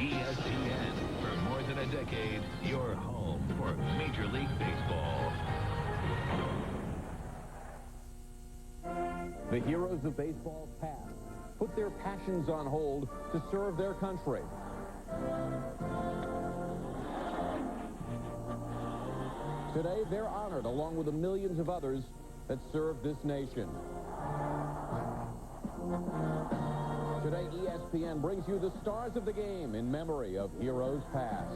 ESPN, for more than a decade, your home for Major League Baseball. The heroes of baseball's past put their passions on hold to serve their country. Today, they're honored along with the millions of others that serve this nation. Today, ESPN brings you the stars of the game in memory of heroes past.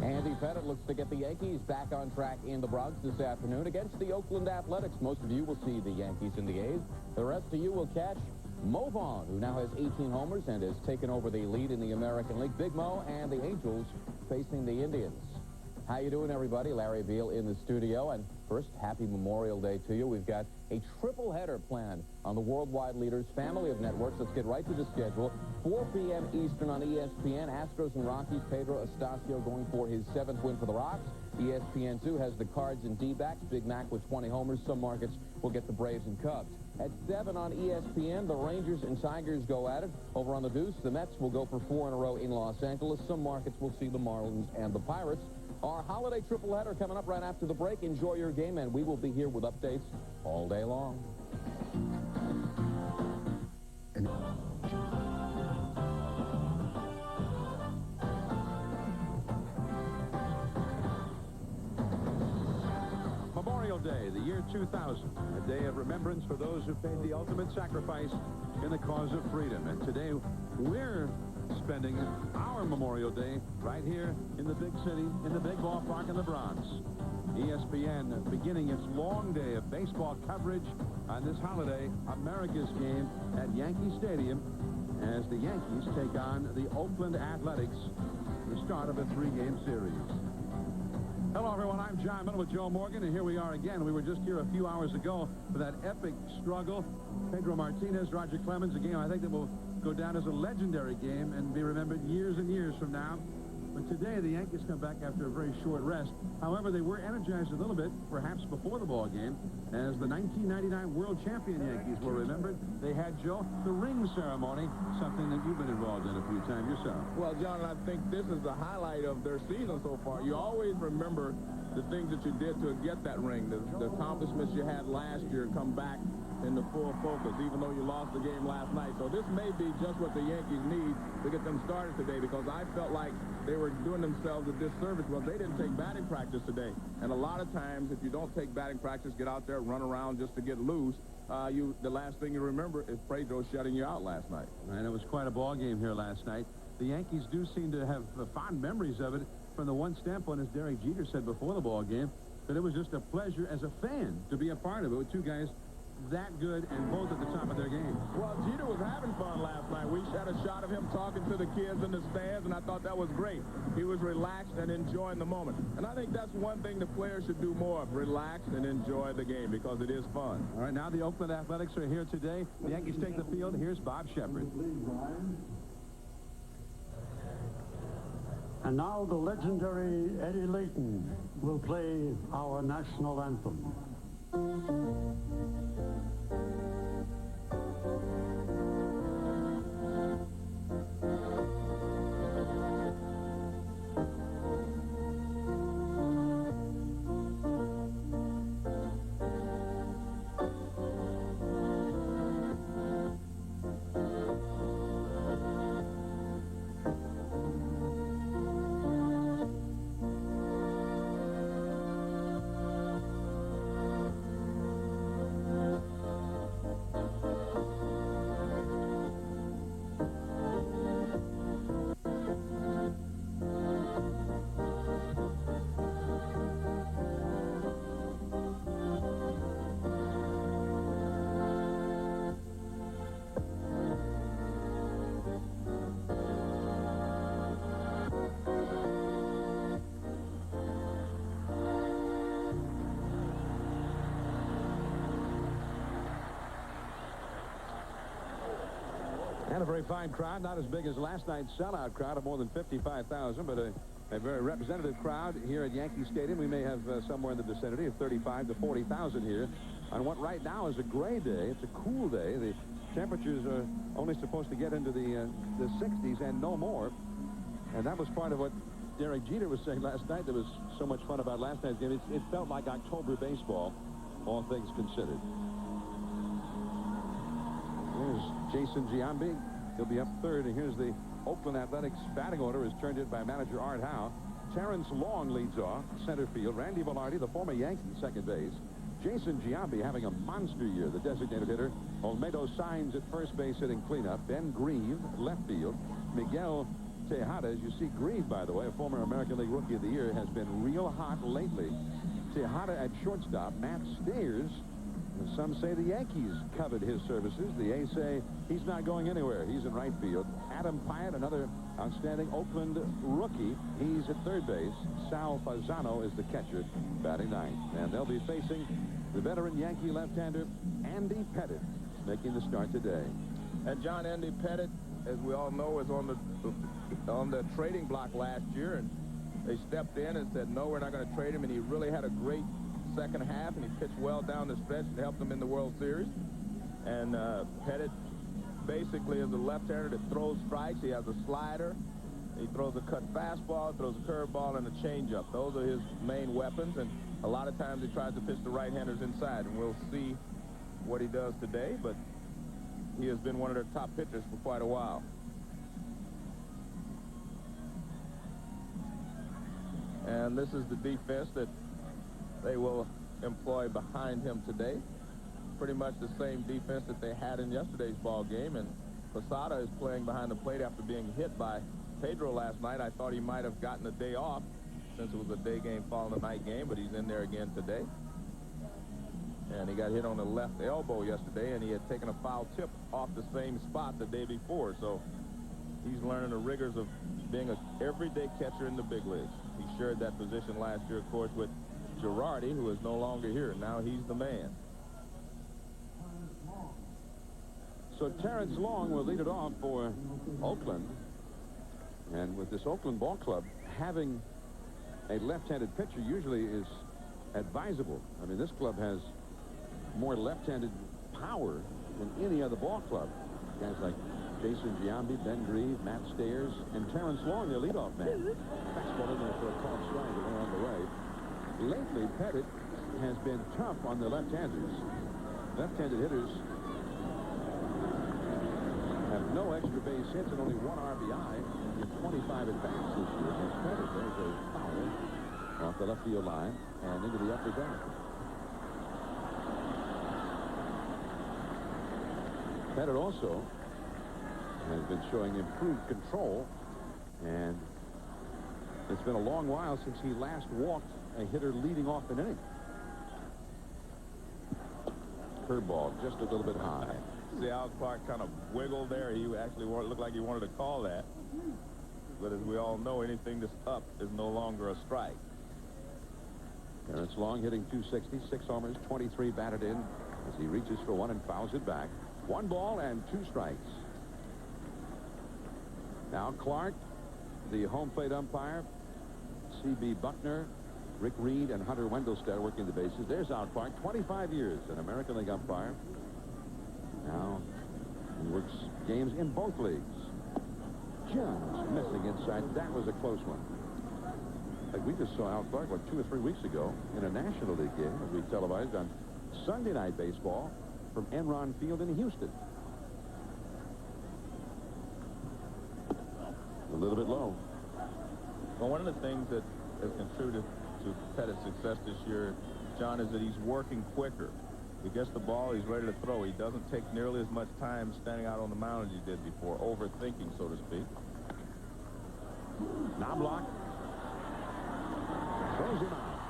Andy Pettitte looks to get the Yankees back on track in the Bronx this afternoon against the Oakland Athletics. Most of you will see the Yankees in the A's. The rest of you will catch Mo Vaughn, who now has 18 homers and has taken over the lead in the American League. Big Mo and the Angels facing the Indians. How you doing, everybody? Larry Beal in the studio. And first, happy Memorial Day to you. We've got a triple header planned on the Worldwide Leaders family of networks. Let's get right to the schedule. 4 p.m. Eastern on ESPN. Astros and Rockies. Pedro Astacio going for his 7th win for the Rocks. ESPN2 has the Cards and D-backs. Big Mac with 20 homers. Some markets will get the Braves and Cubs. At 7 on ESPN, the Rangers and Tigers go at it. Over on the Deuce, the Mets will go for 4 in a row in Los Angeles. Some markets will see the Marlins and the Pirates. Our holiday triple header coming up right after the break. Enjoy your game, and we will be here with updates all day long. Memorial Day, the year 2000, a day of remembrance for those who paid the ultimate sacrifice in the cause of freedom. And today, we're spending our Memorial Day right here in the big city, in the big ballpark in the Bronx. ESPN beginning its long day of baseball coverage on this holiday, America's game at Yankee Stadium, as the Yankees take on the Oakland Athletics, the start of a 3-game series. Hello, everyone. I'm John Miller with Joe Morgan, and here we are again. We were just here a few hours ago for that epic struggle. Pedro Martinez, Roger Clemens, a game I think that will go down as a legendary game and be remembered years and years from now. But today, the Yankees come back after a very short rest. However, they were energized a little bit, perhaps before the ball game, as the 1999 World Champion Yankees were remembered. They had, Joe, the ring ceremony, something that you've been involved in a few times yourself. Well, John, I think this is the highlight of their season so far. You always remember the things that you did to get that ring, the accomplishments you had last year come back in the full focus, even though you lost the game last night. So this may be just what the Yankees need to get them started today, because I felt like they were doing themselves a disservice. Well, they didn't take batting practice today. And a lot of times, if you don't take batting practice, get out there, run around just to get loose, the last thing you remember is Pedro shutting you out last night. And it was quite a ball game here last night. The Yankees do seem to have fond memories of it from the one standpoint, as Derek Jeter said before the ball game, that it was just a pleasure as a fan to be a part of it with two guys that good and both at the top of their game. Well, Jeter was having fun last night. We had a shot of him talking to the kids in the stands, and I thought that was great. He was relaxed and enjoying the moment. And I think that's one thing the players should do more of, relax and enjoy the game, because it is fun. All right, now the Oakland Athletics are here today. The Yankees take the field. Here's Bob Shepard. And now the legendary Eddie Layton will play our national anthem. And a very fine crowd, not as big as last night's sellout crowd of more than 55,000, but a very representative crowd here at Yankee Stadium. We may have somewhere in the vicinity of 35 to 40,000 here on what right now is a gray day. It's a cool day. The temperatures are only supposed to get into the 60s and no more. And that was part of what Derek Jeter was saying last night. That was so much fun about last night's game. It felt like October baseball, all things considered. Here's Jason Giambi. He'll be up third. And here's the Oakland Athletics batting order, is turned in by manager Art Howe. Terrence Long leads off center field. Randy Velarde, the former Yankee, second base. Jason Giambi having a monster year, the designated hitter. Olmedo Signs at first base hitting cleanup. Ben Grieve, left field. Miguel Tejada, as you see, Grieve, by the way, a former American League Rookie of the Year, has been real hot lately. Tejada at shortstop. Matt Stayers. Some say the Yankees coveted his services. The A's say he's not going anywhere. He's in right field. Adam Pyatt, another outstanding Oakland rookie. He's at third base. Sal Fasano is the catcher, batting ninth. And they'll be facing the veteran Yankee left-hander Andy Pettitte, making the start today. And John, Andy Pettitte, as we all know, was on the trading block last year, and they stepped in and said, no, we're not going to trade him, and he really had a great second half, and he pitched well down the stretch and helped them in the World Series. And Pettitte basically is a left-hander that throws strikes. He has a slider. He throws a cut fastball, throws a curveball, and a changeup. Those are his main weapons, and a lot of times he tries to pitch the right-handers inside, and we'll see what he does today, but he has been one of their top pitchers for quite a while. And this is the defense that they will employ behind him today. Pretty much the same defense that they had in yesterday's ball game. And Posada is playing behind the plate after being hit by Pedro last night. I thought he might have gotten a day off since it was a day game following the night game, but he's in there again today. And he got hit on the left elbow yesterday, and he had taken a foul tip off the same spot the day before. So he's learning the rigors of being an everyday catcher in the big leagues. He shared that position last year, of course, with Girardi, who is no longer here. Now he's the man. So Terrence Long will lead it off for Oakland. And with this Oakland ball club, having a left-handed pitcher usually is advisable. I mean, this club has more left-handed power than any other ball club. Guys like Jason Giambi, Ben Grieve, Matt Stayers, and Terrence Long, their leadoff man. Fastball in there for a called strike, but they're on the way. Lately, Pettitte has been tough on the left-handers. Left-handed hitters have no extra base hits and only one RBI in 25 at-bats this year. There's Pettitte. There's a foul off the left field line and into the upper deck. Pettitte also has been showing improved control, and it's been a long while since he last walked a hitter leading off an inning. Curveball just a little bit high. See how Clark kind of wiggled there. He actually looked like he wanted to call that. But as we all know, anything that's up is no longer a strike. Terrence Long hitting .260, 6 homers, 23 batted in as he reaches for one and fouls it back. 1 ball and 2 strikes. Now Clark, the home plate umpire, C.B. Buckner, Rick Reed, and Hunter Wendelstedt working the bases. There's Al Clark, 25 years, an American League umpire. Now he works games in both leagues. Just missing inside. That was a close one. Like we just saw Al Clark, 2 or 3 weeks ago in a National League game that we televised on Sunday Night Baseball from Enron Field in Houston. A little bit low. Well, one of the things that has contributed to Pettitte's success this year, John, is that he's working quicker. He gets the ball, he's ready to throw. He doesn't take nearly as much time standing out on the mound as he did before, overthinking, so to speak. Knobloch throws him out.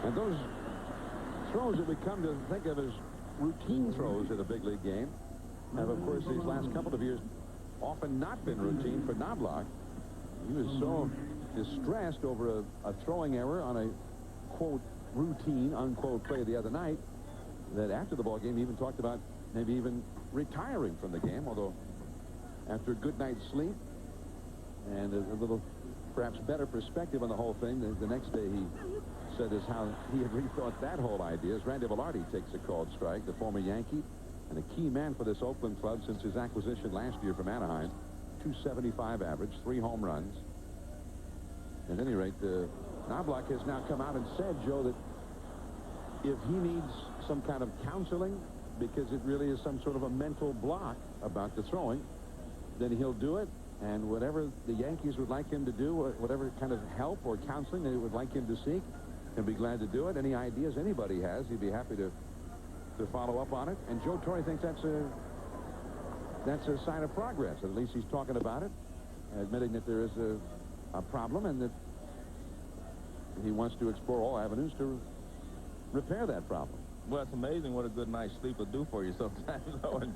And those throws that we come to think of as routine throws at a big league game have, of course, these last couple of years often not been routine for Knobloch. He was so distressed over a throwing error on a, quote, routine, unquote, play the other night that after the ball game he even talked about maybe even retiring from the game, although after a good night's sleep and a little perhaps better perspective on the whole thing, the next day he said is how he had rethought that whole idea as Randy Velarde takes a called strike, the former Yankee and a key man for this Oakland club since his acquisition last year from Anaheim. 275 average, 3 home runs. At any rate, Knobloch has now come out and said, Joe, that if he needs some kind of counseling because it really is some sort of a mental block about the throwing, then he'll do it. And whatever the Yankees would like him to do, whatever kind of help or counseling they would like him to seek, he'll be glad to do it. Any ideas anybody has, he'd be happy to follow up on it. And Joe Torre thinks that's a sign of progress. At least he's talking about it, admitting that there is a problem and that he wants to explore all avenues to repair that problem. Well, it's amazing what a good night's sleep will do for you sometimes, though, and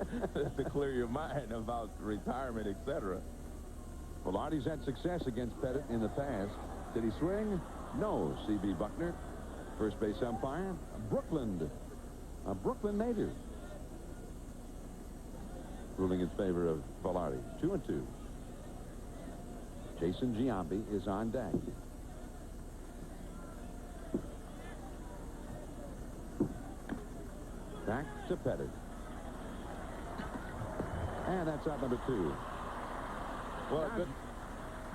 to clear your mind about retirement, etc. Velarde's had success against Pettit in the past. Did he swing? No. C.B. Buckner, first base umpire. A Brooklyn native. Ruling in favor of Velarde. 2-2. Jason Giambi is on deck. Back to Pettit. And that's out number 2. Well,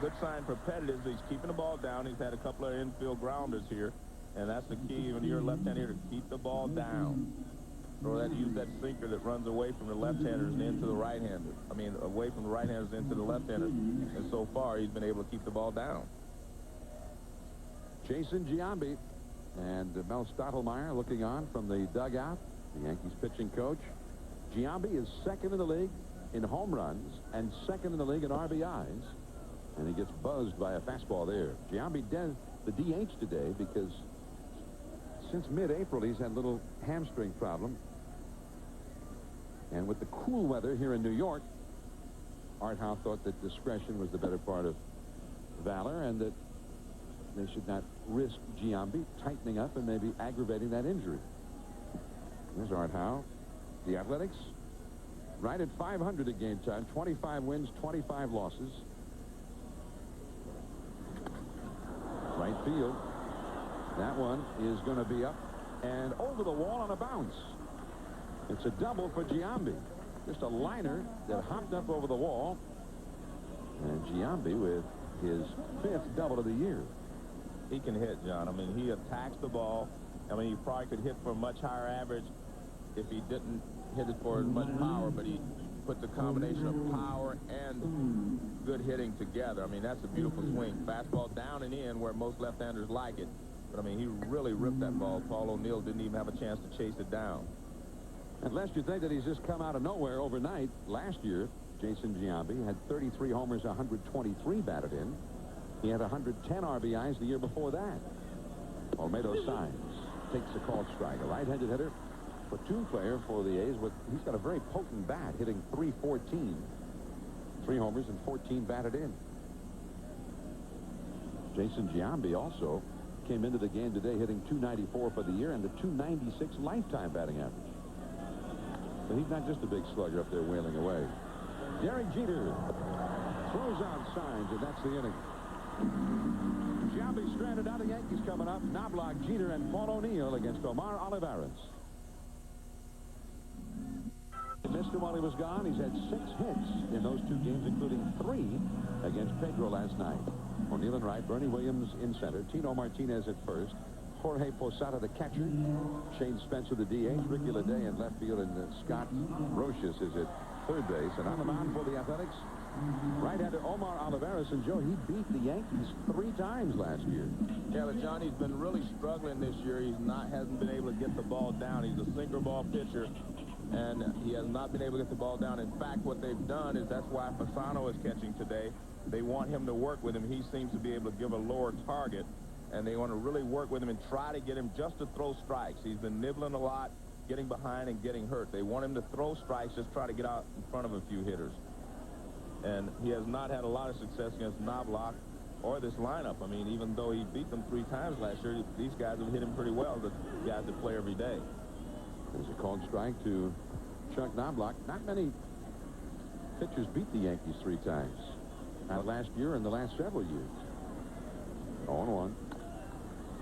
good sign for Pettit is he's keeping the ball down. He's had a couple of infield grounders here, and that's the key when you're a left-hander, to keep the ball down. Or use that sinker that runs away from the left-handers and into the right-hander. I mean, away from the right-handers into the left-handers. And so far, he's been able to keep the ball down. Jason Giambi and Mel Stottlemyre looking on from the dugout. The Yankees pitching coach. Giambi is second in the league in home runs and second in the league in RBIs. And he gets buzzed by a fastball there. Giambi does the DH today because since mid-April he's had a little hamstring problem. And with the cool weather here in New York, Art Howe thought that discretion was the better part of valor and that they should not risk Giambi tightening up and maybe aggravating that injury. There's Art Howe. The Athletics right at 500 at game time. 25 wins, 25 losses. Right field. That one is going to be up and over the wall on a bounce. It's a double for Giambi. Just a liner that hopped up over the wall. And Giambi with his 5th double of the year. He can hit, John. I mean, he attacks the ball. I mean, he probably could hit for a much higher average if he didn't hit it for as much power, but he put the combination of power and good hitting together. I mean, that's a beautiful swing. Fastball down and in where most left-handers like it. But, I mean, he really ripped that ball. Paul O'Neill didn't even have a chance to chase it down. And lest you think that he's just come out of nowhere overnight, last year, Jason Giambi had 33 homers, 123 batted in. He had 110 RBIs the year before that. Olmedo Saenz takes a called strike. A right-handed hitter, platoon player for the A's. He's got a very potent bat, hitting .314. 3 homers and 14 batted in. Jason Giambi also came into the game today hitting .294 for the year and a .296 lifetime batting average. So he's not just a big slugger up there wailing away. Derek Jeter throws out Saenz, and that's the inning. Giambi stranded out. The Yankees coming up. Knobloch, Jeter, and Paul O'Neill against Omar Olivares. He missed him while he was gone. He's had 6 hits in those 2 games, including 3 against Pedro last night. O'Neill in right, Bernie Williams in center, Tino Martinez at first, Jorge Posada the catcher, Shane Spencer the DH, Ricky Leday in left field, and Scott Roches is at third base. And on the mound for the Athletics, right-hander Omar Olivares. And Joe, he beat the Yankees 3 times last year. Yeah, but Johnny's been really struggling this year. Hasn't been able to get the ball down. He's a sinker ball pitcher, and he has not been able to get the ball down. In fact, what they've done is that's why Fasano is catching today. They want him to work with him. He seems to be able to give a lower target, and they want to really work with him and try to get him just to throw strikes. He's been nibbling a lot, getting behind and getting hurt. They want him to throw strikes, just try to get out in front of a few hitters. And he has not had a lot of success against Knobloch or this lineup. I mean, even though he beat them 3 times last year, these guys have hit him pretty well, the guys that play every day. There's a called strike to Chuck Knobloch. Not many pitchers beat the Yankees 3 times. Not last year and the last several years. 0-1.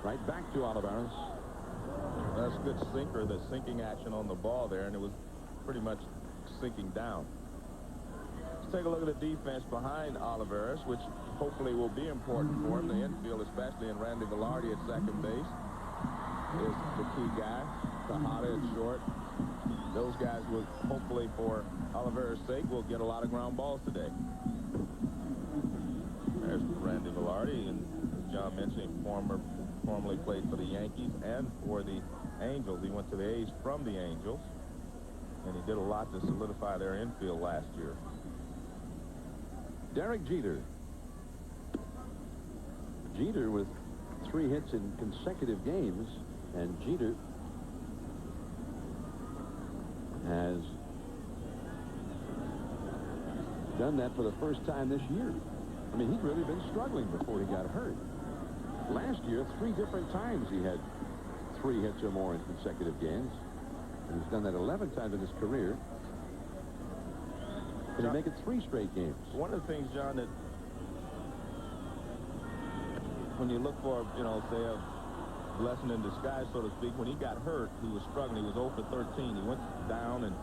Right back to Olivares. That's good sinker, the sinking action on the ball there, and it was pretty much sinking down. Let's take a look at the defense behind Olivares, which hopefully will be important for him. The infield, especially in Randy Velarde at second base, is the key guy. Tejada at short. Those guys will hopefully, for Olivares' sake, will get a lot of ground balls today. There's Randy Velarde, and as John mentioned, formerly played for the Yankees and for the Angels. He went to the A's from the Angels, and he did a lot to solidify their infield last year. Derek Jeter. Jeter with 3 hits in consecutive games, and Jeter has done that for the first time this year. I mean, he'd really been struggling before he got hurt. Last year, 3 different times he had 3 hits or more in consecutive games. And he's done that 11 times in his career. Can he make it 3 straight games? One of the things, John, that when you look for, you know, say a blessing in disguise, so to speak, when he got hurt, he was struggling. He was 0 for 13. He went down and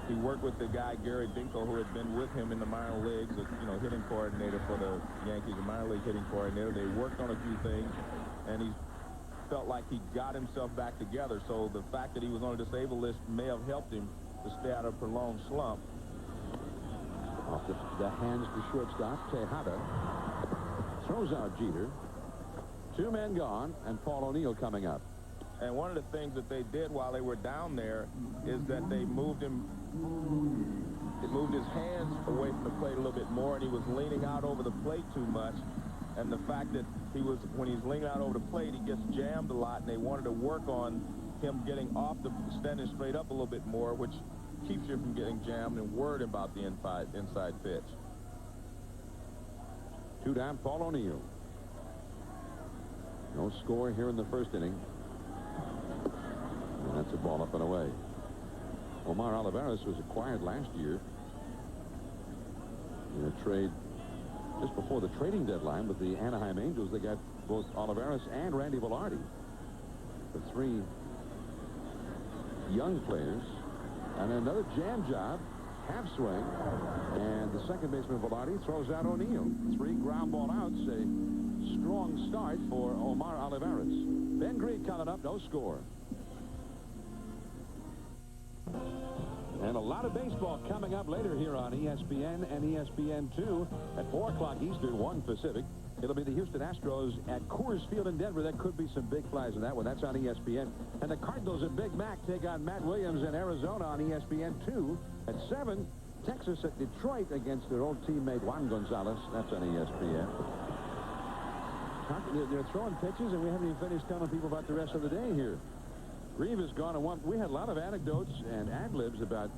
he worked with the guy, Gary Dinko, who had been with him in the minor leagues, you know, hitting coordinator for the Yankees, a minor league hitting coordinator. They worked on a few things, and he felt like he got himself back together. So the fact that he was on a disabled list may have helped him to stay out of a prolonged slump. Off the hands to shortstop, Tejada throws out Jeter. 2 men gone, and Paul O'Neill coming up. And one of the things that they did while they were down there is that they moved him. It moved his hands away from the plate a little bit more, and he was leaning out over the plate too much. And the fact that when he's leaning out over the plate, he gets jammed a lot, and they wanted to work on him getting off standing straight up a little bit more, which keeps you from getting jammed and worried about the inside pitch. 2 down, Paul O'Neill. No score here in the first inning. And that's a ball up and away. Omar Olivares was acquired last year in a trade just before the trading deadline with the Anaheim Angels. They got both Olivares and Randy Velarde, the 3 young players. And another jam job, half swing, and the second baseman Velarde throws out O'Neill. 3 ground ball outs, a strong start for Omar Olivares. Ben Grieve coming up, no score. And a lot of baseball coming up later here on ESPN and ESPN2 at 4 o'clock Eastern, 1 Pacific. It'll be the Houston Astros at Coors Field in Denver. There could be some big flies in that one. That's on ESPN. And the Cardinals at Big Mac take on Matt Williams in Arizona on ESPN2 at 7. Texas at Detroit against their old teammate Juan Gonzalez. That's on ESPN. They're throwing pitches, and we haven't even finished telling people about the rest of the day here. Grieve is gone, and we had a lot of anecdotes and ad-libs about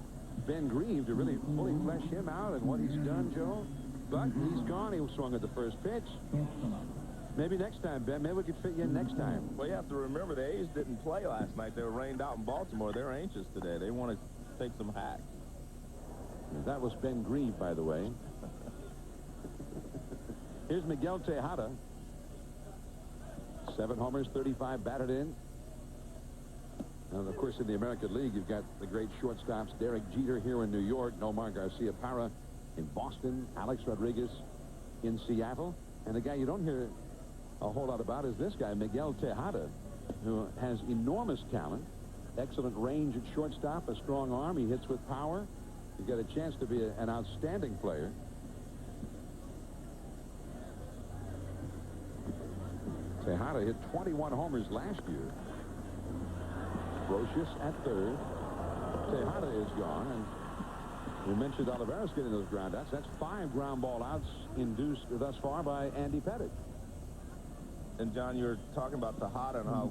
Ben Grieve to really fully flesh him out and what he's done, Joe. But he's gone. He swung at the first pitch. Maybe next time, Ben. Maybe we could fit you in next time. Well, you have to remember the A's didn't play last night. They were rained out in Baltimore. They're anxious today. They want to take some hacks. That was Ben Grieve, by the way. Here's Miguel Tejada. 7 homers, 35 batted in. And, of course, in the American League, you've got the great shortstops, Derek Jeter here in New York, Nomar Garcia-Parra in Boston, Alex Rodriguez in Seattle. And the guy you don't hear a whole lot about is this guy, Miguel Tejada, who has enormous talent, excellent range at shortstop, a strong arm. He hits with power. He's got a chance to be an outstanding player. Tejada hit 21 homers last year. Brocious at third. Tejada is gone, and we mentioned Olivares getting those ground outs. That's 5 ground ball outs induced thus far by Andy Pettitte. And, John, you were talking about Tejada and how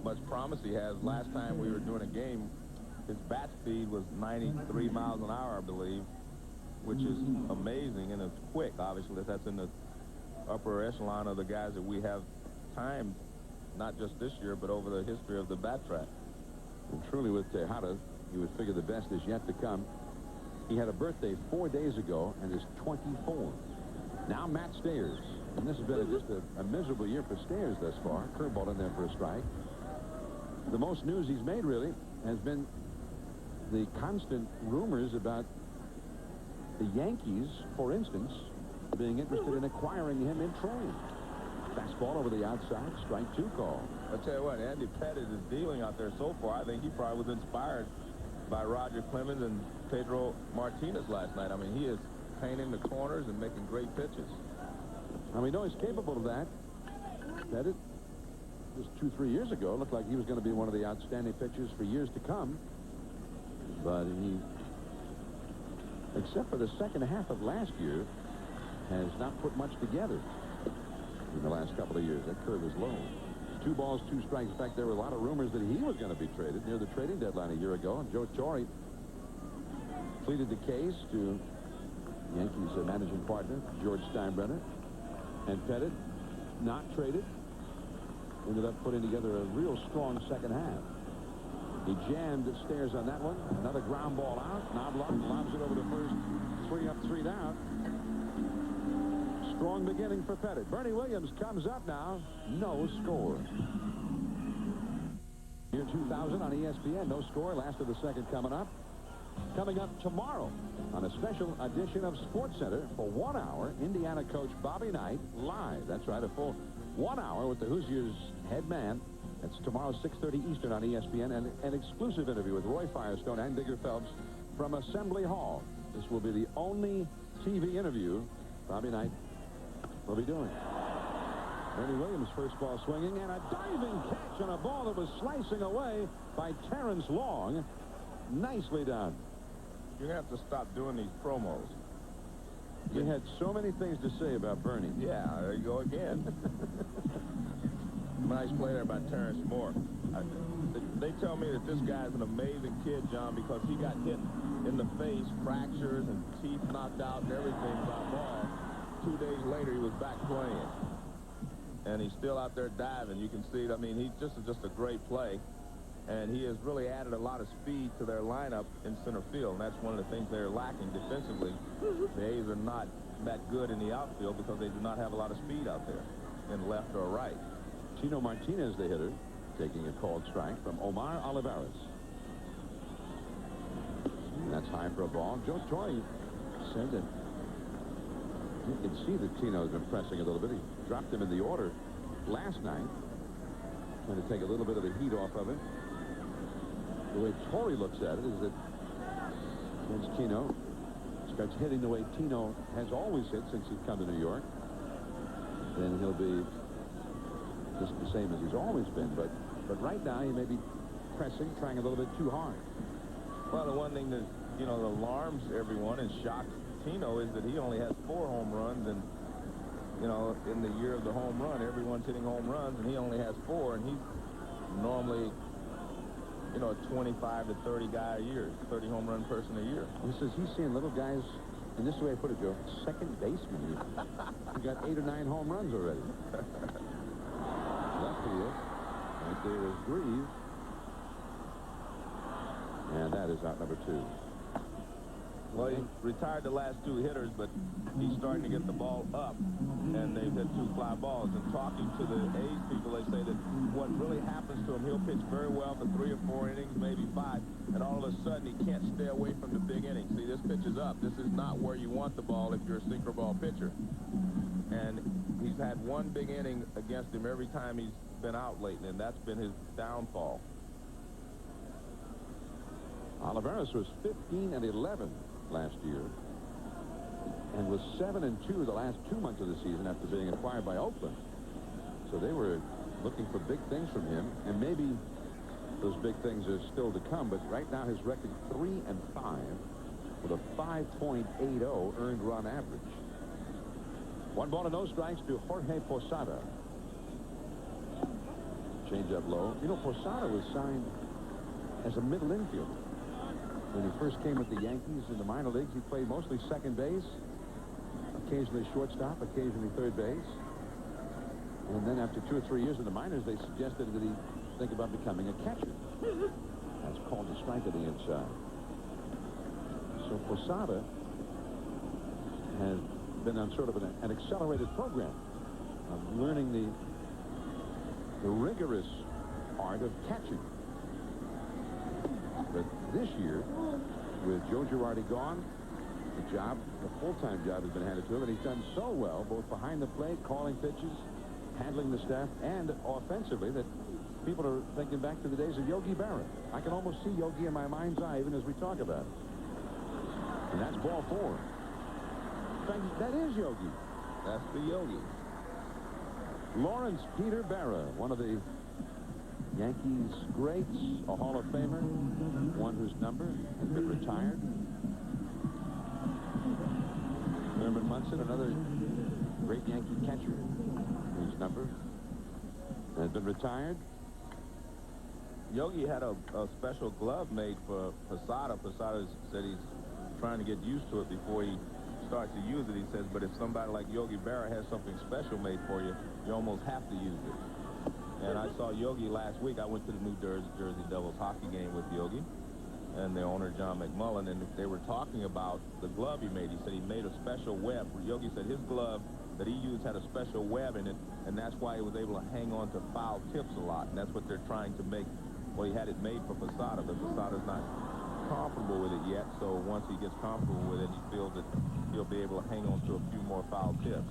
much promise he has. Last time we were doing a game, his bat speed was 93 miles an hour, I believe, which is amazing, and it's quick, obviously. That's in the upper echelon of the guys that we have timed, not just this year, but over the history of the bat track. And truly, with Tejada, you would figure the best is yet to come. He had a birthday 4 days ago and is 24. Now Matt Stayers. And this has been just a miserable year for Stayers thus far. Curveball in there for a strike. The most news he's made, really, has been the constant rumors about the Yankees, for instance, being interested in acquiring him in trade. Fastball over the outside, strike 2 call. I'll tell you what, Andy Pettitte is dealing out there so far. I think he probably was inspired by Roger Clemens and Pedro Martinez last night. I mean, he is painting the corners and making great pitches. Now, we know he's capable of that. Pettitte, just 2-3 years ago, looked like he was going to be one of the outstanding pitchers for years to come. But he, except for the second half of last year, has not put much together in the last couple of years. That curve is low. 2 balls, 2 strikes. In fact, there were a lot of rumors that he was going to be traded near the trading deadline a year ago, and Joe Torre pleaded the case to Yankees managing partner George Steinbrenner, and Pettitte, not traded, ended up putting together a real strong second half. He jammed Stayers on that one. Another ground ball out. Knobloch lobs it over to first. 3 up, 3 down. Strong beginning for Pettitte. Bernie Williams comes up now. No score. Year 2000 on ESPN. No score. Last of the second coming up. Coming up tomorrow on a special edition of SportsCenter for 1 hour, Indiana coach Bobby Knight live. That's right, a full 1 hour with the Hoosiers head man. That's tomorrow, 6:30 Eastern on ESPN, and an exclusive interview with Roy Firestone and Digger Phelps from Assembly Hall. This will be the only TV interview Bobby Knight will be doing. Bernie Williams, first ball swinging, and a diving catch on a ball that was slicing away by Terrence Long. Nicely done. You're going to have to stop doing these promos. We had so many things to say about Bernie. Yeah, there you go again. Nice play there by Terrence Moore. They tell me that this guy's an amazing kid, John, because he got hit in the face, fractures and teeth knocked out and everything by a ball. 2 days later, he was back playing. And he's still out there diving. You can see it. I mean, he just a great play. And he has really added a lot of speed to their lineup in center field. And that's one of the things they're lacking defensively. The A's are not that good in the outfield because they do not have a lot of speed out there in left or right. Tino Martinez, the hitter, taking a called strike from Omar Olivares. And that's high for a ball. Joe Torre said that you can see that Tino's been pressing a little bit. He dropped him in the order last night. Trying to take a little bit of the heat off of it. The way Torre looks at it is that once Tino starts hitting the way Tino has always hit since he's come to New York, then he'll be just the same as he's always been. But right now he may be pressing, trying a little bit too hard. Well, the one thing that, you know, alarms everyone and shocks Tino is that he only has 4 home runs, and, you know, in the year of the home run, everyone's hitting home runs, and he only has 4, and he's normally, you know, a 25 to 30 guy a year, 30 home run person a year. He says he's seeing little guys, and this is the way I put it, Joe, second baseman. He got 8 or 9 home runs already. Left field. Right there is Greaves. And that is out number 2. Well, he retired the last 2 hitters, but he's starting to get the ball up, and they've hit 2 fly balls. And talking to the A's people, they say that what really happens to him, he'll pitch very well for 3 or 4 innings, maybe 5, and all of a sudden he can't stay away from the big innings. See, this pitch is up. This is not where you want the ball if you're a sinker ball pitcher. And he's had 1 big inning against him every time he's been out lately, and that's been his downfall. Olivares was 15 and 11 last year and was 7 and 2 the last 2 months of the season after being acquired by Oakland. So they were looking for big things from him, and maybe those big things are still to come. But right now his record 3 and 5 with a 5.80 earned run average. 1 ball and no strikes to Jorge Posada. Change up low. You know, Posada was signed as a middle infielder. When he first came with the Yankees in the minor leagues, he played mostly second base, occasionally shortstop, occasionally third base. And then after 2 or 3 years in the minors, they suggested that he think about becoming a catcher. That's called a strike to the inside. So Posada has been on sort of an accelerated program of learning the rigorous art of catching. But this year, with Joe Girardi gone, the full-time job has been handed to him, and he's done so well, both behind the plate, calling pitches, handling the staff, and offensively, that people are thinking back to the days of Yogi Berra. I can almost see Yogi in my mind's eye even as we talk about it. And that's ball 4. In fact, that is Yogi. That's the Yogi. Lawrence Peter Berra, one of the Yankees greats, a Hall of Famer, one whose number has been retired. Thurman Munson, another great Yankee catcher, whose number has been retired. Yogi had a special glove made for Posada. Posada said he's trying to get used to it before he starts to use it. He says, but if somebody like Yogi Berra has something special made for you, you almost have to use it. And I saw Yogi last week. I went to the New Jersey Devils hockey game with Yogi and the owner, John McMullen, and they were talking about the glove he made. He said he made a special web. Yogi said his glove that he used had a special web in it, and that's why he was able to hang on to foul tips a lot. And that's what they're trying to make. Well, he had it made for Posada, but Posada's not comfortable with it yet. So once he gets comfortable with it, he feels that he'll be able to hang on to a few more foul tips.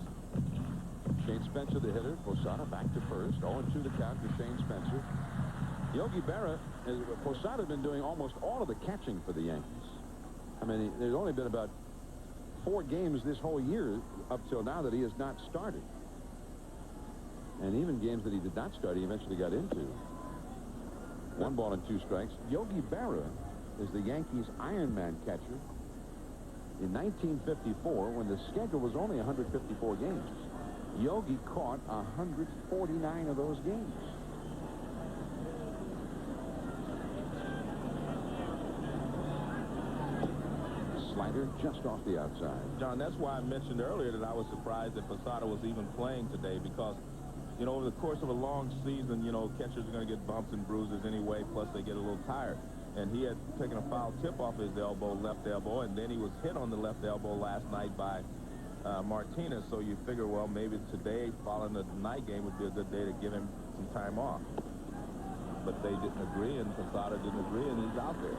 Shane Spencer, the hitter. Posada back to first. 0-2 to count for Shane Spencer. Yogi Berra, Posada has been doing almost all of the catching for the Yankees. I mean, there's only been about 4 games this whole year up till now that he has not started. And even games that he did not start, he eventually got into. 1 ball and 2 strikes. Yogi Berra is the Yankees' Ironman catcher. In 1954, when the schedule was only 154 games, Yogi caught 149 of those games. Slider just off the outside. John, that's why I mentioned earlier that I was surprised that Posada was even playing today, because, you know, over the course of a long season, you know, catchers are going to get bumps and bruises anyway, plus they get a little tired. And he had taken a foul tip off his elbow, left elbow, and then he was hit on the left elbow last night by Martinez. So you figure, well, maybe today, following the night game, would be a good day to give him some time off. But they didn't agree, and Posada didn't agree, and he's out there.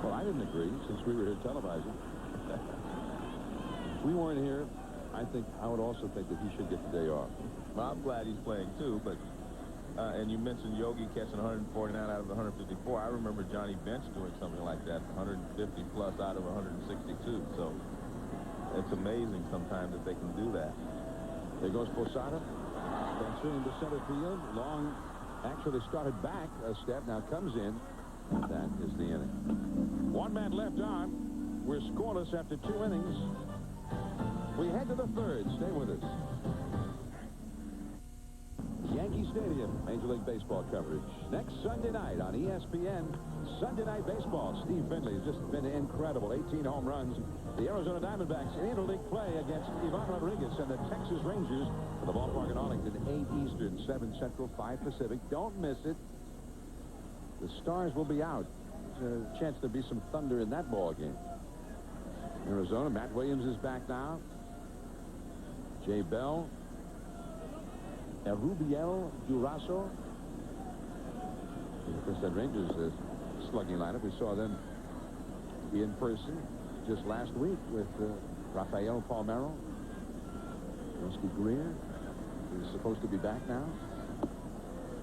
Well, I didn't agree, since we were here televising. If we weren't here, I would also think that he should get the day off. Well, I'm glad he's playing, too, but... and you mentioned Yogi catching 149 out of 154. I remember Johnny Bench doing something like that, 150-plus out of 162. So it's amazing sometimes that they can do that. There goes Posada. Spencer into center field. Long actually started back a step, now comes in. And that is the inning. 1 man left on. We're scoreless after 2 innings. We head to the 3rd. Stay with us. Yankee Stadium, Major League Baseball coverage. Next Sunday night on ESPN, Sunday Night Baseball. Steve Finley has just been incredible. 18 home runs. The Arizona Diamondbacks in interleague play against Ivan Rodriguez and the Texas Rangers for the ballpark in Arlington. 8 Eastern, 7 Central, 5 Pacific. Don't miss it. The Stars will be out. There's a chance there'll be some thunder in that ball game. Arizona, Matt Williams is back now. Jay Bell. Rubiel Durazo. Of course, that Rangers slugging lineup. We saw them in person just last week with Rafael Palmeiro. Rusty Greer is supposed to be back now.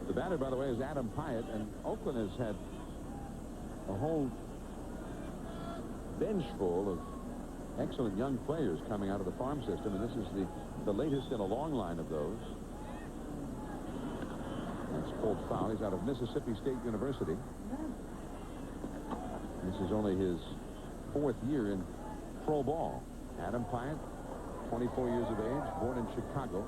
The batter, by the way, is Adam Pyatt, and Oakland has had a whole bench full of excellent young players coming out of the farm system, and this is the latest in a long line of those. That's pulled foul. He's out of Mississippi State University. This is only his 4th year in pro ball. Adam Pyatt, 24 years of age, born in Chicago.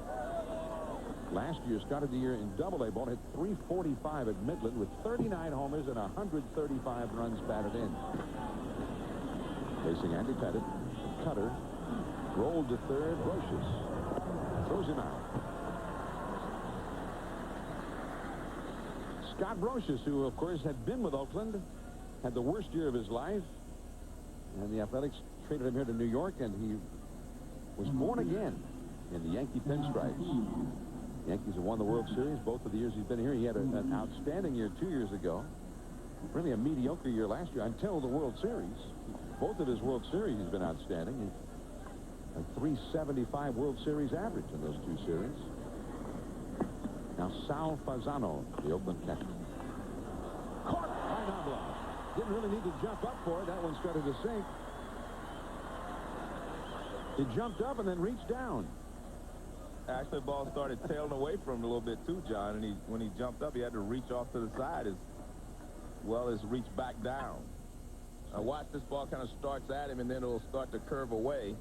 Last year started the year in Double-A ball, hit .345 at Midland with 39 homers and 135 runs batted in. Facing Andy Pettit, cutter, rolled to third, Brocious throws him out. Scott Brocious, who, of course, had been with Oakland, had the worst year of his life, and the Athletics traded him here to New York, and he was born again in the Yankee pinstripes. The Yankees have won the World Series both of the years he's been here. He had an outstanding year 2 years ago. Really a mediocre year last year until the World Series. Both of his World Series he's been outstanding. A .375 World Series average in those two series. Now Sal Fasano, the Oakland catcher. Caught by Knobloch. Didn't really need to jump up for it. That one started to sink. He jumped up and then reached down. Actually, the ball started tailing away from him a little bit too, John. And when he jumped up, he had to reach off to the side as well as reach back down. Now watch, this ball kind of starts at him, and then it'll start to curve away.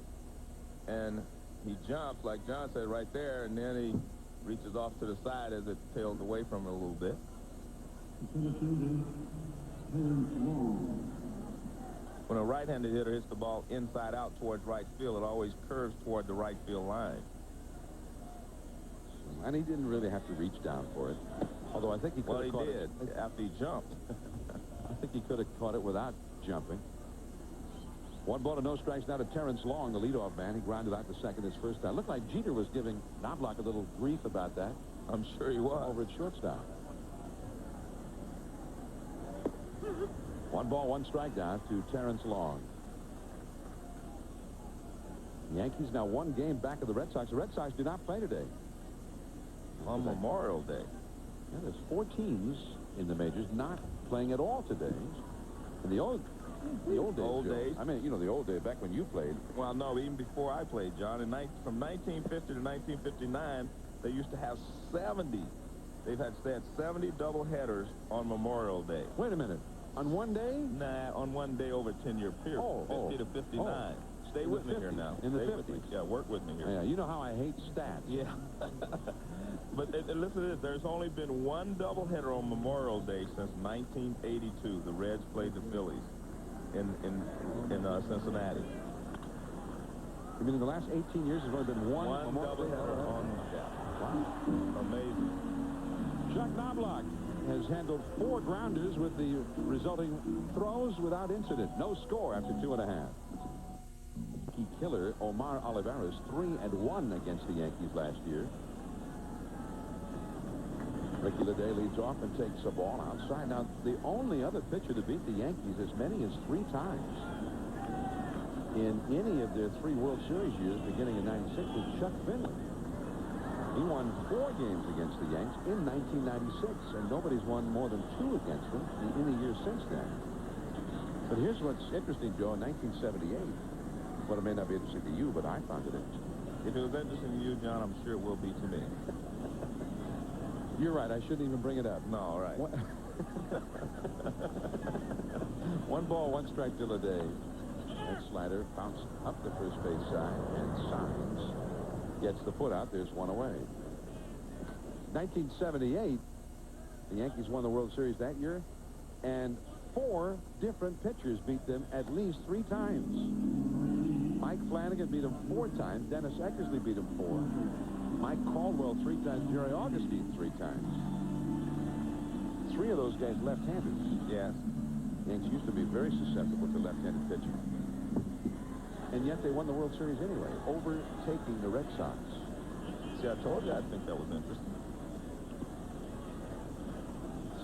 And he jumps, like John said, right there, and then he reaches off to the side as it tails away from him a little bit. When a right-handed hitter hits the ball inside out towards right field, it always curves toward the right field line. And he didn't really have to reach down for it. Although I think he could have caught it. Well, he did after he jumped. I think he could have caught it without jumping. 1 ball to no strikes now to Terrence Long, the leadoff man. He grounded out to second his first time. Looked like Jeter was giving Knobloch a little grief about that. I'm sure he was. Over at shortstop. 1 ball, 1 strike now to Terrence Long. The Yankees now 1 game back of the Red Sox. The Red Sox do not play today. On Memorial Day. Yeah, there's 4 teams in the majors not playing at all today. In the old days. I mean, you know, the old day back when you played. Well, no, even before I played, John. From 1950 to 1959, they used to have 70. They had 70 doubleheaders on Memorial Day. Wait a minute. On one day? Nah, on one day over a 10-year period. 50 to 59. Stay with me here now. In the 50s. Yeah, work with me here. Yeah, you know how I hate stats. Yeah. But listen to this. There's only been 1 doubleheader on Memorial Day since 1982. The Reds played the Phillies in Cincinnati. You mean in the last 18 years there's only been one doubleheader on? Yeah. Wow. Amazing. Chuck Knobloch has handled 4 grounders with the resulting throws without incident. No score after 2.5. Key killer Omar Olivares 3-1 against the Yankees last year. Ricky Leday leads off and takes a ball outside. Now, the only other pitcher to beat the Yankees as many as 3 times in any of their 3 World Series years beginning in '96 was Chuck Finley. He won 4 games against the Yanks in 1996, and nobody's won more than 2 against them in any year since then. But here's what's interesting, Joe. In 1978, well, it may not be interesting to you, but I found it interesting. If it was interesting to you, John, I'm sure it will be to me. You're right. I shouldn't even bring it up. No, all right. 1 ball, 1 strike to Leday. That slider bounced up the first base side, and Signs gets the foot out. There's 1 away. 1978, the Yankees won the World Series that year, and 4 different pitchers beat them at least 3 times. Mike Flanagan beat them 4 times. Dennis Eckersley beat them 4. Mike Caldwell 3 times. Jerry Augustine 3 times. 3 of those guys left-handers. Yes. Yankees used to be very susceptible to left-handed pitching. And yet they won the World Series anyway, overtaking the Red Sox. See, I told you I think that was interesting.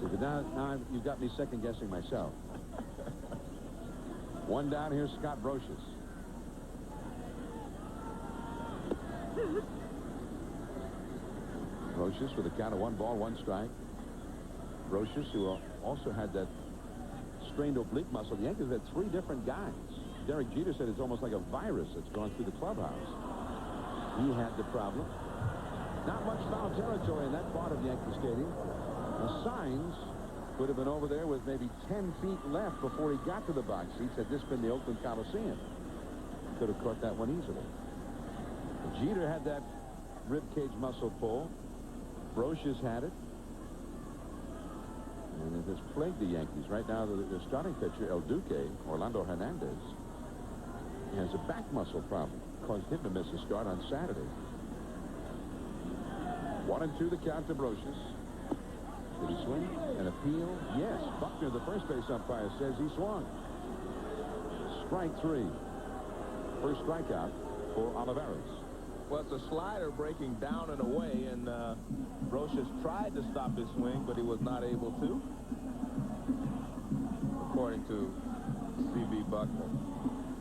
See, but now you've got me second-guessing myself. 1 down. Here's Scott Brocious. Brocious with a count of 1 ball, 1 strike. Brocious, who also had that strained oblique muscle. The Yankees had 3 different guys. Derek Jeter said it's almost like a virus that's gone through the clubhouse. He had the problem. Not much foul territory in that part of Yankee Stadium. The Signs could have been over there with maybe 10 feet left before he got to the box seats. Had this been the Oakland Coliseum, could have caught that one easily. Jeter had that rib cage muscle pull. Brocious had it. And it has plagued the Yankees. Right now, the starting pitcher, El Duque, Orlando Hernandez, has a back muscle problem. Caused him to miss a start on Saturday. 1-2 the count to Brocious. Did he swing? An appeal? Yes. Buckner, the first base umpire, says he swung. Strike 3. First strikeout for Olivares. Well, it's a slider breaking down and away, and Brosius tried to stop his swing, but he was not able to, according to C.B. Buckner.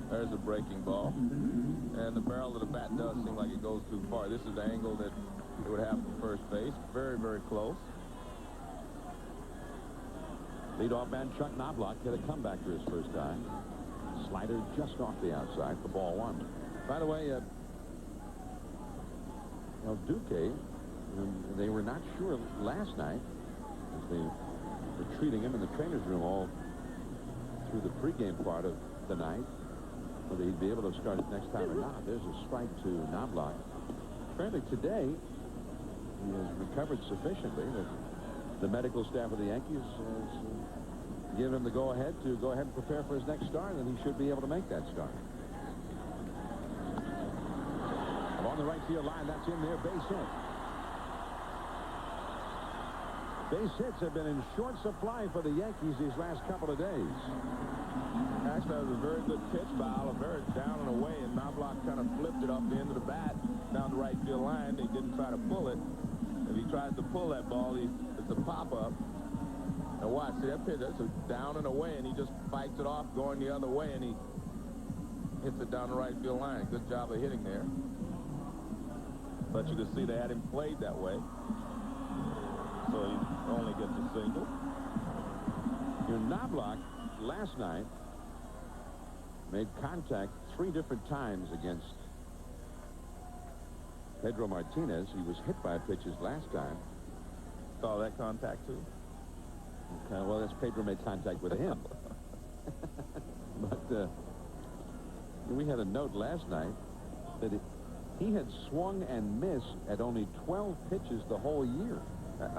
There's a breaking ball, and the barrel of the bat does seem like it goes too far. This is the angle that it would have from first base. Very, very close. Leadoff man Chuck Knobloch hit a comeback for his first time. Slider just off the outside for ball 1. By the way, Duque, they were not sure last night as they were treating him in the trainer's room all through the pregame part of the night, whether he'd be able to start it next time or not. There's a strike to Knobloch. Apparently today he has recovered sufficiently that the medical staff of the Yankees has given him the go-ahead to go ahead and prepare for his next start, and he should be able to make that start. On the right field line, that's in there, base hit. Base hits have been in short supply for the Yankees these last couple of days. Actually, that was a very good pitch by Olivares, down and away, and Knobloch kind of flipped it off the end of the bat down the right field line. He didn't try to pull it. If he tries to pull that ball, it's a pop-up. Now watch, see that pitch, that's a down and away, and he just fights it off going the other way, and he hits it down the right field line. Good job of hitting there. But you can see they had him played that way. So he only gets a single. Knobloch last night made contact 3 different times against Pedro Martinez. He was hit by pitches last time. Saw that contact too. Okay, well, that's Pedro made contact with him. But we had a note last night that he had swung and missed at only 12 pitches the whole year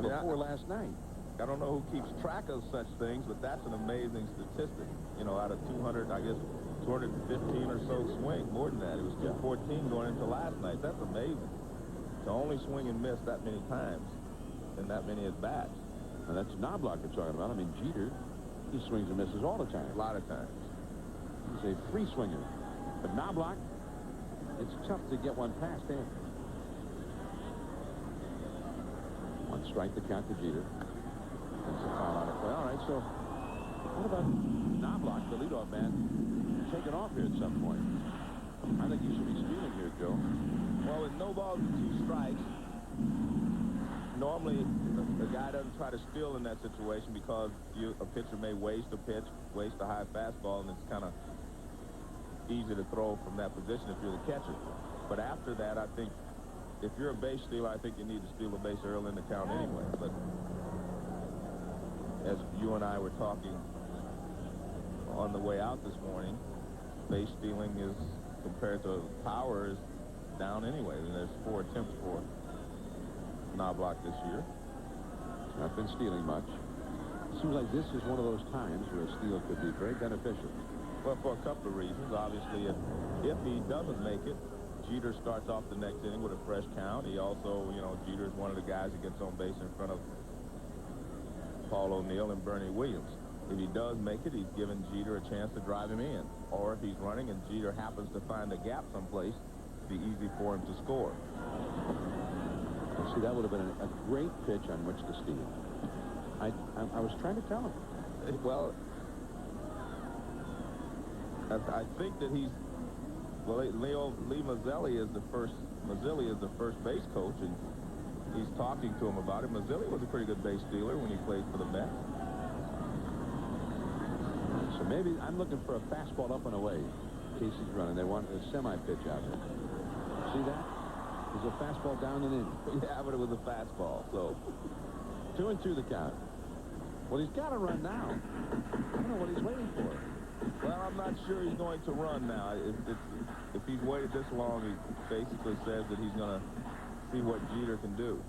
before last night. I don't know who keeps track of such things, but that's an amazing statistic. You know, out of 200, I guess 215 or so swings, more than that. It was 214 going into last night. That's amazing. To only swing and miss that many times and that many at-bats. And that's Knobloch you're talking about. I mean, Jeter, he swings and misses all the time. A lot of times. He's a free swinger. But Knobloch, it's tough to get one past him. One strike to count to Jeter. That's a foul out of play. All right, so what about Knobloch, the leadoff man, taking off here at some point? I think he should be stealing here, Joe. Well, with no balls and 2 strikes, normally the guy doesn't try to steal in that situation because a pitcher may waste a pitch, waste a high fastball, and it's kind of easy to throw from that position if you're the catcher. But after that, I think if you're a base stealer, I think you need to steal a base early in the count anyway. But as you and I were talking on the way out this morning, base stealing is, compared to power, is down anyway. And there's 4 attempts for Knobloch this year. He's not been stealing much. Seems like this is one of those times where a steal could be very beneficial. Well, for a couple of reasons. Obviously, if he doesn't make it, Jeter starts off the next inning with a fresh count. He also, Jeter is one of the guys that gets on base in front of Paul O'Neill and Bernie Williams. If he does make it, he's given Jeter a chance to drive him in. Or if he's running and Jeter happens to find a gap someplace, it'd be easy for him to score. See, that would have been a great pitch on which to steal. I was trying to tell him. Well, I think that he's, well, Lee Mazzilli is the first base coach, and he's talking to him about it. Mazzilli was a pretty good base stealer when he played for the Mets. So maybe I'm looking for a fastball up and away. Casey's running. They want a semi-pitch out there. See that? There's a fastball down and in. Yeah, but it was a fastball, so. 2-2 the count. Well, he's got to run now. I don't know what he's waiting for. Well, I'm not sure he's going to run now. If he's waited this long, he basically says that he's going to see what Jeter can do.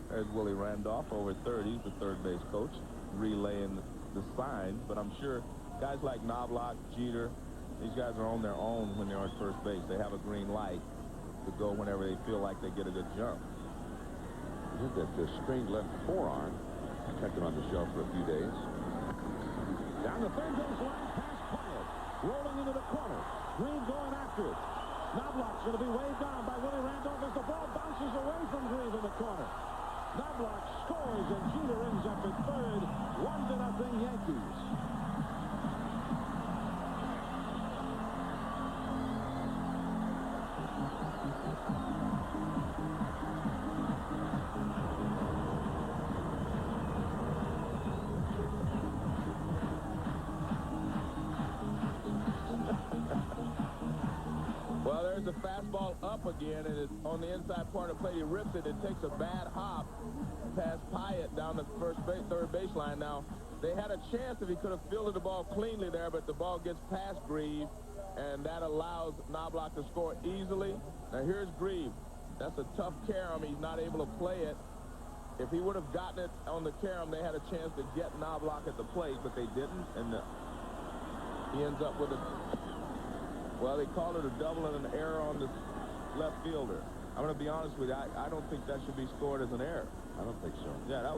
There's Willie Randolph over at third. He's the third base coach, relaying the signs. But I'm sure guys like Knobloch, Jeter, these guys are on their own when they're on first base. They have a green light to go whenever they feel like they get a good jump. Look at the strained left forearm. Kept him on the shelf for a few days. Down the third base line, past Pyatt. Rolling into the corner. Green going after it. Knobloch's going to be waved down by Willie Randolph as the ball bounces away from Grieve in the corner. Knobloch scores, and Jeter ends up at third. 1-0 Yankees. Well, there's the fastball up again, and it's on the inside part of the plate. He rips it. It takes a bad hop past Pyatt down the third baseline. Now, they had a chance if he could have fielded the ball cleanly there, but the ball gets past Grieve, and that allows Knobloch to score easily. Now, here's Grieve. That's a tough carom. He's not able to play it. If he would have gotten it on the carom, they had a chance to get Knobloch at the plate, but they didn't, and he ends up with a... Well, they called it a double and an error on the left fielder. I'm going to be honest with you. I don't think that should be scored as an error. I don't think so. Yeah, that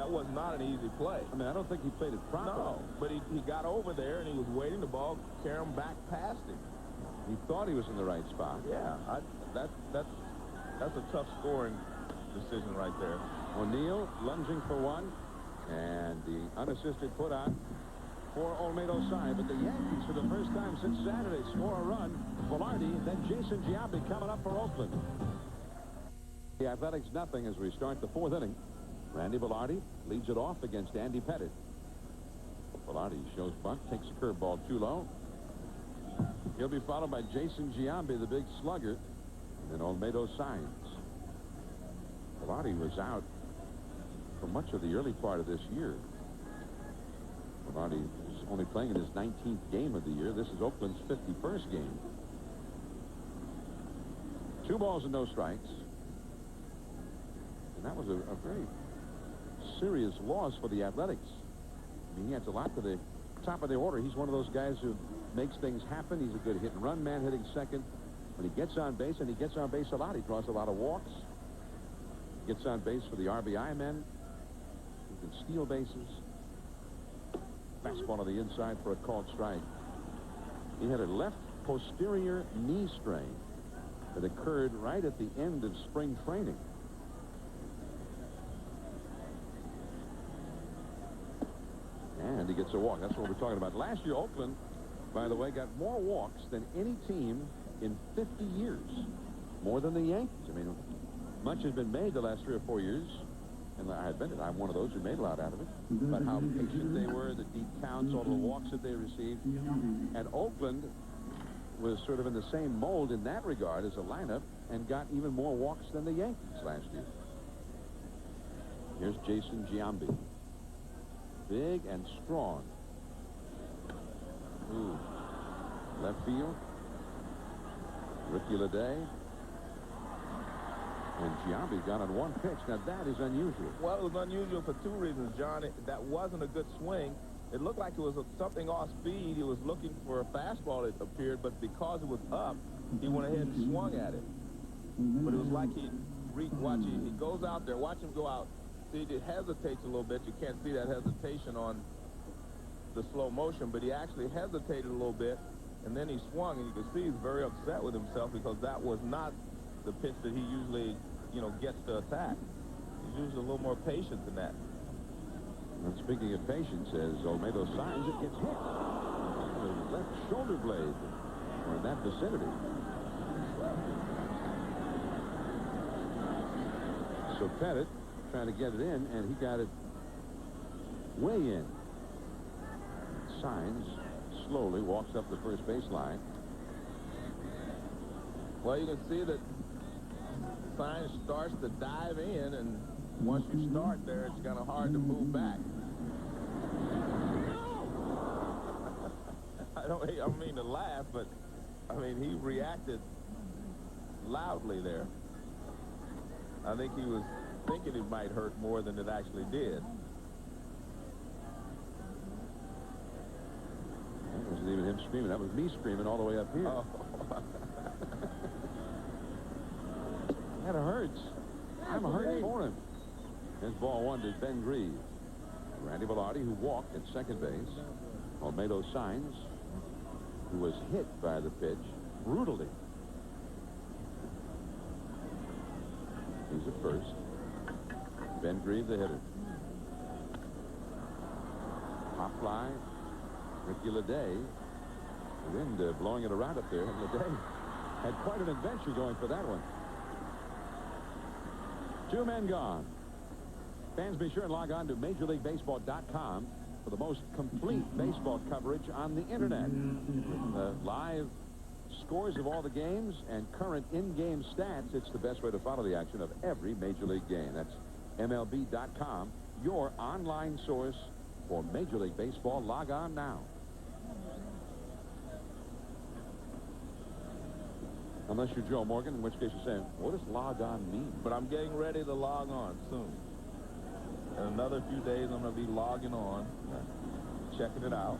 was not an easy play. I mean, I don't think he played it properly. No, but he got over there, and he was waiting. The ball carried him back past him. He thought he was in the right spot. Yeah, that's a tough scoring decision right there. O'Neill lunging for one, and the unassisted put on for Olmedo's side. But the Yankees, for the first time since Saturday, score a run. Velarde, then Jason Giambi coming up for Oakland. The Athletics nothing as we start the fourth inning. Randy Velarde leads it off against Andy Pettitte. Velarde shows bunt, takes a curveball too low. He'll be followed by Jason Giambi, the big slugger, and then Olmedo signs. Velarde was out for much of the early part of this year. Velarde is only playing in his 19th game of the year. This is Oakland's 51st game. 2 balls and no strikes. And that was a very serious loss for the Athletics. I mean, he adds a lot to the top of the order. He's one of those guys who makes things happen. He's a good hit-and-run man hitting second. When he gets on base, and he gets on base a lot, he draws a lot of walks. Gets on base for the RBI men. He can steal bases. Fastball on the inside for a called strike. He had a left posterior knee strain that occurred right at the end of spring training. And he gets a walk. That's what we're talking about. Last year, Oakland, by the way, got more walks than any team in 50 years. More than the Yankees. I mean, much has been made the last 3 or 4 years. And I admit it, I'm one of those who made a lot out of it. But how patient they were, the deep counts, all the walks that they received. And Oakland was sort of in the same mold in that regard as a lineup and got even more walks than the Yankees last year. Here's Jason Giambi. Big and strong. Ooh. Left field. Ricky Leday. And Giambi got on one pitch. Now, that is unusual. Well, it was unusual for 2 reasons, John. That wasn't a good swing. It looked like it was something off speed. He was looking for a fastball, it appeared, but because it was up, he went ahead and swung at it. But it was like he goes out there, watch him go out. See, it hesitates a little bit. You can't see that hesitation on the slow motion, but he actually hesitated a little bit, and then he swung, and you can see he's very upset with himself because that was not the pitch that he usually, gets to attack. He's usually a little more patient than that. And speaking of patience, as Olmedo signs, it gets hit. The left shoulder blade, or in that vicinity. So Pettitte trying to get it in, and he got it way in. Signs slowly walks up the first baseline. Well, you can see that Signs starts to dive in, and once you start there, it's kind of hard to move back. I don't mean to laugh, but I mean, he reacted loudly there. I think he was thinking it might hurt more than it actually did. That wasn't even him screaming. That was me screaming all the way up here. Oh. That hurts. I'm hurt for him. His ball 1 to Ben Grieve. Randy Velarde, who walked at second base. Olmedo Saenz, who was hit by the pitch brutally. He's at first. Ben Grieve, the hitter. Pop fly. Ricky Leday. The wind blowing it around up there. Leday had quite an adventure going for that one. 2 men gone. Fans, be sure and log on to MajorLeagueBaseball.com for the most complete baseball coverage on the internet. With live scores of all the games and current in-game stats, it's the best way to follow the action of every Major League game. That's MLB.com, your online source for Major League Baseball. Log on now. Unless you're Joe Morgan, in which case you're saying, what does log on mean? But I'm getting ready to log on soon. In another few days, I'm going to be logging on, checking it out.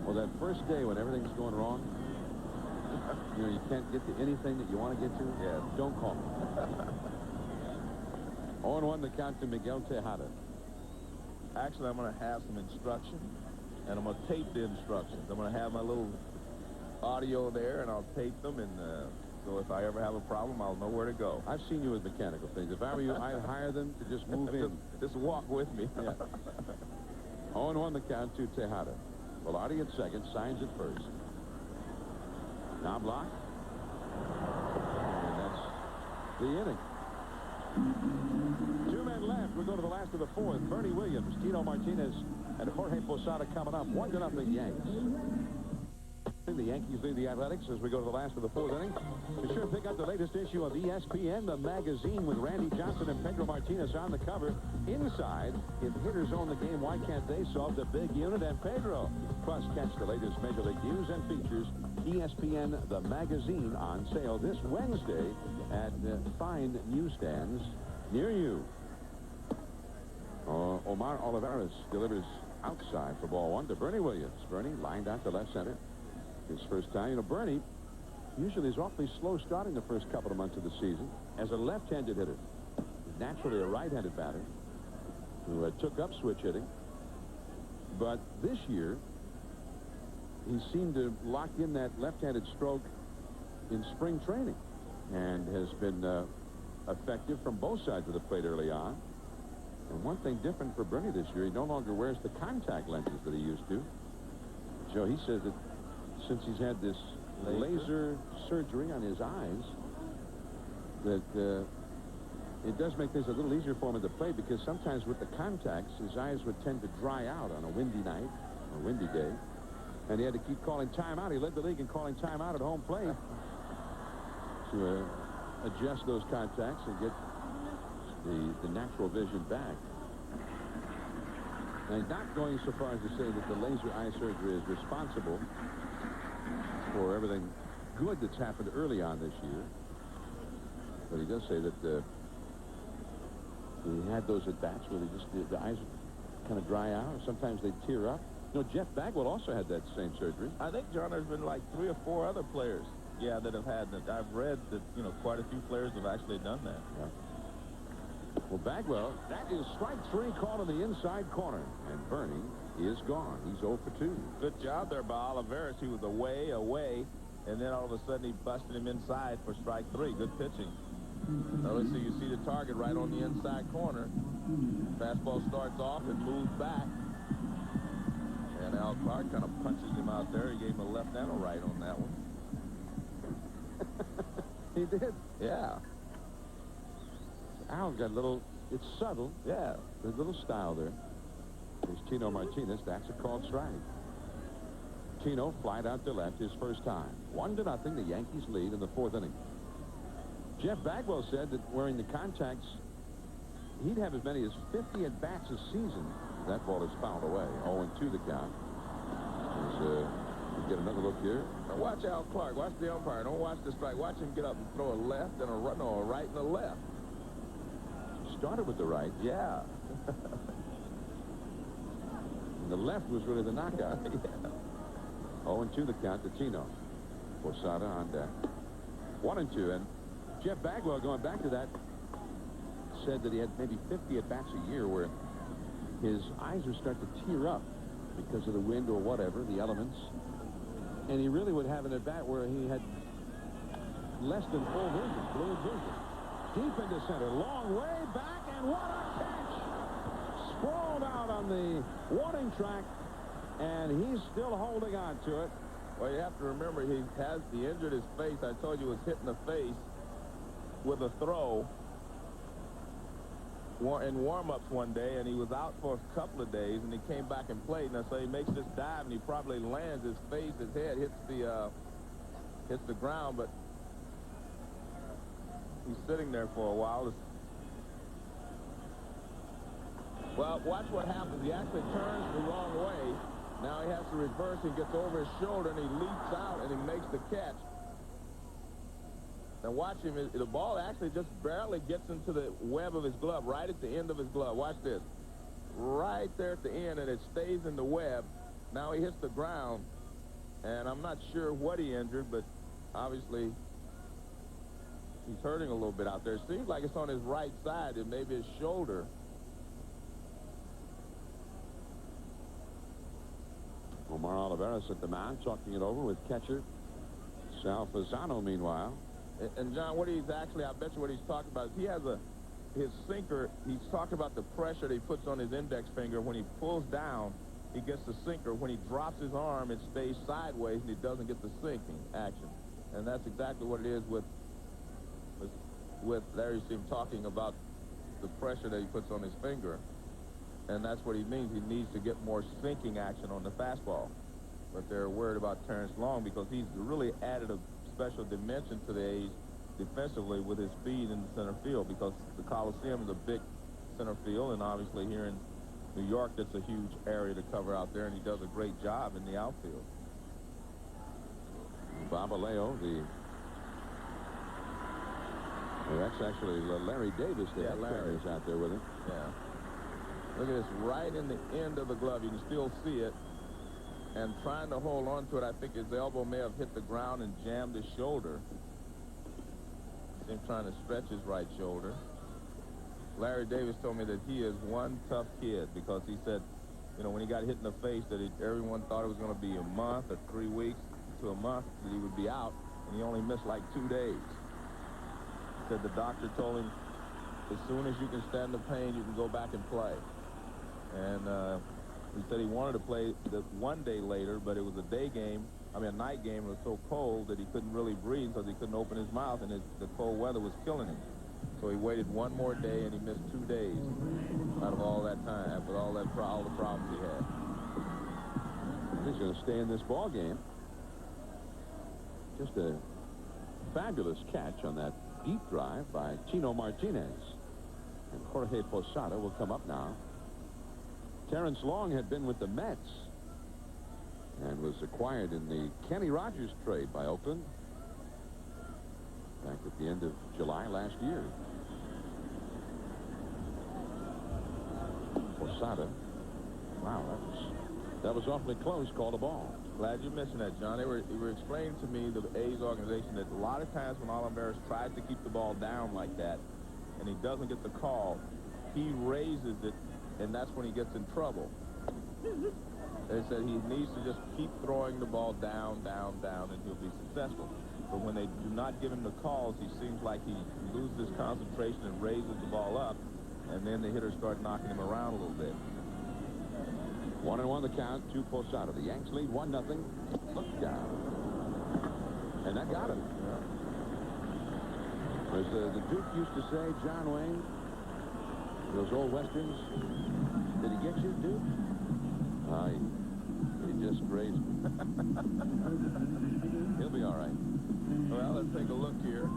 Well, that first day when everything's going wrong, you know, you can't get to anything that you want to get to. Yeah. Don't call me. 0-1 the count to Miguel Tejada. Actually, I'm going to have some instruction, and I'm going to tape the instructions. I'm going to have my little audio there, and I'll tape them, and so if I ever have a problem, I'll know where to go. I've seen you with mechanical things. If I were you, I'd hire them to just move in. Just walk with me. Yeah. 0-1 the count to Tejada. Velarde at second, Saenz at first. Now blocked. And that's the inning. 2 men left. We go to the last of the fourth. Bernie Williams, Tino Martinez, and Jorge Posada coming up. 1-0 Yanks. The Yankees lead the Athletics as we go to the last of the fourth inning. Be sure to pick up the latest issue of ESPN, the magazine, with Randy Johnson and Pedro Martinez on the cover. Inside, if hitters own the game, why can't they solve the big unit and Pedro? Plus, catch the latest Major League news and features. ESPN, the magazine, on sale this Wednesday at fine newsstands near you. Omar Olivares delivers outside for ball 1 to Bernie Williams. Bernie lined out to left center. His first time. You know, Bernie usually is awfully slow starting the first couple of months of the season as a left-handed hitter. He's naturally a right-handed batter who took up switch hitting. But this year, he seemed to lock in that left-handed stroke in spring training and has been effective from both sides of the plate early on. And one thing different for Bernie this year, he no longer wears the contact lenses that he used to. So he says that since he's had this laser surgery on his eyes, that it does make things a little easier for him at the plate, because sometimes with the contacts, his eyes would tend to dry out on a windy night, or windy day, and he had to keep calling timeout. He led the league in calling timeout at home plate to adjust those contacts and get the natural vision back. And not going so far as to say that the laser eye surgery is responsible for everything good that's happened early on this year. But he does say that he had those at-bats where the eyes kind of dry out, or sometimes they tear up. You know, Jeff Bagwell also had that same surgery. I think, John, there's been like 3 or 4 other players, that have had that. I've read that, quite a few players have actually done that. Yeah. Well, Bagwell, that is strike 3 called in the inside corner. And Bernie is gone. He's 0 for 2. Good job there by Olivares. He was away, and then all of a sudden he busted him inside for strike 3. Good pitching. Now let's see, you see the target right on the inside corner. Fastball starts off and moves back. And Al Clark kind of punches him out there. He gave him a left and a right on that one. He did? Yeah. Al got a little, it's subtle. Yeah. There's a little style there. There's Tino Martinez. That's a called strike. Tino flied out to left his first time. 1-0. The Yankees lead in the 4th inning. Jeff Bagwell said that wearing the contacts, he'd have as many as 50 at-bats a season. That ball is fouled away. 0-2 the count. We get another look here. Now watch Al Clark. Watch the umpire. Don't watch the strike. Watch him get up and throw a left and a right, no, a right and a left. Started with the right. Yeah. And the left was really the knockout. Yeah. 0-2 the count to Tino. Posada on deck. 1-2. And Jeff Bagwell, going back to that, said that he had maybe 50 at-bats a year where his eyes would start to tear up because of the wind or whatever, the elements. And he really would have an at-bat where he had less than full vision, fluid vision. Deep into center, long way back, and what a catch! Sprawled out on the warning track, and he's still holding on to it. Well, you have to remember, he injured his face. I told you he was hitting the face with a throw in warm-ups one day, and he was out for a couple of days, and he came back and played. Now, so he makes this dive, and he probably lands. His face, his head hits the ground, but he's sitting there for a while. Well, watch what happens. He actually turns the wrong way. Now he has to reverse. He gets over his shoulder, and he leaps out, and he makes the catch. Now watch him. The ball actually just barely gets into the web of his glove, right at the end of his glove. Watch this. Right there at the end, and it stays in the web. Now he hits the ground, and I'm not sure what he injured, but obviously he's hurting a little bit out there. It seems like it's on his right side, and maybe his shoulder. Omar Oliveras at the mound, talking it over with catcher Sal Fasano, meanwhile. And John, what he's actually, I bet you what he's talking about is he has his sinker. He's talking about the pressure that he puts on his index finger. When he pulls down, he gets the sinker. When he drops his arm, it stays sideways, and he doesn't get the sinking action. And that's exactly what it is with there you see him talking about the pressure that he puts on his finger. And that's what he means. He needs to get more sinking action on the fastball. But they're worried about Terrence Long because he's really added a special dimension to the A's defensively with his speed in the center field, because the Coliseum is a big center field, and obviously here in New York, that's a huge area to cover out there, and he does a great job in the outfield. Bob Aleo, that's actually Larry Davis. Yeah, Larry is out there with him. Yeah. Look at this, right in the end of the glove. You can still see it. And trying to hold on to it, I think his elbow may have hit the ground and jammed his shoulder. Him trying to stretch his right shoulder. Larry Davis told me that he is one tough kid, because he said, you know, when he got hit in the face, that everyone thought it was going to be a month or 3 weeks to a month that he would be out, and he only missed like 2 days. He said the doctor told him, as soon as you can stand the pain, you can go back and play. And he said he wanted to play one day later, but it was a night game. It was so cold that he couldn't really breathe because he couldn't open his mouth, and the cold weather was killing him. So he waited one more day, and he missed 2 days out of all that time, with all the problems he had. He's going to stay in this ball game. Just a fabulous catch on that deep drive by Chino Martinez. And Jorge Posada will come up now. Terrence Long had been with the Mets and was acquired in the Kenny Rogers trade by Oakland back at the end of July last year. Posada. Wow, that was awfully close. Called a ball. Glad you mentioned that, John. They were explaining to me, the A's organization, that a lot of times when Oliveras tries to keep the ball down like that and he doesn't get the call, he raises it, and that's when he gets in trouble. They said he needs to just keep throwing the ball down, down, down, and he'll be successful. But when they do not give him the calls, he seems like he loses concentration and raises the ball up, and then the hitters start knocking him around a little bit. 1-1 the count to Posada. The Yanks lead 1-0. Look down. And that got him. As the Duke used to say, John Wayne, those old westerns, did he get you, Duke? He just grazed me. He'll be all right. Well, let's take a look here.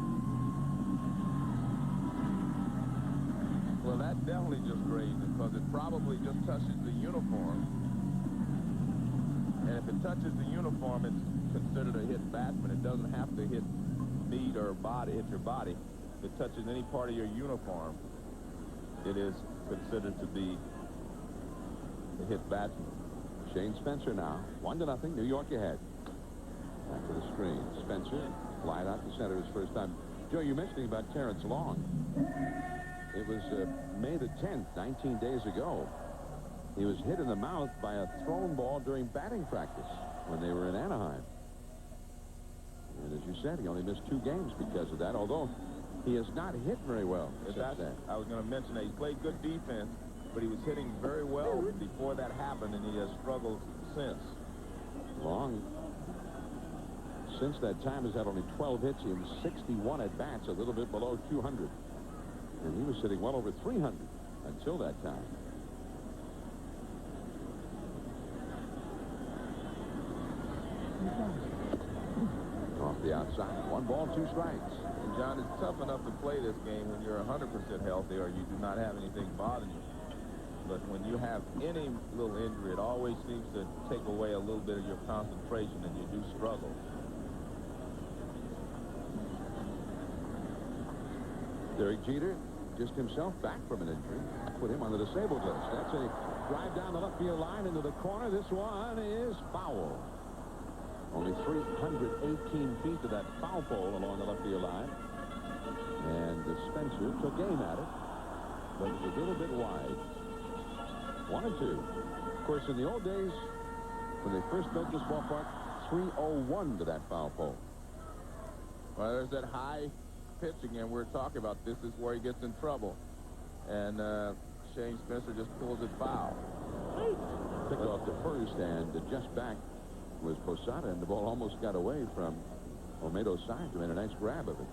Well, that definitely just grazed him, because it probably just touches the uniform. And if it touches the uniform, it's considered a hit batsman. It doesn't have to hit meat or body, hit your body. If it touches any part of your uniform, it is considered to be a hit batsman. Shane Spencer now, 1-0, New York ahead. Back to the screen. Spencer, flied out to center his first time. Joe, you mentioned about Terrence Long. It was May the 10th, 19 days ago, He was hit in the mouth by a thrown ball during batting practice when they were in Anaheim. And as you said, he only missed 2 games because of that, although he has not hit very well since then. I was going to mention that he played good defense, but he was hitting very well before that happened, and he has struggled since. Since that time, has had only 12 hits in 61 at-bats, a little bit below 200. And he was hitting well over 300 until that time. Off the outside. 1 ball, 2 strikes. And John, it's tough enough to play this game when you're 100% healthy or you do not have anything bothering you. But when you have any little injury, it always seems to take away a little bit of your concentration, and you do struggle. Derek Jeter, just himself back from an injury, put him on the disabled list. That's a drive down the left field line into the corner. This one is foul. Only 318 feet to that foul pole along the left field line. And Spencer took aim at it, but it was a little bit wide. 1-2. Of course, in the old days, when they first built this ballpark, 301 to that foul pole. Well, there's that high pitch again we're talking about. This is where he gets in trouble. And Shane Spencer just pulls it foul. Picked off the first, and just back was Posada, and the ball almost got away from Olmedo's side, who made a nice grab of it.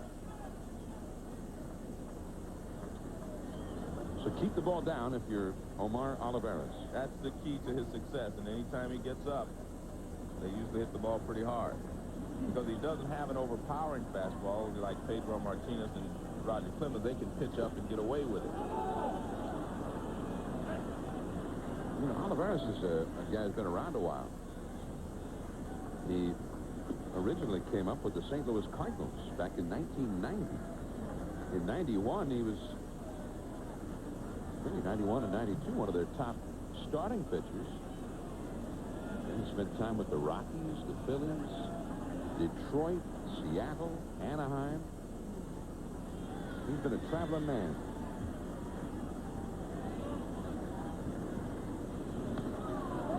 So keep the ball down if you're Omar Olivares. That's the key to his success, and anytime he gets up, they usually hit the ball pretty hard. Because he doesn't have an overpowering fastball like Pedro Martinez and Roger Clemens. They can pitch up and get away with it. You know, Olivares is a guy who's been around a while. He originally came up with the St. Louis Cardinals back in 1990. In 91, he was, really 91 and 92, one of their top starting pitchers. And he spent time with the Rockies, the Phillies, Detroit, Seattle, Anaheim. He's been a traveling man.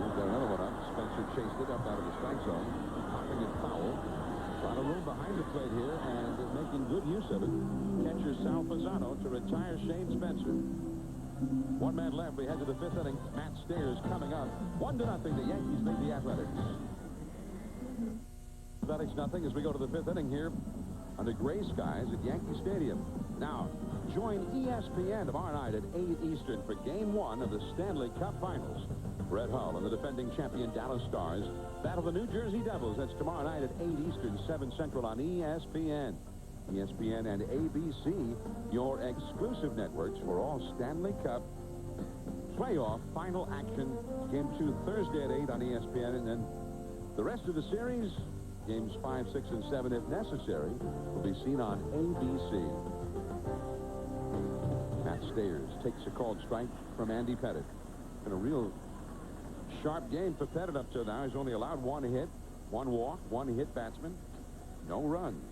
He's got another one up. Spencer chased it up out of the strike zone. Popping it foul. A lot of room behind the plate here, and making good use of it. Catcher Sal Fasano to retire Shane Spencer. 1 man left. We head to the 5th inning. Matt Stairs coming up. 1-0. The Yankees lead the Athletics. Athletics nothing as we go to the 5th inning here under gray skies at Yankee Stadium. Now, join ESPN tomorrow night at 8 Eastern for Game 1 of the Stanley Cup Finals. Brett Hull and the defending champion Dallas Stars battle the New Jersey Devils. That's tomorrow night at 8 Eastern, 7 Central on ESPN. ESPN and ABC, your exclusive networks for all Stanley Cup playoff final action. Game 2 Thursday at 8 on ESPN, and then the rest of the series, games 5, 6, and 7, if necessary, will be seen on ABC. Matt Stairs takes a called strike from Andy Pettitte. Been a real sharp game for Pettitte up till now. He's only allowed 1 hit, 1 walk, 1 hit batsman, no runs.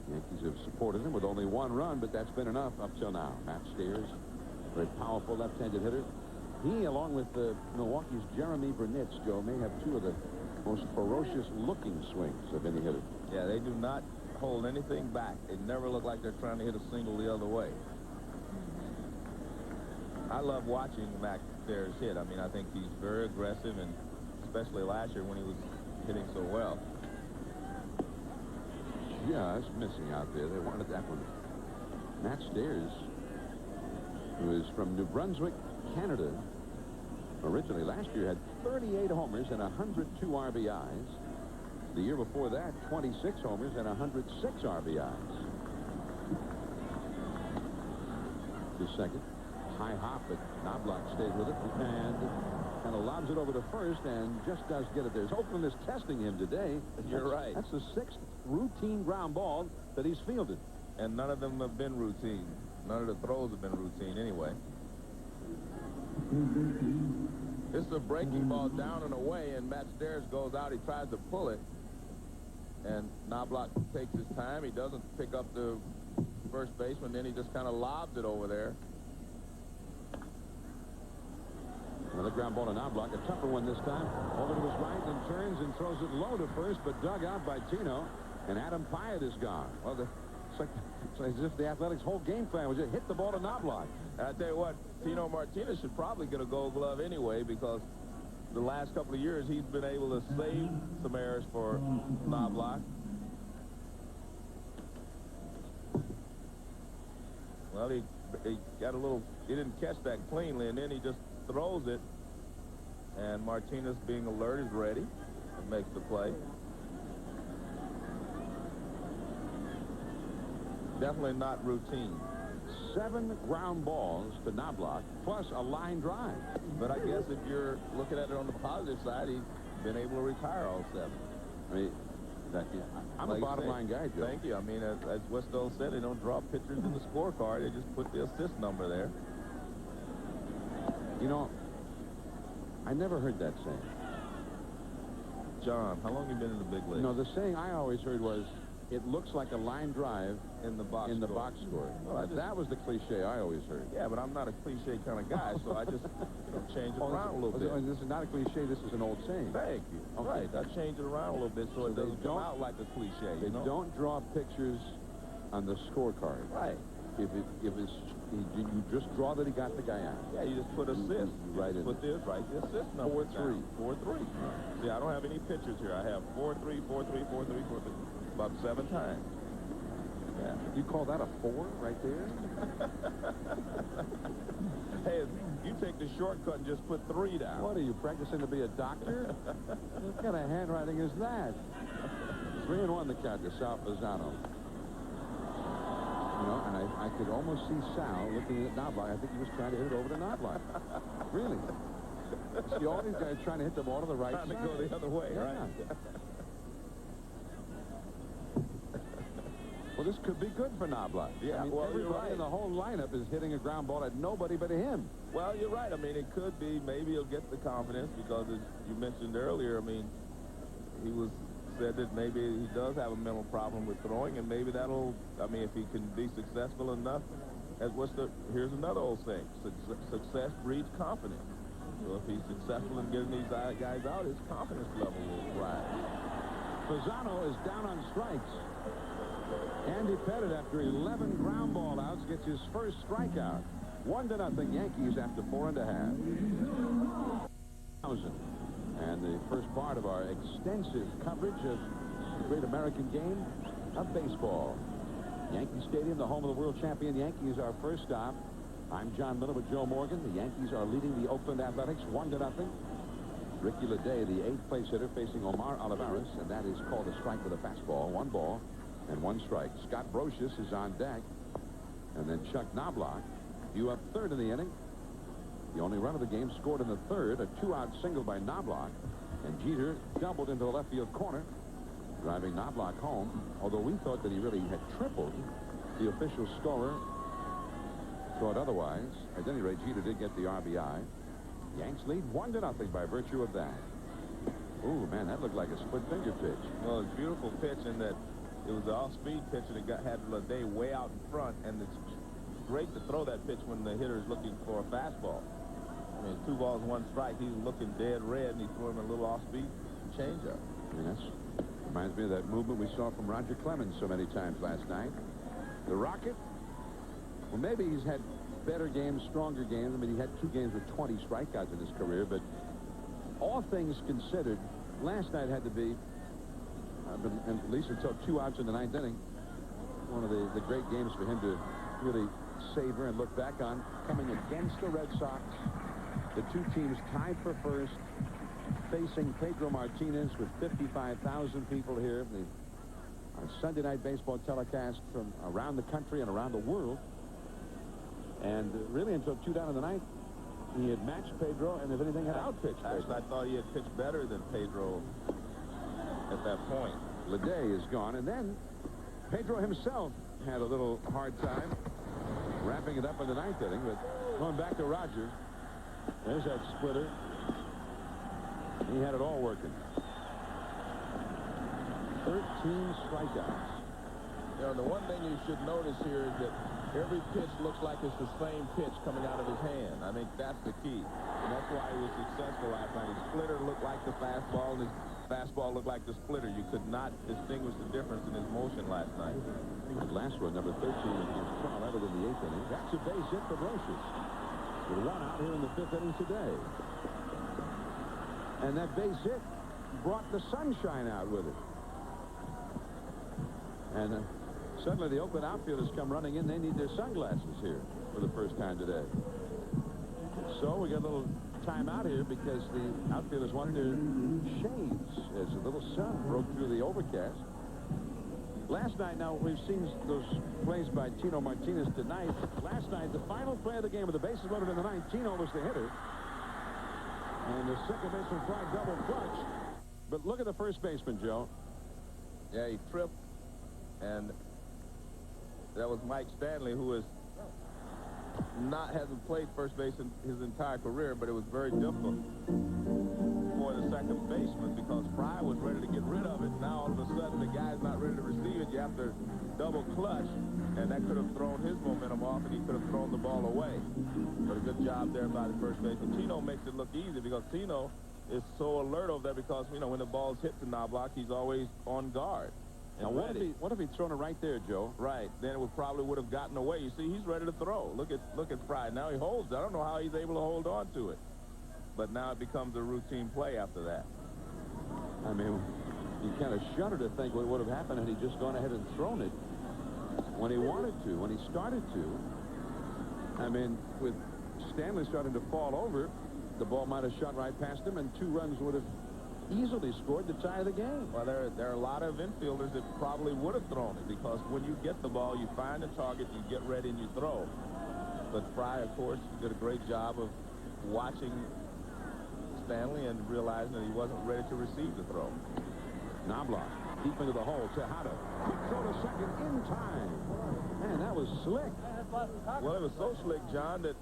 Yankees have supported him with only 1 run, but that's been enough up till now. Matt Stairs, very powerful left-handed hitter. He, along with Milwaukee's Jeremy Burnitz, Joe, may have 2 of the most ferocious-looking swings of any hitter. Yeah, they do not hold anything back. They never look like they're trying to hit a single the other way. I love watching Matt Stairs hit. I mean, I think he's very aggressive, and especially last year when he was hitting so well. Just missing out there. They wanted that one. Matt Stairs, who is from New Brunswick, Canada, originally last year had 38 homers and 102 RBIs. The year before that, 26 homers and 106 RBIs. The second. High hop, but Knobloch stays with it and kind of lobs it over to first and just does get it there. Oakland is testing him today. You're right. That's the 6th routine ground ball that he's fielded. And none of them have been routine. None of the throws have been routine anyway. This is a breaking ball down and away, and Matt Stairs goes out. He tries to pull it, and Knobloch takes his time. He doesn't pick up the first baseman. Then he just kind of lobs it over there. Another ground ball to Knobloch, a tougher one this time. Over to his right and turns and throws it low to first, but dug out by Tino. And Adam Pyatt is gone. Well, it's as if the Athletics' whole game plan was just hit the ball to Knobloch. I tell you what, Tino Martinez should probably get a Gold Glove anyway, because the last couple of years he's been able to save some errors for Knobloch. Well, he got a little, he didn't catch that cleanly, and then he just throws it. And Martinez, being alert, is ready and makes the play. Definitely not routine. 7 ground balls to Knobloch, plus a line drive. But I guess if you're looking at it on the positive side, he's been able to retire all 7. I mean, I'm a bottom line guy, Joe. Thank you. I mean, as Westall said, they don't draw pitchers in the scorecard. They just put the assist number there. You know, I never heard that saying. John, how long have you been in the big league? No, the saying I always heard was, it looks like a line drive in the box score. Well, that was the cliche I always heard. Yeah, but I'm not a cliche kind of guy, so I just change it around a little bit. This is not a cliche. This is an old saying. Thank you. Okay. Right. I change it around a little bit so it doesn't come out like a cliche. They don't draw pictures on the scorecard. Right. You just draw that he got the guy out. Yeah, you just put assist. Right in. Put this, right, the assist number. 4-3. 4-3. See, I don't have any pictures here. I have 4-3, 4-3, 4-3, 4-3. About 7 times. Yeah. You call that a 4 right there? Hey, you take the shortcut and just put 3 down. What, are you practicing to be a doctor? What kind of handwriting is that? 3-1 the count to Sal Fasano. You know, and I could almost see Sal looking at Knobloch. I think he was trying to hit it over to Knobloch. Really. See, all these guys trying to hit the ball to the right side. Trying to go the other way, right? Well, this could be good for Knobloch. Yeah, I mean, well, everybody in the whole lineup is hitting a ground ball at nobody but him. Well, you're right. I mean, it could be. Maybe he'll get the confidence because, as you mentioned earlier, I mean, he said that maybe he does have a mental problem with throwing, and maybe that'll, I mean, if he can be successful enough, here's another old saying, success breeds confidence. So if he's successful in getting these guys out, his confidence level will rise. Fasano is down on strikes. Andy Pettit, after 11 ground ball outs, gets his first strikeout. 1-0 Yankees after 4½. And the first part of our extensive coverage of the great American game of baseball. Yankee Stadium, the home of the world champion Yankees, our first stop. I'm John Miller with Joe Morgan. The Yankees are leading the Oakland Athletics 1-0. Ricky Leday, the 8th place hitter, facing Omar Olivares, and that is called a strike with a fastball. 1 ball and 1 strike. Scott Brocious is on deck. And then Chuck Knobloch, due up 3rd in the inning. The only run of the game scored in the 3rd, a 2-out single by Knobloch. And Jeter doubled into the left field corner, driving Knobloch home. Although we thought that he really had tripled, the official scorer thought otherwise. At any rate, Jeter did get the RBI. Yanks lead 1-0 by virtue of that. Ooh, man, that looked like a split finger pitch. Well, it's a beautiful pitch in that it was an off-speed pitch and it had Leday way out in front, and it's great to throw that pitch when the hitter is looking for a fastball. I mean, 2 balls, 1 strike. He's looking dead red, and he threw him a little off-speed changeup. I mean, that reminds me of that movement we saw from Roger Clemens so many times last night. The Rocket, well, maybe he's had better games, stronger games. I mean, he had 2 games with 20 strikeouts in his career, but all things considered, last night had to be, at least until 2 outs in the 9th inning, one of the great games for him to really savor and look back on, coming against the Red Sox. The 2 teams tied for first, facing Pedro Martinez with 55,000 people here. The Sunday night baseball telecast from around the country and around the world. And really until 2 down in the 9th, he had matched Pedro, and if anything, had outpitched Pedro. Actually, I thought he had pitched better than Pedro at that point. Leday is gone, and then Pedro himself had a little hard time wrapping it up in the 9th inning, but going back to Roger, there's that splitter. He had it all working. 13 strikeouts. You know, the one thing you should notice here is that Every pitch looks like it's the same pitch coming out of his hand. I think that's the key. And that's why he was successful last night. His splitter looked like the fastball, and his fastball looked like the splitter. You could not distinguish the difference in his motion last night. That last one, number 13, against Carl Everett in the 8th inning. That's a base hit for Brosius. With one out here in the 5th inning today. And that base hit brought the sunshine out with it. And suddenly the Oakland outfielders come running in. They need their sunglasses here for the first time today. So we got a little time out here because the outfielders wanted their shades as a little sun broke through the overcast. Last night, now we've seen those plays by Tino Martinez tonight. Last night, the final play of the game with the bases loaded in the ninth, Tino was the hitter. And the second baseman Fry double clutch. But look at the first baseman, Joe. Yeah, he tripped. And that was Mike Stanley, who hasn't played first base in his entire career, but it was very difficult for the second baseman because Fry was ready to get rid of it. Now all of a sudden the guy's not ready to receive it. You have to double clutch, and that could have thrown his momentum off, and he could have thrown the ball away. But a good job there by the first baseman. Tino makes it look easy because Tino is so alert over there because, you know, when the ball's hit the knob block, he's always on guard. Now, what if he'd thrown it right there, Joe? Right. Then it probably would have gotten away. You see, he's ready to throw. Look at Fry. Now he holds it. I don't know how he's able to hold on to it. But now it becomes a routine play after that. I mean, you kind of shudder to think what would have happened had he just gone ahead and thrown it when he wanted to, when he started to. I mean, with Stanley starting to fall over, the ball might have shot right past him, and 2 runs would have easily scored to tie the game. Well, there are a lot of infielders that probably would have thrown it because when you get the ball, you find a target, you get ready, and you throw. But Fry, of course, did a great job of watching Stanley and realizing that he wasn't ready to receive the throw. Knobloch deep into the hole. Tejada. Quick throw to second in time. Man, that was slick. Well, it was so slick, John, that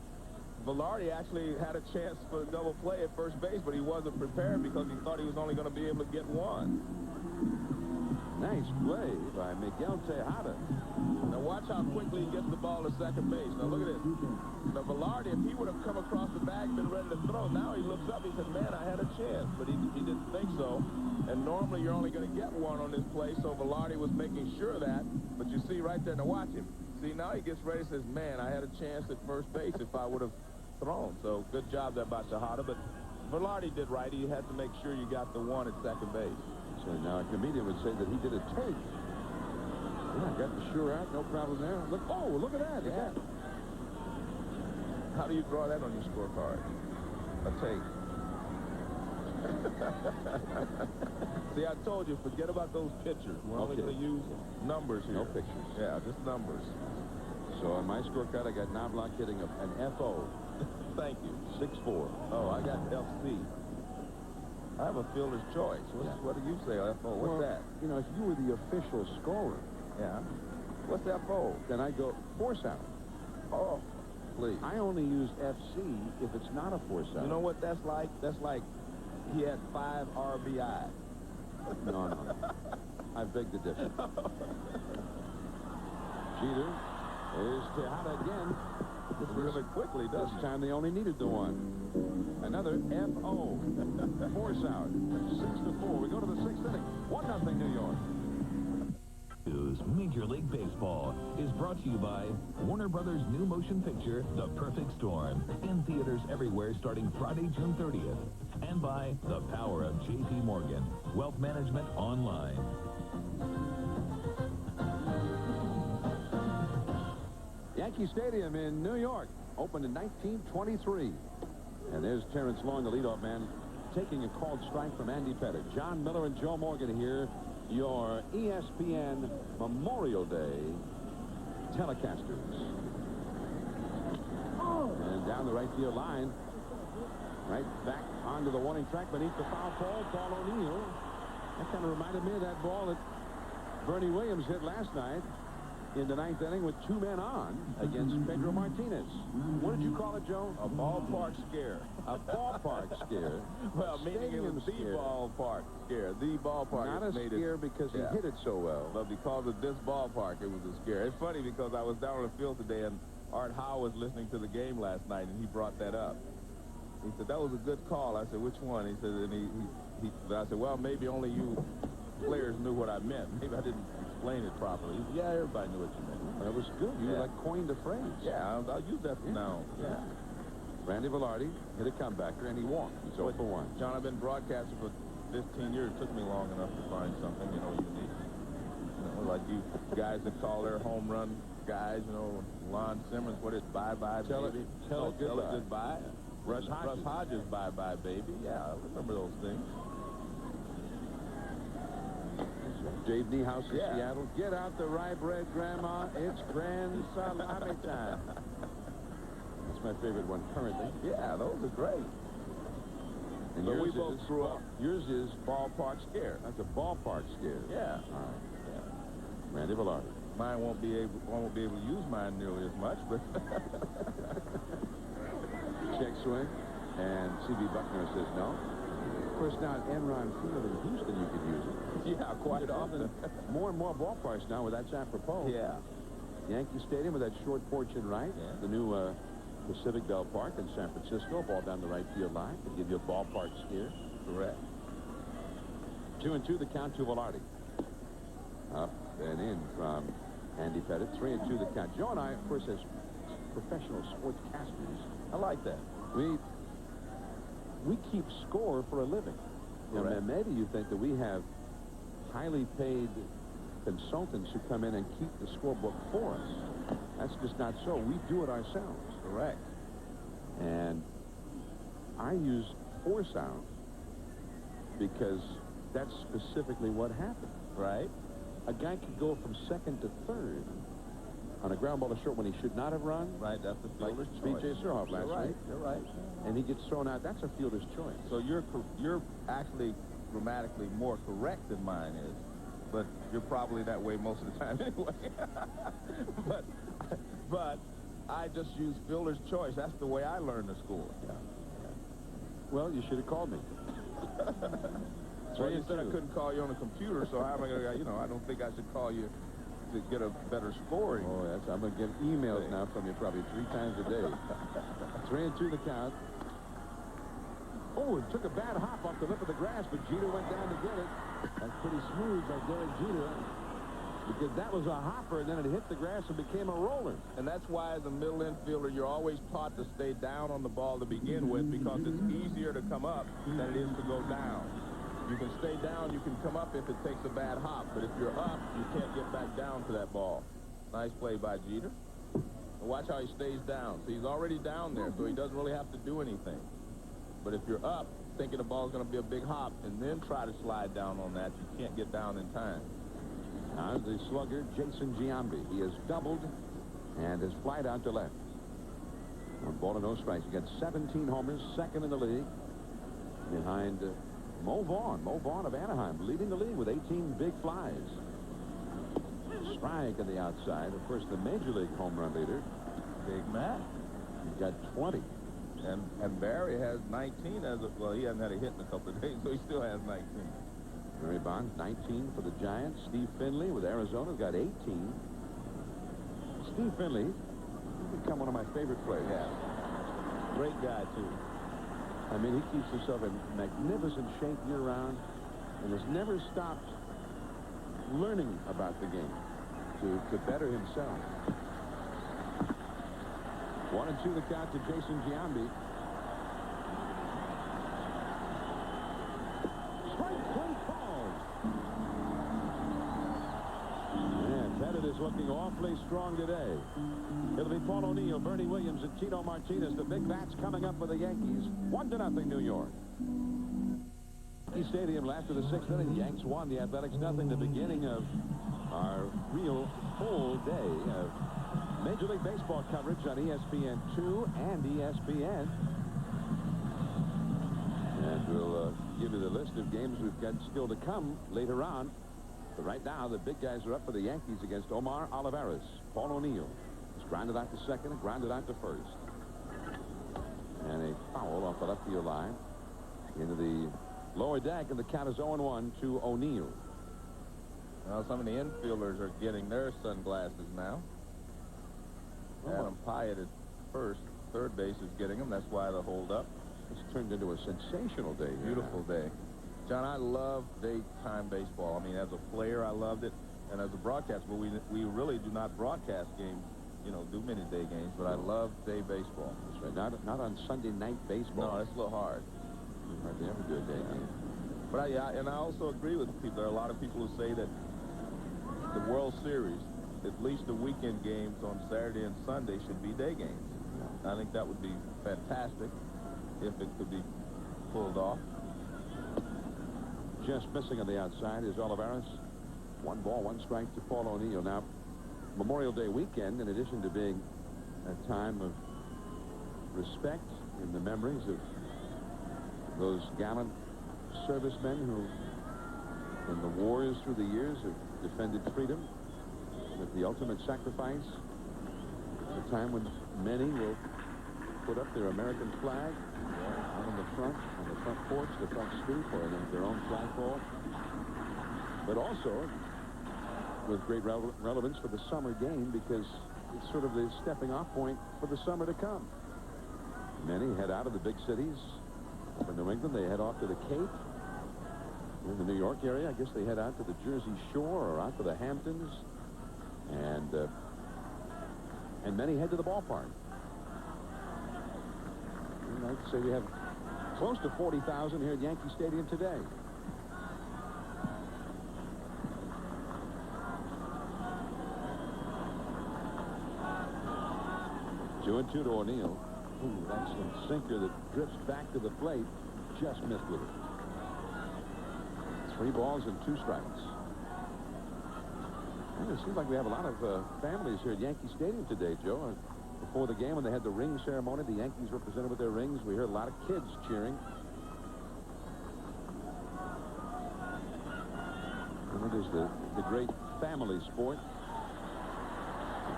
Velarde actually had a chance for a double play at first base, but he wasn't prepared because he thought he was only going to be able to get one. Nice play by Miguel Tejada. Now watch how quickly he gets the ball to second base. Now look at this. Now Velarde, if he would have come across the bag and been ready to throw, now he looks up, he said, man, I had a chance. But he didn't think so. And normally you're only going to get one on this play, so Velarde was making sure of that. But you see right there, now watch him. See, now he gets ready and says, man, I had a chance at first base if I would have thrown. So good job there by Tejada. But Velarde did right. He had to make sure you got the one at second base. So now a comedian would say that he did a take. Yeah, got the sure out, no problem there. Look, oh, look at that. Yeah. How do you draw that on your scorecard? A take. See, I told you, forget about those pictures. We're only going to use numbers here. No pictures. Yeah, just numbers. So on my scorecard, I got Knobloch hitting an FO. Thank you. 6-4. Oh, I got FC. I have a fielder's choice. What do you say, FO? What's that? You know, if you were the official scorer. Yeah. What's FO? Then I go force out. Oh, please. I only use FC if it's not a force out. You know what that's like? That's like he had 5 RBI. No. I beg to differ. Jeter. There's Tejada again. Really quickly, doesn't This time they only needed the one. Another FO. Force out. 6-4. We go to the 6th inning. 1-0 New York. Major League Baseball is brought to you by Warner Brothers' new motion picture, The Perfect Storm, in theaters everywhere starting Friday, June 30th. And by the power of J.P. Morgan, Wealth Management Online. Yankee Stadium in New York, opened in 1923. And there's Terrence Long, the leadoff man, taking a called strike from Andy Pettitte. John Miller and Joe Morgan here, your ESPN Memorial Day telecasters. And down the right field line, right back onto the warning track beneath the foul pole, Paul O'Neill. That kind of reminded me of that ball that Bernie Williams hit last night. in the ninth inning with 2 men on against Pedro Martinez. What did you call it, Joe? A ballpark scare. A ballpark scare. Well, meaning it was the ballpark scare. The ballpark. Not a scare because he hit it so well. But because of this ballpark, it was a scare. It's funny because I was down on the field today, and Art Howe was listening to the game last night, and he brought that up. He said, that was a good call. I said, which one? He said, and I said, well, maybe only you players knew what I meant. Maybe I didn't explain it properly. He said, yeah, everybody knew what you meant. That was good. You like coined the phrase. Yeah, I'll use that from now on. Yeah. Randy Velarde hit a comebacker, and he walked. He's 0 for 1. John, I've been broadcasting for 15 years. It took me long enough to find something, unique. Like you guys that call their home run guys, Lon Simmons, what is bye-bye, baby? Tell it goodbye. Russ Hodges, bye-bye, baby. Yeah, I remember those things. Dave Niehaus in Seattle. Get out the rye bread, Grandma. It's grand salami time. That's my favorite one currently. Yeah, those are great. And we both grew up. Yours is ballpark scare. That's a ballpark scare. Yeah. All right. Yeah. Randy Velarde. Mine won't be able to use mine nearly as much, but check swing, and C.B. Buckner says no. Of course, now at Enron Field in Houston, you could use it. Yeah, quite often. More and more ballparks now where that's apropos. Yeah. Yankee Stadium with that short porch in right. Yeah. The new Pacific Bell Park in San Francisco. Ball down the right field line to give you a ballpark scare. Correct. 2-2 the count to Velarde. Up and in from Andy Pettit. 3-2 the count. Joe and I, of course, as professional sportscasters, I like that. We keep score for a living. And maybe you think that we have highly paid consultants who come in and keep the scorebook for us. That's just not so. We do it ourselves. Correct. And I use 4 sound because that's specifically what happened. Right. A guy could go from second to third on a ground ball to short when he should not have run. Right, that's the fielder's choice. B.J. Surhoff last week. You're right. And he gets thrown out. That's a fielder's choice. So you're actually grammatically more correct than mine is, but you're probably that way most of the time anyway. but I just use fielder's choice. That's the way I learned to score. Yeah. Well, you should have called me. Well, you said I couldn't call you on a computer, so how am I going to, I don't think I should call you to get a better scoring. Oh, yes. I'm going to get emails now from you probably 3 times a day. 3-2 the count. Oh, it took a bad hop off the lip of the grass, but Jeter went down to get it. That's pretty smooth by Derek Jeter. Because that was a hopper, and then it hit the grass and became a roller. And that's why, as a middle infielder, you're always taught to stay down on the ball to begin with, because it's easier to come up than it is to go down. You can stay down, you can come up if it takes a bad hop, but if you're up, you can't get back down to that ball. Nice play by Jeter. And watch how he stays down. So he's already down there, so he doesn't really have to do anything. But if you're up, thinking the ball's going to be a big hop, and then try to slide down on that, you can't get down in time. Now the slugger, Jason Giambi. He has doubled and has flied out to left. 1 ball and no strikes. He got 17 homers, second in the league, behind Mo Vaughn. Mo Vaughn of Anaheim leading the league with 18 big flies. Strike on the outside. Of course, the major league home run leader, Big Matt. He's got 20. And Barry has 19 as of, well, he hasn't had a hit in a couple of days, so he still has 19. Barry Bonds, 19 for the Giants. Steve Finley with Arizona has got 18. Steve Finley has become one of my favorite players. Yeah. Great guy, too. I mean, he keeps himself in magnificent shape year-round and has never stopped learning about the game to better himself. 1-2 the count to Jason Giambi. Strike play called. And Pettit is looking awfully strong today. It'll be Paul O'Neill, Bernie Williams, and Tito Martinez. The big bats coming up for the Yankees. 1-0 New York. Yankee Stadium after the 6th inning. The Yanks won. The Athletics nothing. The beginning of our real full day of Major League Baseball coverage on ESPN2 and ESPN. And we'll give you the list of games we've got still to come later on But right now, the big guys are up for the Yankees against Omar Olivares. Paul O'Neill has grounded out to second and grounded out to first. And a foul off the left field line into the lower deck, and the count is 0-1 to O'Neill. Well, some of the infielders are getting their sunglasses now. Adam Pyatt at first. Third base is getting them. That's why the hold up. It's turned into a sensational day. Beautiful day. John, I love daytime baseball. I mean, as a player, I loved it. And as a broadcaster, but we really do not broadcast games, do many day games. But I love day baseball. That's right. Not on Sunday night baseball. No, it's a little hard. Hardly ever do a day game. But I also agree with people. There are a lot of people who say that the World Series, at least the weekend games on Saturday and Sunday, should be day games. I think that would be fantastic if it could be pulled off. Just missing on the outside is Olivares. 1 ball, 1 strike to Paul O'Neill. Now, Memorial Day weekend, in addition to being a time of respect in the memories of those gallant servicemen who, in the wars through the years, have defended freedom with the ultimate sacrifice. It's a time when many will put up their American flag on the front porch, the front stoop, or in their own flagpole. But also with great relevance for the summer game, because it's sort of the stepping off point for the summer to come. Many head out of the big cities. For New England, they head off to the Cape. In the New York area, I guess they head out to the Jersey Shore or out to the Hamptons. And many head to the ballpark. And I'd say we have close to 40,000 here at Yankee Stadium today. Two and 2 to O'Neill. Ooh, that's a sinker that drifts back to the plate. Just missed with it. 3 balls and 2 strikes. And it seems like we have a lot of families here at Yankee Stadium today, Joe. Before the game, when they had the ring ceremony, the Yankees represented with their rings. We heard a lot of kids cheering. And it is the great family sport.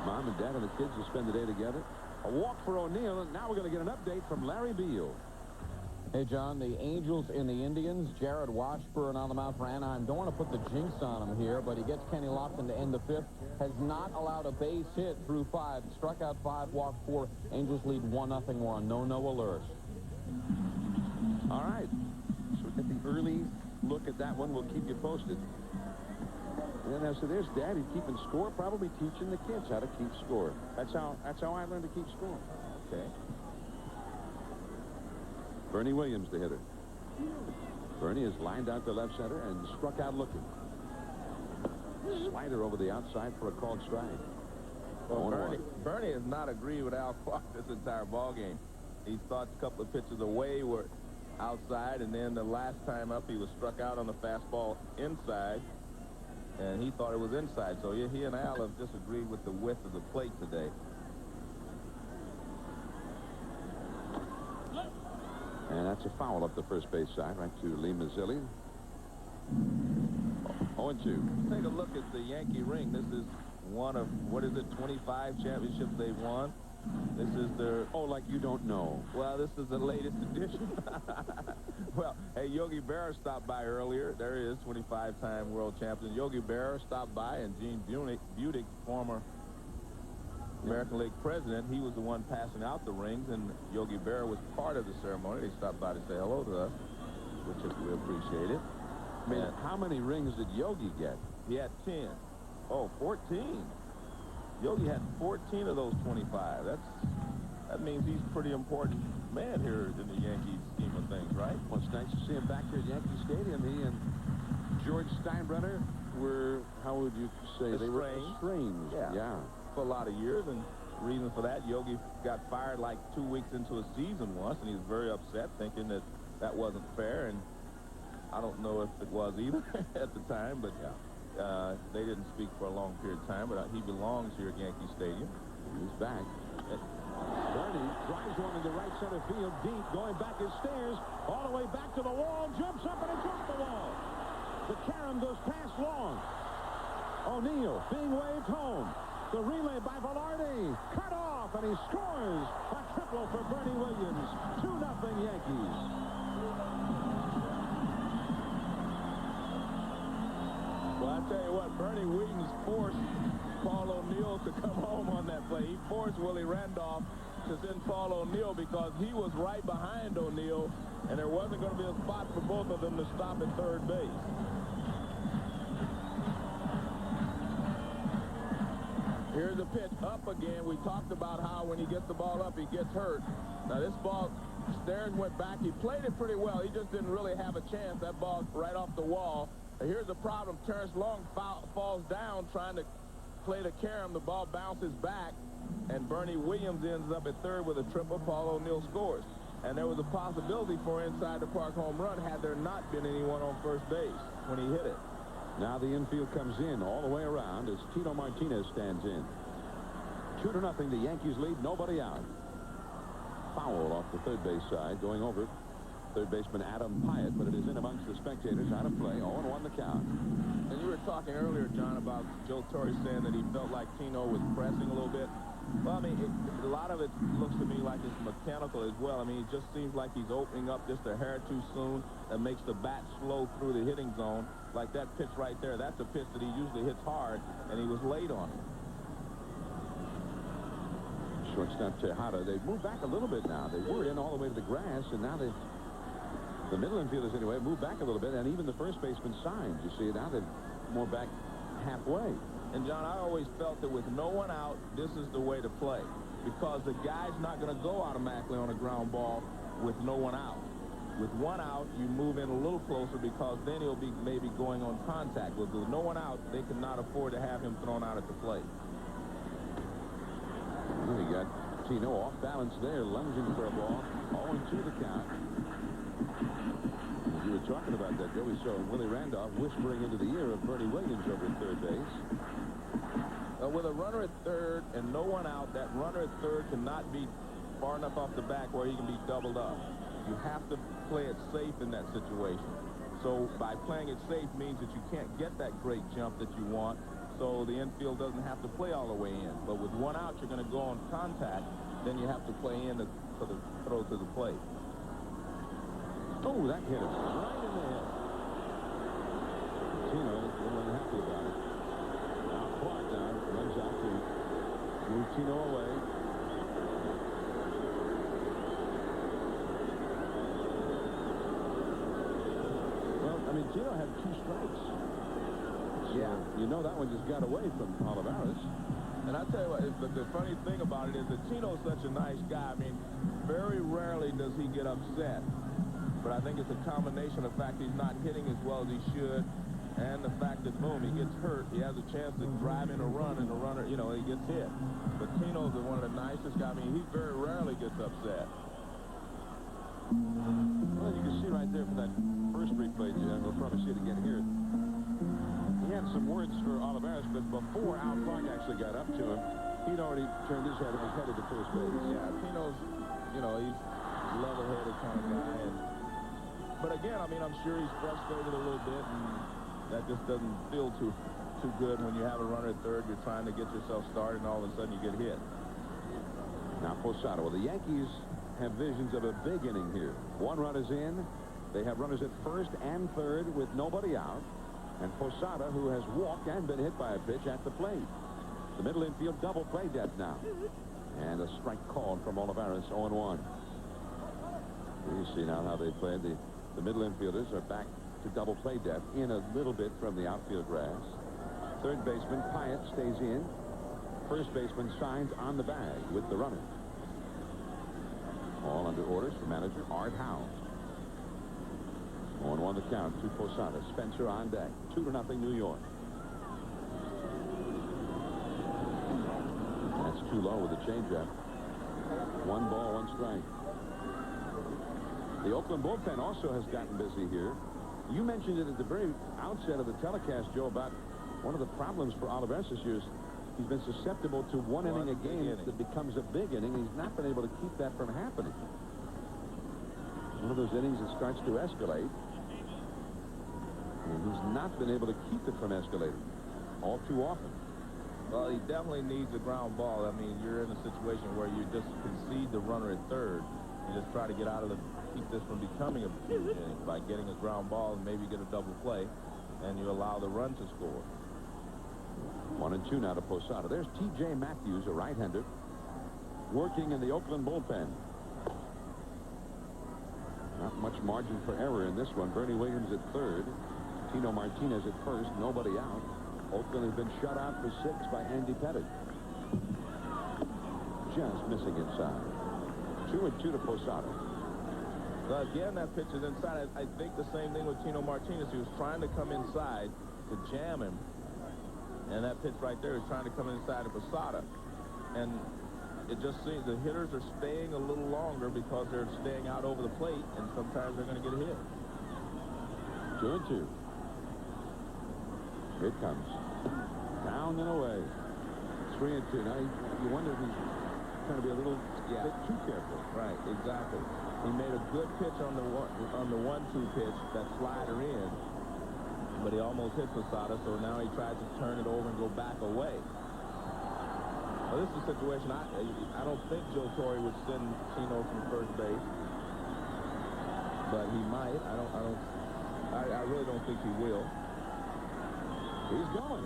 Mom and Dad and the kids will spend the day together. A walk for O'Neill, and now we're going to get an update from Larry Beal. Hey, John, the Angels and the Indians, Jared Washburn on the mound for Anaheim. Don't want to put the jinx on him here, but he gets Kenny Lofton to end the 5th. Has not allowed a base hit through 5. Struck out 5, walked 4. Angels lead 1-0. We're on no alert. All right. So we'll get the early look at that one. We'll keep you posted. And so there's Daddy keeping score, probably teaching the kids how to keep score. That's how I learned to keep score. Okay. Bernie Williams, the hitter. Bernie is lined out to left center and struck out looking. Slider over the outside for a called strike. Well, Bernie has not agreed with Al Clark this entire ball game. He thought a couple of pitches away were outside, and then the last time up he was struck out on the fastball inside, and he thought it was inside. So he and Al have disagreed with the width of the plate today. And that's a foul up the first base side, right to Lee Mazzilli. 0-2. Take a look at the Yankee ring. This is one of, 25 championships they've won. This is their... Oh, like you don't know. Well, this is the latest edition. Well, hey, Yogi Berra stopped by earlier. There he is, 25-time world champion. Yogi Berra stopped by, and Gene Budick, former American League president, he was the one passing out the rings, and Yogi Berra was part of the ceremony. They stopped by to say hello to us, which we appreciate it. I mean, how many rings did Yogi get? He had 10. Oh, 14. Yogi had 14 of those 25. That means he's a pretty important man here in the Yankees scheme of things, right? Well, it's nice to see him back here at Yankee Stadium. He and George Steinbrenner were, how would you say, they were estranged. Yeah. For a lot of years, and the reason for that, Yogi got fired like 2 weeks into a season once, and he was very upset, thinking that wasn't fair, and I don't know if it was either at the time, but they didn't speak for a long period of time, but he belongs here at Yankee Stadium. He's back. Bernie drives one in the right center field deep, going back his stairs, all the way back to the wall, jumps up and it jumps the wall. The carom goes past Long. O'Neill being waved home. The relay by Velarde. Cut off, and he scores a triple for Bernie Williams. 2-0 Yankees. Well, I tell you what, Bernie Williams forced Paul O'Neill to come home on that play. He forced Willie Randolph to send Paul O'Neill because he was right behind O'Neill, and there wasn't going to be a spot for both of them to stop at third base. Here's the pitch up again. We talked about how when he gets the ball up, he gets hurt. Now this ball, Stearns went back. He played it pretty well. He just didn't really have a chance. That ball right off the wall. Now here's the problem. Terrence Long falls down trying to play the carom. The ball bounces back, and Bernie Williams ends up at third with a triple. Paul O'Neill scores. And there was a possibility for inside the park home run had there not been anyone on first base when he hit it. Now the infield comes in all the way around as Tito Martinez stands in. 2-0, the Yankees lead, nobody out. Foul off the third base side, going over third baseman Adam Pyatt, but it is in amongst the spectators, out of play. 0-1 the count. And you were talking earlier, John, about Joe Torre saying that he felt like Tino was pressing a little bit. Well, I mean, a lot of it looks to me like it's mechanical as well. I mean, it just seems like he's opening up just a hair too soon. That makes the bat slow through the hitting zone. Like that pitch right there, that's a pitch that he usually hits hard, and he was late on it. Shortstop Tejada, they've moved back a little bit now. They were in all the way to the grass, and now the middle infielders anyway moved back a little bit, and even the first baseman signed. You see, now they're more back halfway. And, John, I always felt that with no one out, this is the way to play. Because the guy's not going to go automatically on a ground ball with no one out. With one out, you move in a little closer because then he'll be maybe going on contact. With no one out, they cannot afford to have him thrown out at the plate. Well, you got Tino off balance there, lunging for a ball. 0-2 the count. As you were talking about that, Joe, we saw Willie Randolph whispering into the ear of Bernie Williams over at third base. With a runner at third and no one out, that runner at third cannot be far enough off the back where he can be doubled up. You have to play it safe in that situation. So by playing it safe means that you can't get that great jump that you want, so the infield doesn't have to play all the way in. But with one out, you're going to go on contact, then you have to play in for the throw to the plate. Oh, that hit him right in the head. Tino a little unhappy about it. Now Clark down, runs out to move Tino away. Well, I mean, Tino had 2 strikes. So Yeah. You know that one just got away from Olivares. And I tell you what, the funny thing about it is that Tino's such a nice guy. I mean, very rarely does he get upset. But I think it's a combination of the fact he's not hitting as well as he should, and the fact that, boom, he gets hurt. He has a chance to drive in a run, and the runner, you know, he gets hit. But Tino's one of the nicest guys. I mean, he very rarely gets upset. Well, you can see right there from that first replay, Jim. We'll probably see it again here. He had some words for Olivares, but before Al Clark actually got up to him, he'd already turned his head and was headed to first base. Yeah, Tino's, you know, he's a level-headed kind of guy. But again, I mean, I'm sure he's frustrated a little bit, and that just doesn't feel too good when you have a runner at third. You're trying to get yourself started, and all of a sudden you get hit. Now Posada. Well, the Yankees have visions of a big inning here. 1 run is in. They have runners at first and third with nobody out. And Posada, who has walked and been hit by a pitch at the plate. The middle infield double play depth now. And a strike called from Olivares, 0-1. You see now how they played. The middle infielders are back to double play depth in a little bit from the outfield grass. Third baseman Pyatt stays in. First baseman signs on the bag with the runner. All under orders from manager Art Howe. 0-1 the count to Posada. Spencer on deck. 2-0 New York. That's too low with the changeup. 1 ball, 1 strike. The Oakland bullpen also has gotten busy here. You mentioned it at the very outset of the telecast, Joe, about one of the problems for Olivares this year is he's been susceptible to one inning a game that becomes a big inning. He's not been able to keep that from happening. One of those innings that starts to escalate. And he's not been able to keep it from escalating. all too often. Well, he definitely needs a ground ball. I mean, you're in a situation where you just concede the runner at third and just try to get out of the, keep this from becoming a huge inning by getting a ground ball and maybe get a double play, and you allow the run to score. 1-2 now to Posada. There's T.J. Matthews, a right-hander, working in the Oakland bullpen. Not much margin for error in this one. Bernie Williams at third. Tino Martinez at first. Nobody out. Oakland has been shut out for 6 by Andy Pettitte. Just missing inside. 2-2 to Posada. Well, again, that pitch is inside. I think the same thing with Tino Martinez. He was trying to come inside to jam him. And that pitch right there is trying to come inside of Posada. And it just seems the hitters are staying a little longer because they're staying out over the plate, and sometimes they're going to get a hit. 2-2. Here it comes. Down and away. 3-2. Now, you wonder if he's trying to be a little bit too careful. Right, exactly. He made a good pitch on the 1-2 pitch, that slider in, but he almost hit Posada, so now he tries to turn it over and go back away. Well, this is a situation I don't think Joe Torre would send Tino from first base, but he might. I really don't think he will. He's going.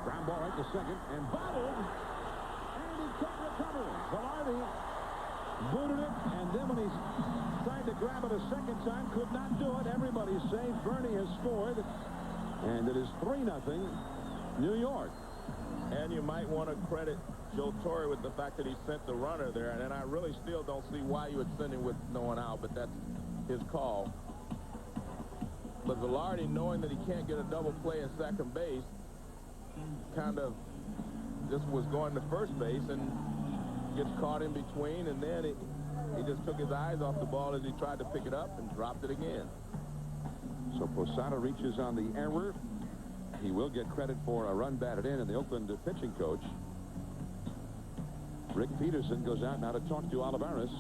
Ground ball right to second and bobbled, and he can't recover it. Velarde booted it, and then when he tried to grab it a second time, could not do it. Everybody's safe. Bernie has scored, and it is 3-0 New York. And you might want to credit Joe Torre with the fact that he sent the runner there, and I really still don't see why you would send him with no one out, but that's his call. But Velarde, knowing that he can't get a double play at second base, kind of just was going to first base and gets caught in between, and then he just took his eyes off the ball as he tried to pick it up and dropped it again. So Posada reaches on the error. He will get credit for a run batted in, and the Oakland pitching coach, Rick Peterson, goes out now to talk to Olivares.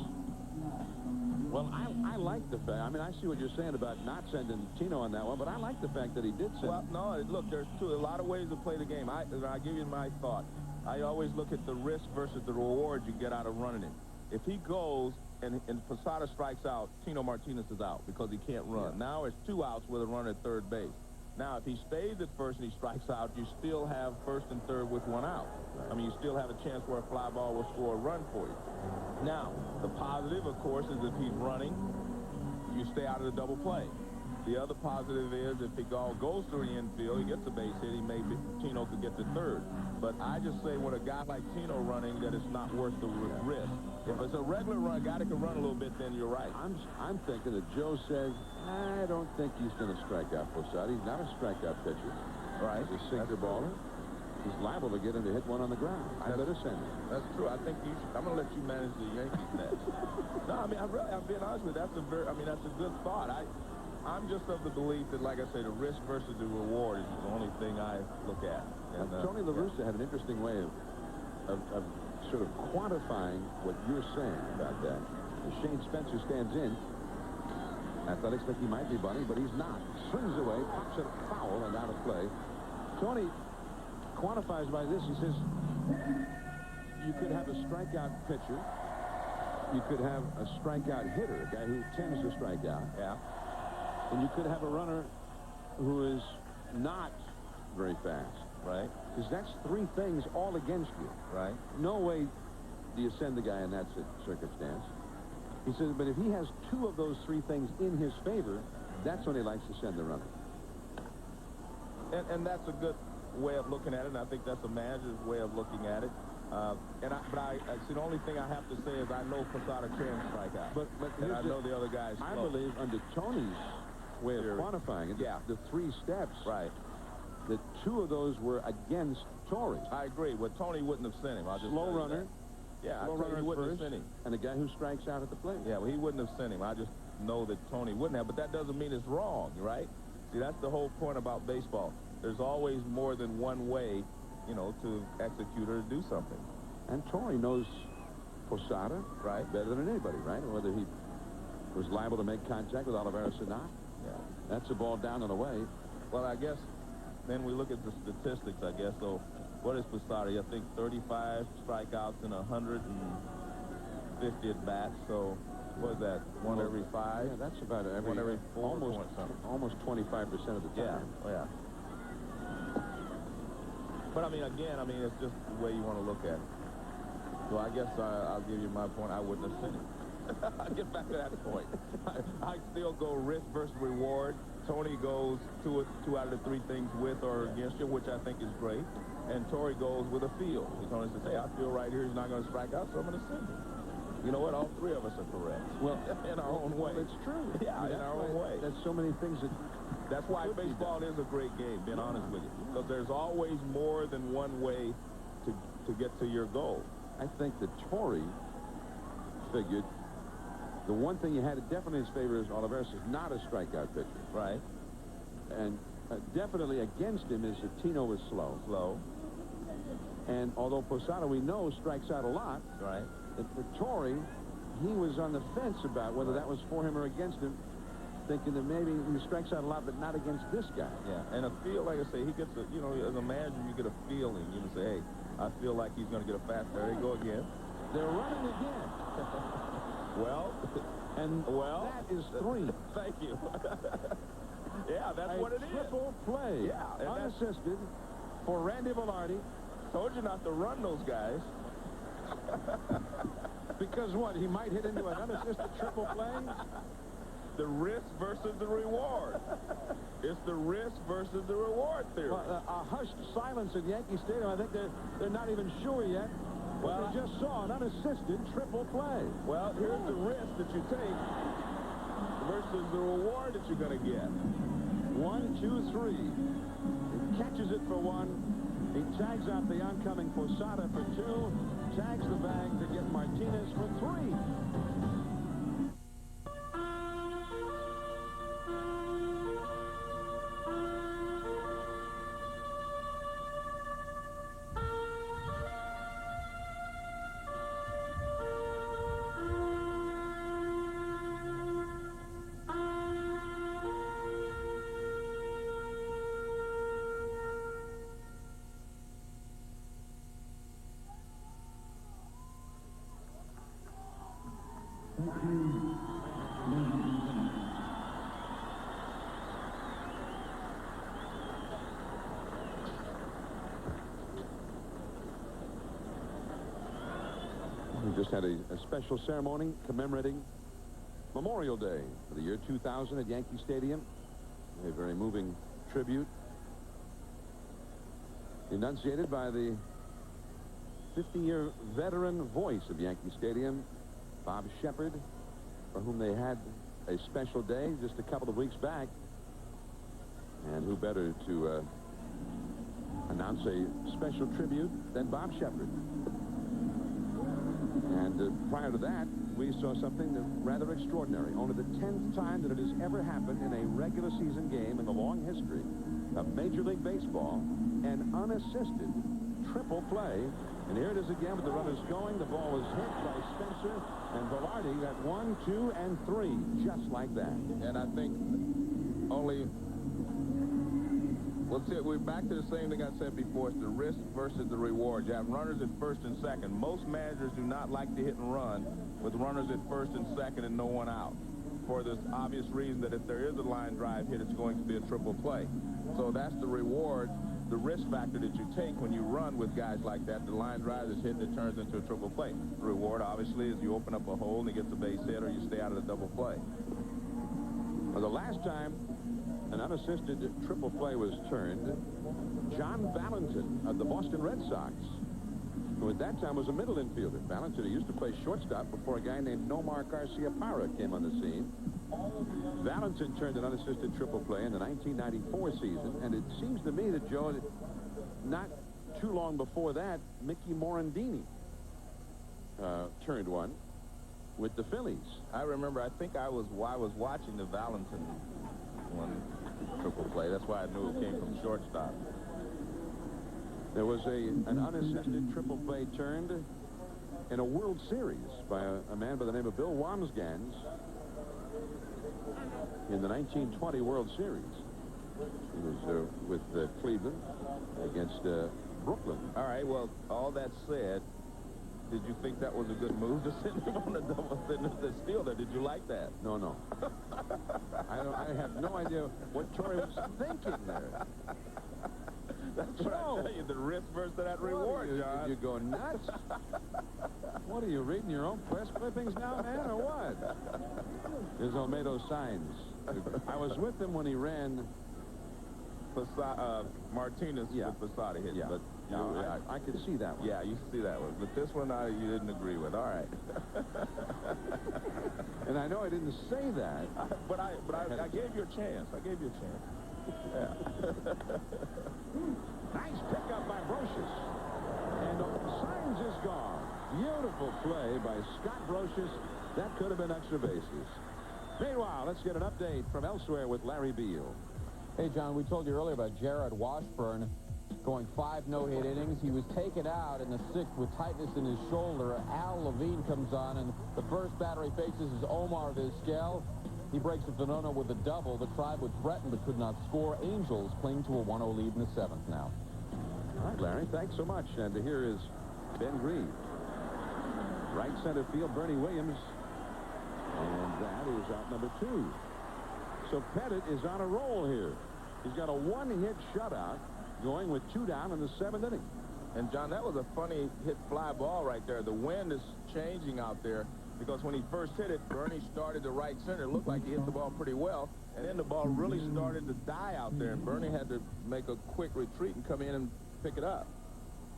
Well, I like the fact, I mean, I see what you're saying about not sending Tino on that one, but I like the fact that he did send. Well, no, look, there's a lot of ways to play the game. I'll give you my thought. I always look at the risk versus the reward you get out of running it. If he goes and Posada strikes out, Tino Martinez is out because he can't run. Yeah. Now it's 2 outs with a runner at third base. Now, if he stays at first and he strikes out, you still have first and third with 1 out. I mean, you still have a chance where a fly ball will score a run for you. Now, the positive, of course, is if he's running, you stay out of the double play. The other positive is if he goes through the infield, he gets a base hit, Tino could get to third. But I just say with a guy like Tino running that it's not worth the risk. If it's a regular run, a guy that can run a little bit, then you're right. I'm thinking that Joe says, I don't think he's going to strike out Posada. He's not a strikeout pitcher. Right. He's a sinker baller. He's liable to get him to hit one on the ground. I better send him. That's true. I think I'm going to let you manage the Yankees next. No, I mean, I'm being honest with you. That's a good thought. I'm just of the belief that, like I say, the risk versus the reward is the only thing I look at. And, Tony La Russa had an interesting way of sort of quantifying what you're saying about that. Shane Spencer stands in. Athletics think he might be bunny, but he's not. Swings away, pops it foul, and out of play. Tony quantifies by this. He says you could have a strikeout pitcher. You could have a strikeout hitter, a guy who tends to strike out. Yeah. And you could have a runner who is not very fast. Right. Because that's 3 things all against you. Right. No way do you send the guy in that circumstance. He says, but if he has 2 of those 3 things in his favor, that's when he likes to send the runner. And that's a good way of looking at it, and I think that's a manager's way of looking at it. But see, the only thing I have to say is I know Posada can strike out. But and I know the other guys. I believe under Tony's way of quantifying it, the 3 steps, right, that 2 of those were against Torre. I agree. Well, Tony wouldn't have sent him. I'll just slow runner. Yeah, I tell you, he wouldn't have sent him. And a guy who strikes out at the plate. Yeah, well, he wouldn't have sent him. I just know that Tony wouldn't have. But that doesn't mean it's wrong, right? See, that's the whole point about baseball. There's always more than one way, you know, to execute or to do something. And Torre knows Posada better than anybody, right? Whether he was liable to make contact with Olivares or not. Yeah. That's a ball down and away. Well, I guess then we look at the statistics, I guess. So what is Posada? I think 35 strikeouts in 150 at bats. So what is that? One every 5? Yeah, that's about One every 4. almost 25% of the time. Yeah. But I mean, again, it's just the way you want to look at it. So I guess I'll give you my point. I wouldn't have said it. I'll get back to that point. I still go risk versus reward. Tony goes two out of the 3 things with or against you, which I think is great. And Torrey goes with a feel. Tony says, hey, I feel right here he's not going to strike out, so I'm going to send him. You know what? All 3 of us are correct. Well, in our own way. It's true. Yeah, in our own way. There's so many things that... That's why baseball is a great game, being honest with you. Because there's always more than one way to get to your goal. I think that Torrey figured the one thing he had definitely in his favor is Olivares is not a strikeout pitcher. Right. And definitely against him is that Tino is slow. And although Posada, we know, strikes out a lot. Right. For Torrey, he was on the fence about whether that was for him or against him, thinking that maybe he strikes out a lot, but not against this guy. Yeah. And a feel, like I say, he gets a, as a manager, you get a feeling. You can say, hey, I feel like he's going to get a fast. There you go again. They're running again. That is 3. Thank you. Yeah, that's what it is. Triple play. Yeah. Unassisted for Randy Velarde. Told you not to run those guys. Because what? He might hit into an unassisted triple play? The risk versus the reward. It's the risk versus the reward theory. Well, a hushed silence at Yankee Stadium. I think they're not even sure yet. Well, they just saw an unassisted triple play. Well, here's the risk that you take versus the reward that you're going to get. 1, 2, 3. He catches it for 1. He tags out the oncoming Posada for 2. Tags the bag to get Martinez for 3. We just had a special ceremony commemorating Memorial Day for the year 2000 at Yankee Stadium. A very moving tribute enunciated by the 50-year veteran voice of Yankee Stadium, Bob Shepard, for whom they had a special day just a couple of weeks back. And who better to announce a special tribute than Bob Shepard. And prior to that, we saw something rather extraordinary. Only the 10th time that it has ever happened in a regular season game in the long history of Major League Baseball, an unassisted triple play. And here it is again with the runners going. The ball is hit by Spencer, and Velarde got 1, 2, and 3, just like that. And I think we're back to the same thing I said before. It's the risk versus the reward. You have runners at first and second. Most managers do not like to hit and run with runners at first and second and no one out, for this obvious reason that if there is a line drive hit, it's going to be a triple play. So that's the reward, the risk factor that you take when you run with guys like that. The line drive is hit and it turns into a triple play. The reward, obviously, is you open up a hole and he gets a base hit, or you stay out of the double play. Well, the last time an unassisted triple play was turned, John Valentin of the Boston Red Sox, who at that time was a middle infielder. Valentin, who used to play shortstop before a guy named Nomar Garcia-Parra came on the scene. Valentin turned an unassisted triple play in the 1994 season, and it seems to me that, Joe, not too long before that, Mickey Morandini turned one with the Phillies. I remember, I think I was watching the Valentin one triple play. That's why I knew it came from shortstop. There was an unassisted triple play turned in a World Series by a man by the name of Bill Wamsgans in the 1920 World Series. He was with Cleveland against Brooklyn. All right, well, all that said, did you think that was a good move to send him on the double the steal there? Did you like that? No. I have no idea what Torrey was thinking there. That's what I tell you, the risk versus that reward, John. You go nuts? What are you, reading your own press clippings now, man, or what? Here's Olmedo's signs. I was with him when he ran. Martinez with Posada hit. Yeah. But I could see that one. Yeah, you see that one. But this one, you didn't agree with. All right. And I know I didn't say that. But I gave you a chance. I gave you a chance. Yeah. Nice pickup by Brocious. And Signs is gone. Beautiful play by Scott Brocious. That could have been extra bases. Meanwhile, let's get an update from elsewhere with Larry Beal. Hey, John, we told you earlier about Jared Washburn going 5 no-hit innings. He was taken out in the 6th with tightness in his shoulder. Al Levine comes on, and the first batter he faces is Omar Vizquel. He breaks the no-no with a double. The Tribe would threaten but could not score. Angels cling to a 1-0 lead in the 7th now. All right, Larry, thanks so much. And here is Ben Green. Right center field, Bernie Williams. And that is out number 2. So Pettit is on a roll here. He's got a 1-hit shutout going with 2 down in the 7th inning. And, John, that was a funny hit fly ball right there. The wind is changing out there because when he first hit it, Bernie started to right center. It looked like he hit the ball pretty well. And then the ball really started to die out there. And Bernie had to make a quick retreat and come in and pick it up.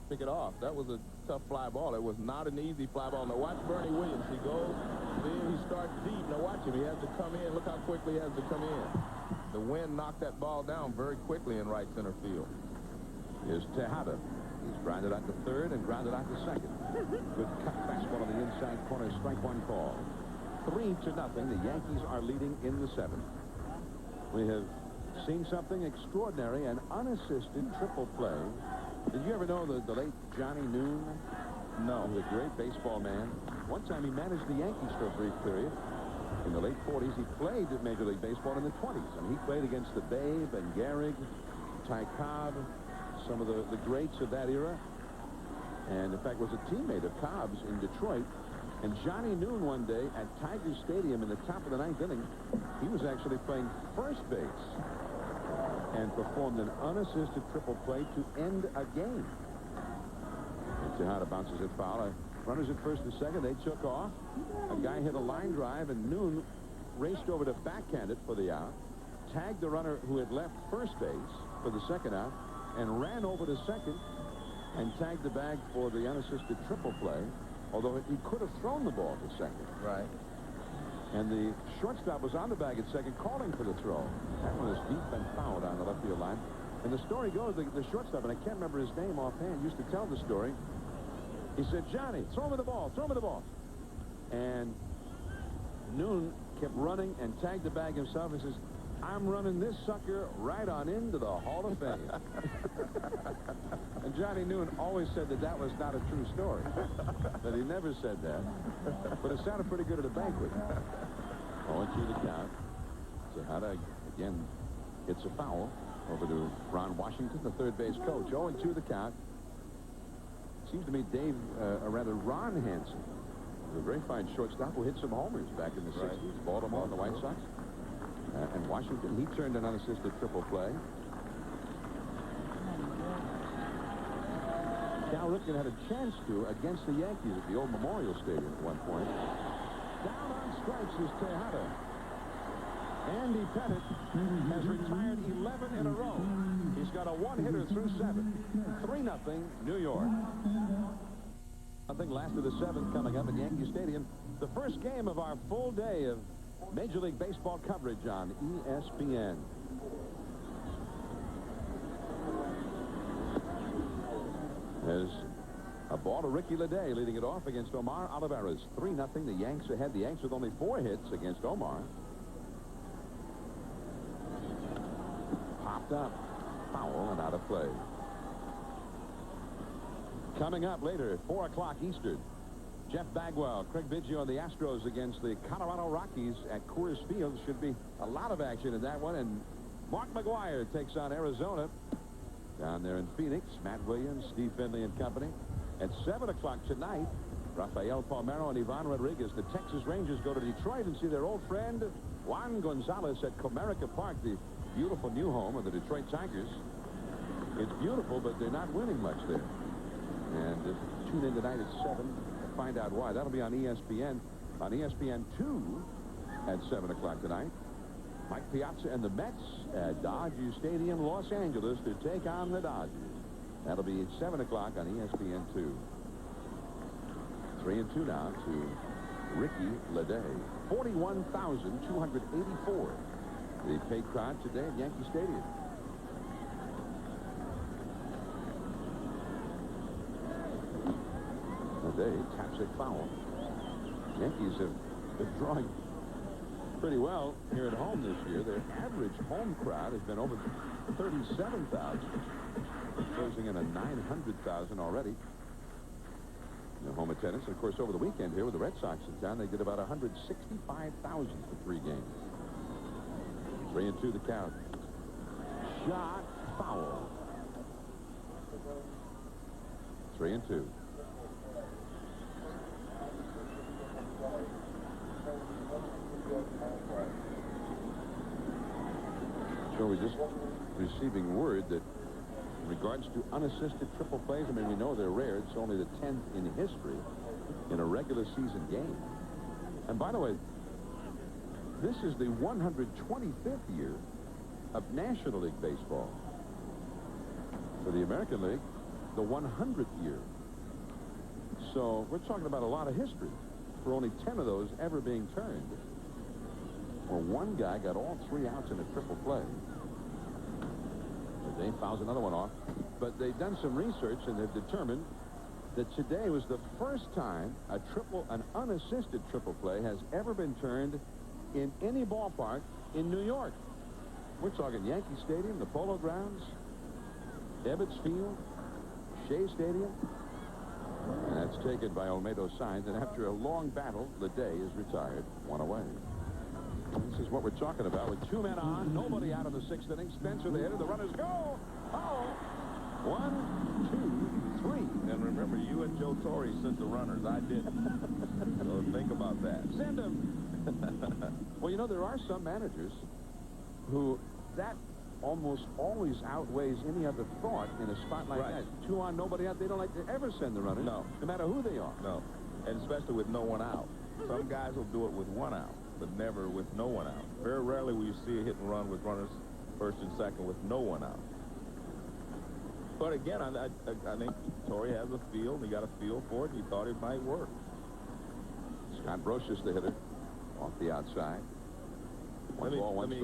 Pick it off. That was a tough fly ball. It was not an easy fly ball. Now watch Bernie Williams. He goes, then he starts deep. Now watch him. He has to come in. Look how quickly he has to come in. The wind knocked that ball down very quickly in right center field. Here's Tejada. He's grounded out to 3rd and grounded out to 2nd. Good cut fastball on the inside corner. Strike 1 call. 3-0. The Yankees are leading in the 7th. We have seen something extraordinary, an unassisted triple play. Did you ever know the late Johnny Noon? No. He was a great baseball man. One time he managed the Yankees for a brief period. In the late 40s, he played at Major League Baseball in the 20s. And he played against the Babe and Gehrig, Ty Cobb, some of the greats of that era. And, in fact, was a teammate of Cobb's in Detroit. And Johnny Noon one day at Tiger Stadium in the top of the 9th inning, he was actually playing first base and performed an unassisted triple play to end a game. And Tejada bounces it foul. Runners at 1st and 2nd, they took off. A guy hit a line drive, and Noon raced over to backhand it for the out, tagged the runner who had left first base for the 2nd out, and ran over to 2nd and tagged the bag for the unassisted triple play, although he could have thrown the ball to 2nd. Right. And the shortstop was on the bag at 2nd calling for the throw. That one is deep and foul down the left field line. And the story goes, the shortstop, and I can't remember his name offhand, used to tell the story. He said, Johnny, throw me the ball, throw me the ball. And Noon kept running and tagged the bag himself and says, I'm running this sucker right on into the Hall of Fame. And Johnny Noon always said that that was not a true story. That he never said that. But it sounded pretty good at a banquet. 0-2 the count. Tejada again hits a foul over to Ron Washington, the 3rd base coach. 0-2 the count. Seems to me Ron Hansen, a very fine shortstop who hit some homers back in the 60s. Baltimore and the White Sox. And Washington, he turned an unassisted triple play. Cal Ripken had a chance to against the Yankees at the old Memorial Stadium at one point. Down on strikes is Tejada. Andy Pettit has retired 11 in a row. He's got a 1-hitter through 7. 3-0 New York. Nothing last of the 7th coming up at Yankee Stadium. The first game of our full day of Major League Baseball coverage on ESPN. There's a ball to Ricky Leday leading it off against Omar Olivares. 3-0. The Yanks ahead. The Yanks with only 4 hits against Omar. Popped up. Foul and out of play. Coming up later, 4 o'clock Eastern. Jeff Bagwell, Craig Biggio and the Astros against the Colorado Rockies at Coors Field. Should be a lot of action in that one. And Mark McGwire takes on Arizona down there in Phoenix. Matt Williams, Steve Finley and company. At 7 o'clock tonight, Rafael Palmeiro and Ivan Rodriguez, the Texas Rangers, go to Detroit and see their old friend Juan Gonzalez at Comerica Park, the beautiful new home of the Detroit Tigers. It's beautiful, but they're not winning much there. And tune in tonight at 7 to find out why. That'll be on ESPN. On ESPN2 at 7 o'clock tonight. Mike Piazza and the Mets at Dodger Stadium, Los Angeles, to take on the Dodgers. That'll be at 7 o'clock on ESPN2. 3-2 now to Ricky Leday. 41,284. The paid crowd today at Yankee Stadium. Leday taps it foul. Yankees have been drawing pretty well here at home this year. Their average home crowd has been over 37,000. Closing in on 900,000 already. The home attendance. And of course, over the weekend here with the Red Sox in town, they did about 165,000 for 3 games. 3-2 the count. Shot foul. 3-2. So we're just receiving word that in regards to unassisted triple plays, I mean, we know they're rare. It's only the 10th in history in a regular season game. And by the way, this is the 125th year of National League Baseball. For the American League, the 100th year. So we're talking about a lot of history for only 10 of those ever being turned. Well, one guy got all 3 outs in a triple play. Dave fouls another one off. But they've done some research and they've determined that today was the first time an unassisted triple play has ever been turned in any ballpark in New York. We're talking Yankee Stadium, the Polo Grounds, Ebbets Field, Shea Stadium. And that's taken by Olmedo Sainz. And after a long battle, Leday is retired, 1 away. This is what we're talking about with 2 men on, nobody out of the 6th inning. Spencer, the hitter, the runners go. Oh! 1, 2, 3. And remember, you and Joe Torre sent the runners. I didn't. So think about that. Send them. Well, you know, there are some managers who that almost always outweighs any other thought in a spot like that. 2 on, nobody out. They don't like to ever send the runners. No. No matter who they are. No. And especially with no one out. Some guys will do it with 1 out, but never with no one out. Very rarely will you see a hit and run with runners first and second with no one out. But again, I think Torre has a feel. He got a feel for it. He thought it might work. Scott Brosius, the hitter, off the outside. Let me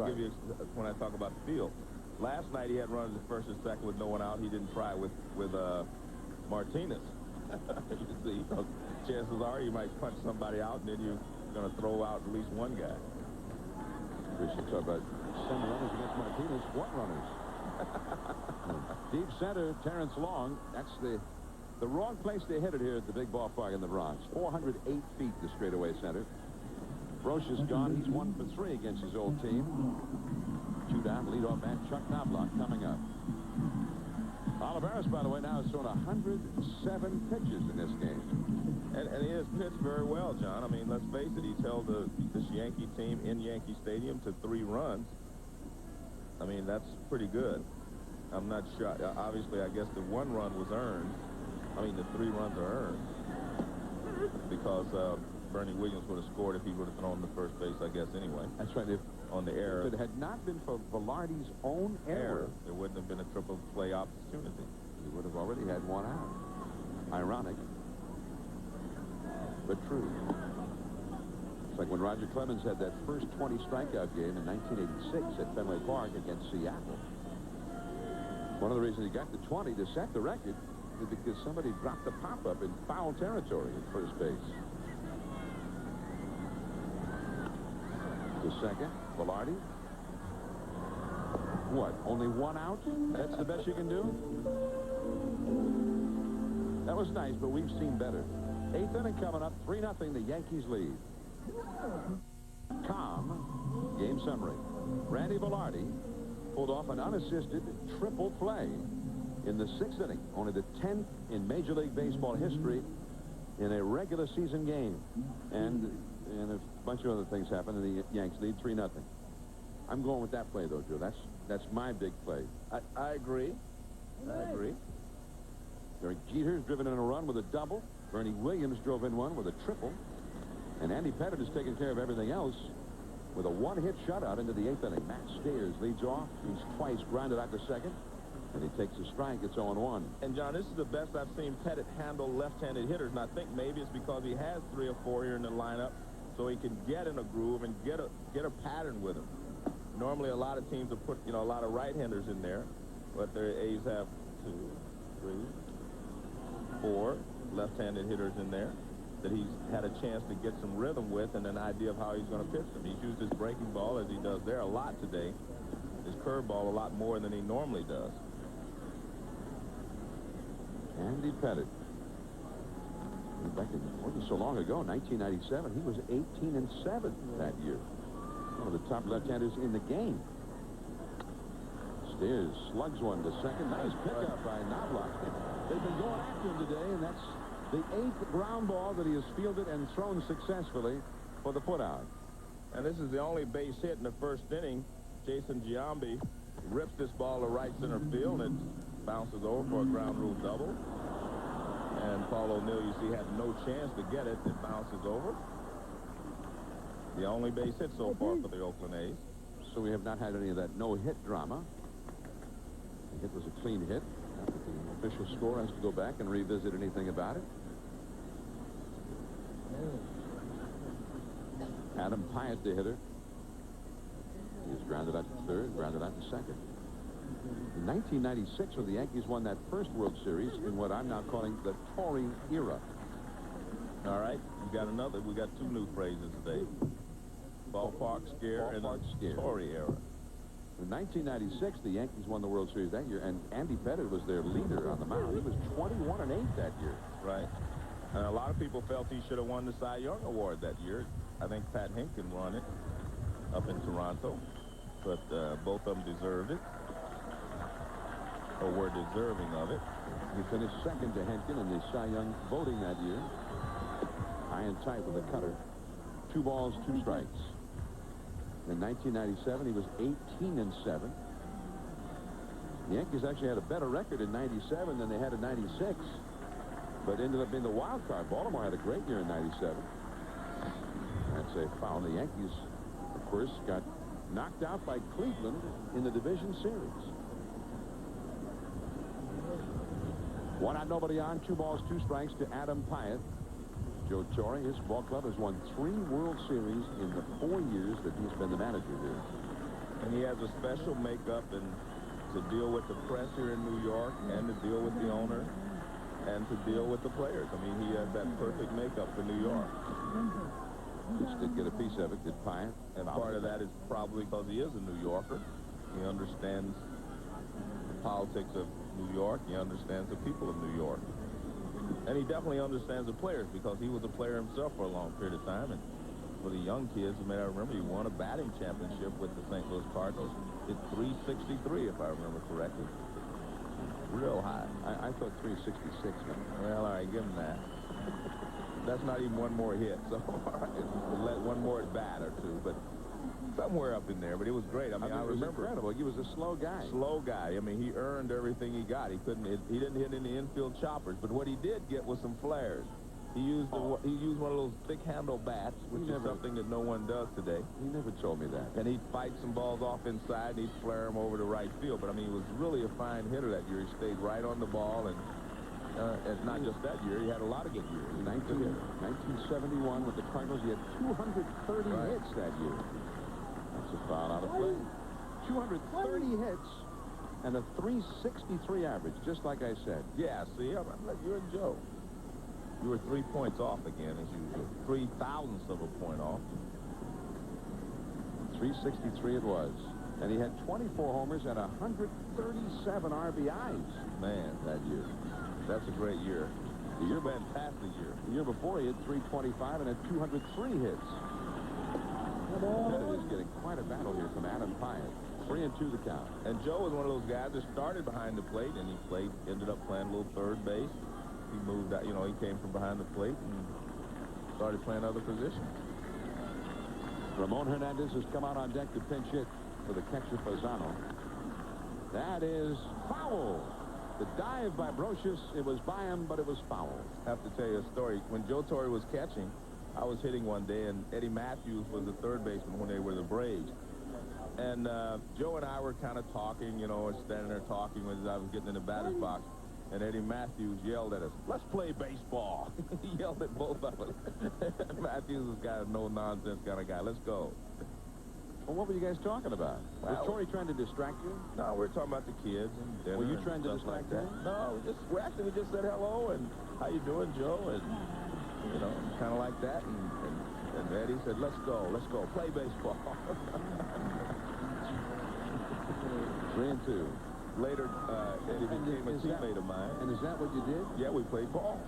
give you, when I talk about feel. Last night he had runners at first and second with no one out. He didn't try with Martinez. You see, chances are you might punch somebody out, and then you're going to throw out at least one guy. We should talk about sending runners against Martinez. What runners? Deep center, Terrence Long. That's the wrong place they hit it here at the big ballpark in the Bronx. 408 feet to straightaway center. Brosius gone. He's 1 for 3 against his old team. 2 down, leadoff man Chuck Knobloch coming up. Olivares, by the way, now has thrown 107 pitches in this game. And he has pitched very well, John. I mean, let's face it, he's held this Yankee team in Yankee Stadium to 3 runs. I mean, that's pretty good. I'm not sure. Obviously, I guess the 1 run was earned. I mean, the 3 runs are earned. Because Bernie Williams would have scored if he would have thrown the first base, I guess, anyway. That's right. On the error. If it had not been for Velarde's own error, there wouldn't have been a triple play opportunity. He would have already had 1 out. Ironic, but true. It's like when Roger Clemens had that first 20 strikeout game in 1986 at Fenway Park against Seattle. One of the reasons he got the 20 to set the record is because somebody dropped a pop-up in foul territory at first base. The second, Velarde. What, only 1 out? That's the best you can do? That was nice, but we've seen better. 8th inning coming up, 3-0, the Yankees lead. Calm game summary. Randy Velarde pulled off an unassisted triple play in the 6th inning, only the 10th in Major League Baseball history in a regular season game. And a bunch of other things happened, and the Yanks lead 3-0. I'm going with that play, though, Joe. That's my big play. I agree. I agree. Derek Jeter's driven in a run with a double. Bernie Williams drove in one with a triple. And Andy Pettitte has taken care of everything else with a one-hit shutout into the 8th inning. Matt Stairs leads off. He's twice grounded out to second. And he takes a strike. It's 0-1. And, John, this is the best I've seen Pettitte handle left-handed hitters. And I think maybe it's because he has 3 or 4 here in the lineup, so he can get in a groove and get a pattern with him. Normally, a lot of teams will put, a lot of right-handers in there, but their A's have 2, 3, 4 left-handed hitters in there that he's had a chance to get some rhythm with and an idea of how he's going to pitch them. He's used his breaking ball, as he does there, a lot today. His curveball a lot more than he normally does. Andy Pettitte. Back in, wasn't so long ago, 1997, he was 18-7 that year. One of the top left-handers in the game. Stairs slugs one to second. Nice pickup by Knobloch. They've been going after him today, and that's the 8th ground ball that he has fielded and thrown successfully for the putout. And this is the only base hit in the 1st inning. Jason Giambi rips this ball to right center field and bounces over for a ground rule double. And Paul O'Neill, you see, had no chance to get it. It bounces over. The only base hit so far for the Oakland A's. So we have not had any of that no-hit drama. The hit was a clean hit. The official score has to go back and revisit anything about it. Adam Pyatt, the hitter. He is grounded out to third, grounded out to second. In 1996, when the Yankees won that first World Series in what I'm now calling the Torre era. All right, we got 2 new phrases today. Ballpark scare and Torre era. In 1996, the Yankees won the World Series that year, and Andy Pettitte was their leader on the mound. He was 21-8 that year. Right. And a lot of people felt he should have won the Cy Young Award that year. I think Pat Hinkin won it up in Toronto, but both of them deserved it, or were deserving of it. He finished second to Henkin in the Cy Young voting that year. High and tight with a cutter. 2 balls, 2 strikes. In 1997, he was 18-7. The Yankees actually had a better record in 97 than they had in 96, but ended up being the wild card. Baltimore had a great year in 97. That's a foul. The Yankees, of course, got knocked out by Cleveland in the division series. 1-out, nobody on. 2 balls, 2 strikes to Adam Pyatt. Joe Torre, his ball club, has won 3 World Series in the 4 years that he's been the manager here. And he has a special makeup and to deal with the press here in New York and to deal with the owner and to deal with the players. I mean, he has that perfect makeup for New York. Just did get a piece of it, did Pyatt. And part of that is probably because he is a New Yorker. He understands the politics of New York. He understands the people of New York. And he definitely understands the players because he was a player himself for a long period of time. And for the young kids, you may not remember, he won a batting championship with the St. Louis Cardinals. Hit 363, if I remember correctly. Real high. I thought 366, man. Well, all right, give him that. That's not even one more hit, so all right, let one more at bat or 2, but somewhere up in there. But it was great. I mean, I remember. Incredible. He was a slow guy. Slow guy. I mean, he earned everything he got. He didn't hit any infield choppers, but what he did get was some flares. He used one of those thick handle bats, which is something that no one does today. He never told me that. And he'd fight some balls off inside, and he'd flare them over to right field. But I mean, he was really a fine hitter that year. He stayed right on the ball, and not just that year. He had a lot of good years. 1971 with the Cardinals, he had 230 hits that year. That's a foul out of play. 230 hits and a 363 average, just like I said. Yeah, see, you're a Joe. You were 3 points off again, as usual. 0.003 of a point off. 363 it was. And he had 24 homers and 137 RBIs. Man, that year. That's a great year. The year fantastic year. The year before, he had 325 and had 203 hits. Pettitte is getting quite a battle here from Adam Pyatt. 3-2 the count. And Joe was one of those guys that started behind the plate, and he ended up playing a little third base. He moved out, he came from behind the plate and started playing other positions. Ramon Hernandez has come out on deck to pinch hit for the catcher Fasano. That is foul. The dive by Brocious, it was by him, but it was foul. I have to tell you a story. When Joe Torre was catching, I was hitting one day, and Eddie Matthews was the third baseman when they were the Braves. And Joe and I were kind of talking, standing there talking as I was getting in the batter's box. And Eddie Matthews yelled at us, "Let's play baseball." He yelled at both of us. Matthews is kind of no-nonsense kind of guy. Let's go. Well, what were you guys talking about? Was Torre trying to distract you? No, we were talking about the kids and dinner. Were you and trying to stuff like distract that? No, we just said hello and how you doing, Joe, and kind of like that. And Eddie said, let's go, play baseball." 3-2. Later, Eddie became a teammate of mine. And is that what you did? Yeah, we played ball.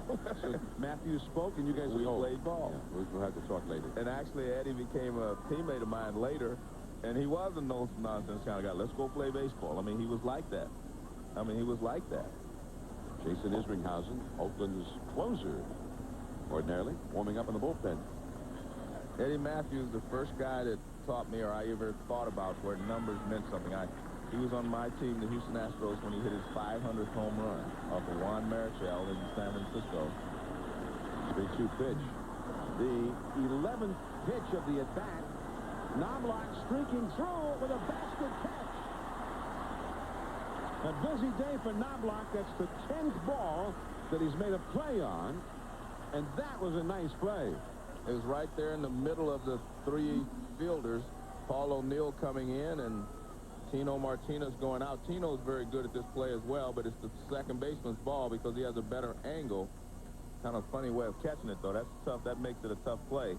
So Matthews spoke and you guys played ball. Yeah, we'll have to talk later. And actually, Eddie became a teammate of mine later, and he was a no-nonsense kind of guy. Let's go play baseball. I mean, he was like that. Jason Isringhausen, Oakland's closer, ordinarily, warming up in the bullpen. Eddie Matthews, the first guy that taught me or I ever thought about where numbers meant something. He was on my team, the Houston Astros, when he hit his 500th home run off of Juan Marichal in San Francisco. 3-2 pitch. The 11th pitch of the at-bat. Knobloch streaking through with a basket catch. A busy day for Knobloch. That's the 10th ball that he's made a play on. And that was a nice play. It was right there in the middle of the three fielders. Paul O'Neill coming in and Tino Martinez going out. Tino's very good at this play as well, but it's the second baseman's ball because he has a better angle. Kind of funny way of catching it, though. That's tough. That makes it a tough play.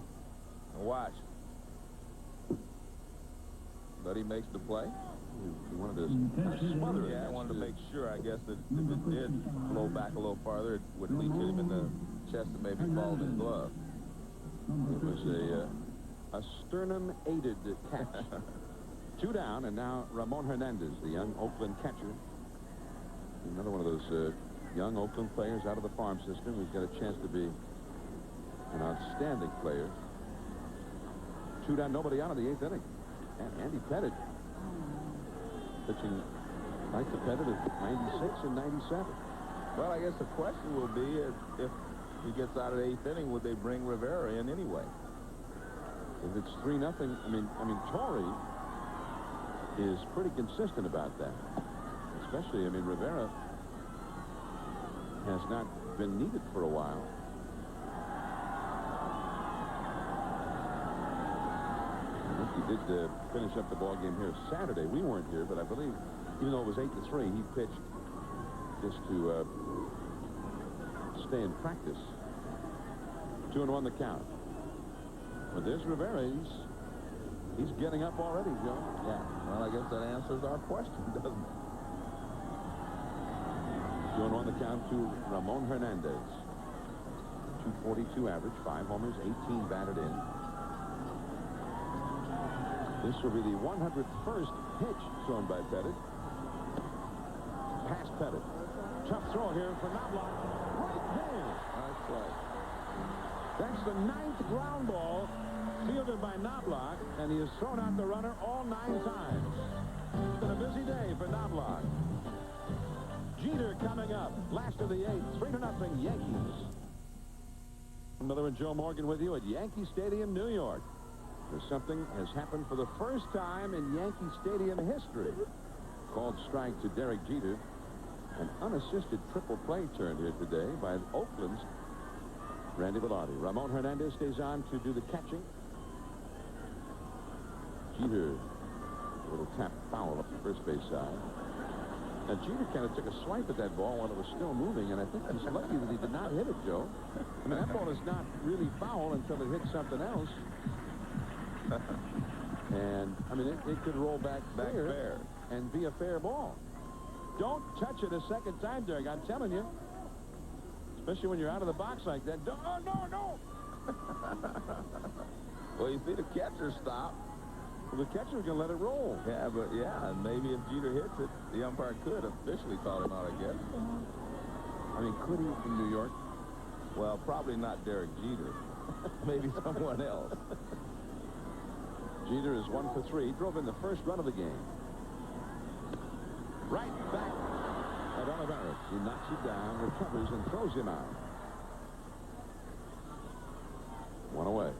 And watch. But he makes the play. He wanted to smother it. Yeah, I wanted to make sure, I guess, that if it did blow back a little farther, it would at least hit him in the chest and maybe fall in his glove. It was a sternum-aided catch. 2 down, and now Ramon Hernandez, the young Oakland catcher. Another one of those young Oakland players out of the farm system who's got a chance to be an outstanding player. 2 down, nobody out in the 8th inning. And Andy Pettitte pitching like the Pettitte of 96 and 97. Well, I guess the question will be if he gets out of the 8th inning, would they bring Rivera in anyway? If it's 3-0, I mean, Torre is pretty consistent about that. Especially, Rivera has not been needed for a while. I think he did finish up the ball game here Saturday. We weren't here, but I believe, even though it was 8-3, he pitched just to stay in practice. 2-1 the count. But there's Rivera. He's getting up already, Joe. Yeah. Well, I guess that answers our question, doesn't it? 2-1 the count to Ramon Hernandez. 242 average, 5 homers, 18 batted in. This will be the 101st pitch thrown by Pettitte. Past Pettitte. Tough throw here for Knobloch. Right there. Nice play. That's the 9th ground ball fielded by Knobloch, and he has thrown out the runner all 9 times. It's been a busy day for Knobloch. Jeter coming up. Last of the 8th. 3-0 Yankees. Miller and Joe Morgan with you at Yankee Stadium, New York. There's something has happened for the first time in Yankee Stadium history. Called strike to Derek Jeter. An unassisted triple play turned here today by Oakland's Randy Velarde. Ramon Hernandez stays on to do the catching. Jeter, a little tap foul up the first base side. Now, Jeter kind of took a swipe at that ball while it was still moving, and I think he's lucky that he did not hit it, Joe. That ball is not really foul until it hits something else. And, it could roll back fair and be a fair ball. Don't touch it a second time, Derek. I'm telling you. Especially when you're out of the box like that. No. Well, you see the catcher stop. Well, the catcher's going to let it roll. Yeah, but yeah, and maybe if Jeter hits it, the umpire could officially call him out, I guess. I mean, could he in New York? Well, probably not Derek Jeter. Maybe someone else. Jeter is 1 for 3. He drove in the first run of the game. Right back at Olivares. He knocks it down, recovers, and throws him out. 1 away.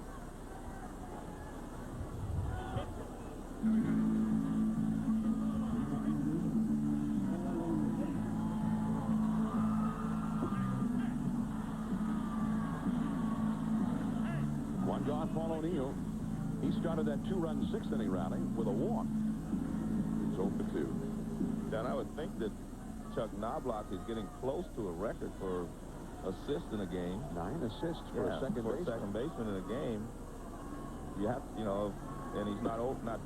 One gone, Paul O'Neill. He started that 2-run 6th-inning rally with a walk. He's 0 for 2. And I would think that Chuck Knobloch is getting close to a record for assists in a game. 9 assists for a second baseman in a game. You have, you know, and he's not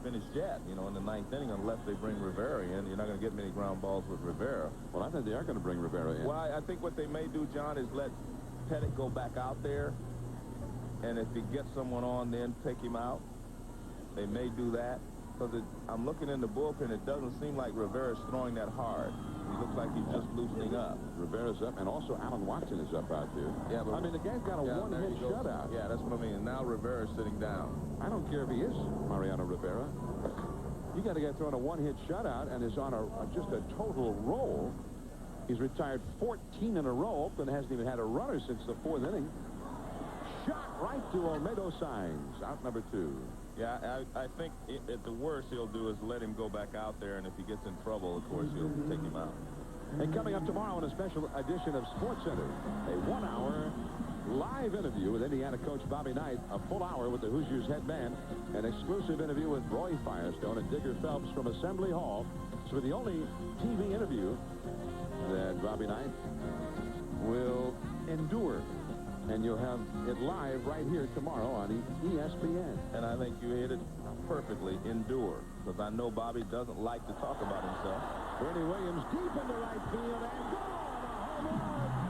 finished yet, you know, in the 9th inning unless they bring Rivera in. You're not going to get many ground balls with Rivera. Well, I think they are going to bring Rivera in. Well, I think what they may do, John, is let Pettit go back out there. And if he gets someone on, then take him out. They may do that. Because I'm looking in the bullpen, it doesn't seem like Rivera's throwing that hard. He looks like he's just loosening up. Rivera's up, and also Alan Watson is up out there. Yeah, but I mean, the guy's got a one-hit shutout. Yeah, that's what I mean. And now Rivera's sitting down. I don't care if he is Mariano Rivera. You got a guy throwing a one-hit shutout and is on just a total roll. He's retired 14 in a row, and hasn't even had a runner since the 4th inning. Shot right to Olmedo Signs, out number 2. Yeah, I think at the worst he'll do is let him go back out there, and if he gets in trouble, of course, he'll take him out. And coming up tomorrow on a special edition of SportsCenter, a 1-hour live interview with Indiana coach Bobby Knight, a full hour with the Hoosiers head man, an exclusive interview with Roy Firestone and Digger Phelps from Assembly Hall. So the only TV interview that Bobby Knight will endure. And you'll have it live right here tomorrow on ESPN. And I think you hit it perfectly, endure. Because I know Bobby doesn't like to talk about himself. Bernie Williams deep into right field and gone! A home run!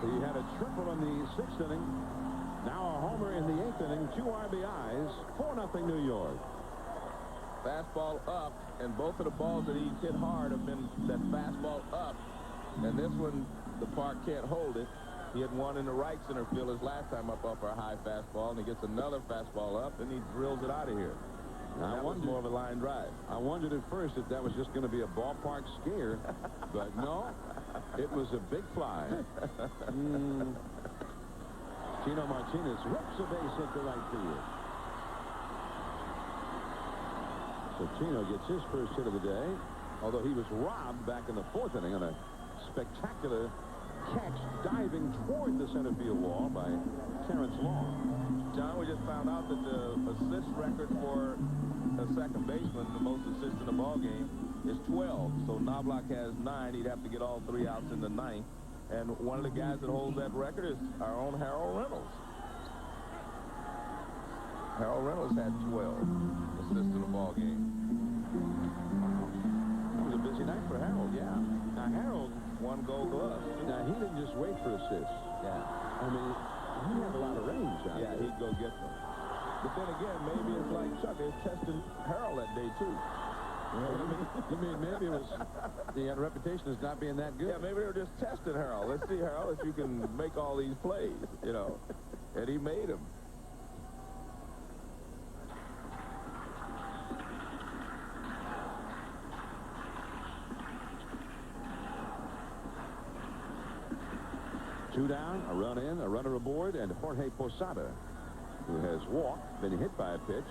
He had a triple in the 6th inning. Now a homer in the 8th inning. 2 RBIs. 4-0 New York. Fastball up, and both of the balls that he's hit hard have been that fastball up. And this one, the park can't hold it. He had one in the right center field his last time up a high fastball, and he gets another fastball up, and he drills it out of here. That was more of a line drive. I wondered at first if that was just going to be a ballpark scare, but no, it was a big fly. Tino Martinez rips a base hit to right field. So Tino gets his first hit of the day, although he was robbed back in the 4th inning on a spectacular catch diving toward the center field wall by Terrence Long. John, we just found out that the assist record for a second baseman, the most assists in a ball game, is 12. So Knobloch has 9. He'd have to get all 3 outs in the 9th. And one of the guys that holds that record is our own Harold Reynolds. Harold Reynolds had 12 assists in a ball game. It was a busy night for Harold. Yeah. Now Harold won Gold Glove. Now he didn't just wait for assists. Yeah. I mean, he had a lot of range out there. He'd go get them. But then again, maybe it's like Chuck. They're testing Harold that day, too. You mean maybe it was the reputation as not being that good? Yeah, maybe they were just testing Harold. Let's see, Harold, if you can make all these plays, you know. And he made them. Two down, a run in, a runner aboard, and Jorge Posada, who has walked, been hit by a pitch,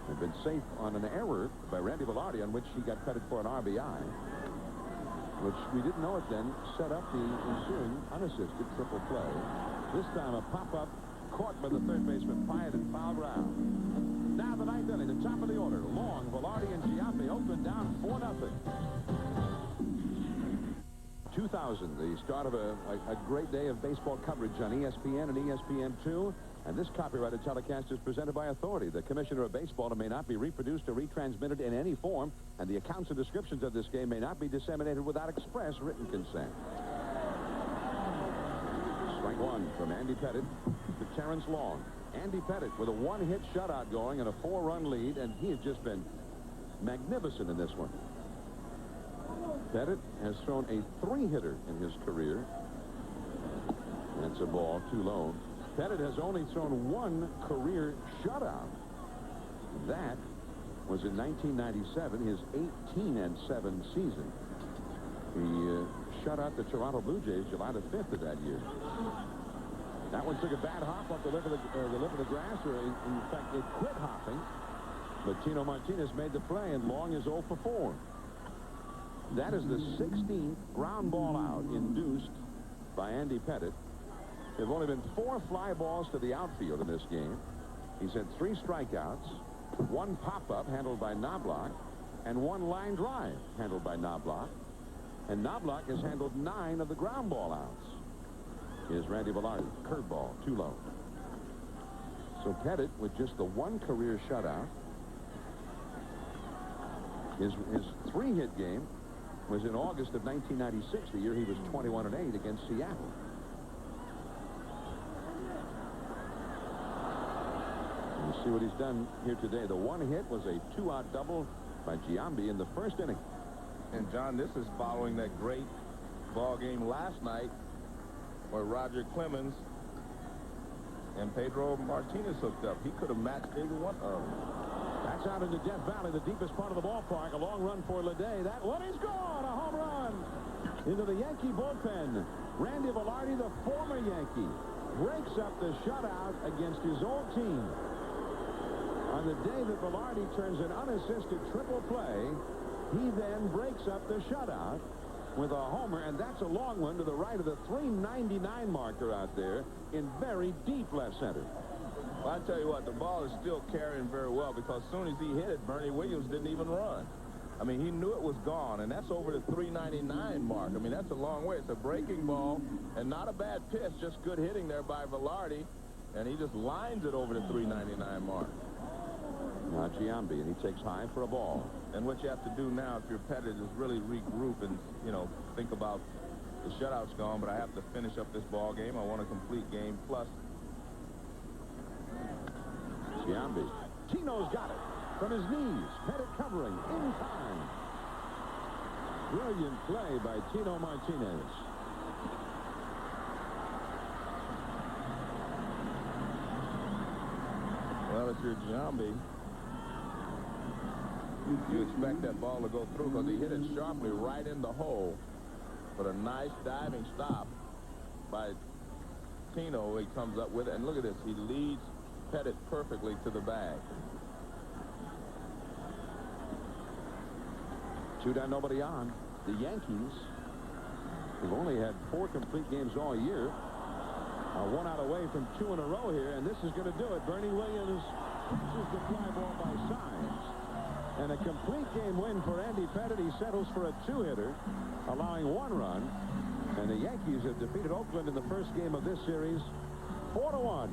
and been safe on an error by Randy Velarde, on which he got credit for an RBI, which we didn't know it then set up the ensuing unassisted triple play. This time a pop-up caught by the third baseman, fired and fouled round. Now the 9th inning, the top of the order. Long, Velarde, and Giambi. Oakland down 4-0. 2 2000, the start of a great day of baseball coverage on ESPN and ESPN2. And this copyrighted telecast is presented by authority. The Commissioner of Baseball may not be reproduced or retransmitted in any form, and the accounts and descriptions of this game may not be disseminated without express written consent. Strike one from Andy Pettitte to Terrence Long. Andy Pettitte with a one-hit shutout going and a 4-run lead, and he has just been magnificent in this one. Pettitte has thrown a 3-hitter in his career. That's a ball, too low. Pettitte has only thrown one career shutout. That was in 1997, his 18-7 season. He shut out the Toronto Blue Jays July the 5th of that year. That one took a bad hop off the lip of the grass, or in fact, it quit hopping. But Tino Martinez made the play, and Long is 0 for 4. That is the 16th ground ball out induced by Andy Pettitte. There have only been 4 fly balls to the outfield in this game. He's had 3 strikeouts, 1 pop-up handled by Knobloch, and 1 line drive handled by Knobloch. And Knobloch has handled 9 of the ground ball outs. Here's Randy Velarde, curveball, too low. So Pettitte with just the 1 career shutout. His 3-hit game was in August of 1996, the year he was 21-8 against Seattle. You see what he's done here today. The 1 hit was a 2-out double by Giambi in the first inning. And, John, this is following that great ball game last night where Roger Clemens and Pedro Martinez hooked up. He could have matched either one of them. That's out into Death Valley, the deepest part of the ballpark. A long run for Ledet. That one is gone. A home run into the Yankee bullpen. Randy Velarde, the former Yankee, breaks up the shutout against his old team. On the day that Velarde turns an unassisted triple play, he then breaks up the shutout with a homer, and that's a long one to the right of the 399 marker out there in very deep left center. Well, I tell you what, the ball is still carrying very well, because as soon as he hit it, Bernie Williams didn't even run. I mean, he knew it was gone, and that's over the 399 mark. I mean, that's a long way. It's a breaking ball, and not a bad pitch, just good hitting there by Velarde, and he just lines it over the 399 mark. Now Giambi, and he takes high for a ball. And what you have to do now, if you're Pettitte, is really regroup and, you know, think about the shutout's gone, but I have to finish up this ball game. I want a complete game, plus Giambi. Tino's got it from his knees. Pettitte covering in time. Brilliant play by Tino Martinez. Well, if you're Giambi, you expect that ball to go through, because he hit it sharply right in the hole. But a nice diving stop by Tino. He comes up with it, and look at this. He leads Pettitte perfectly to the bag. 2 down, nobody on. The Yankees, who've only had 4 complete games all year, are 1 out away from 2 in a row here, and this is going to do it. Bernie Williams catches the fly ball by Signs. And a complete game win for Andy Pettitte. He settles for a 2-hitter, allowing 1 run. And the Yankees have defeated Oakland in the first game of this series, 4-1.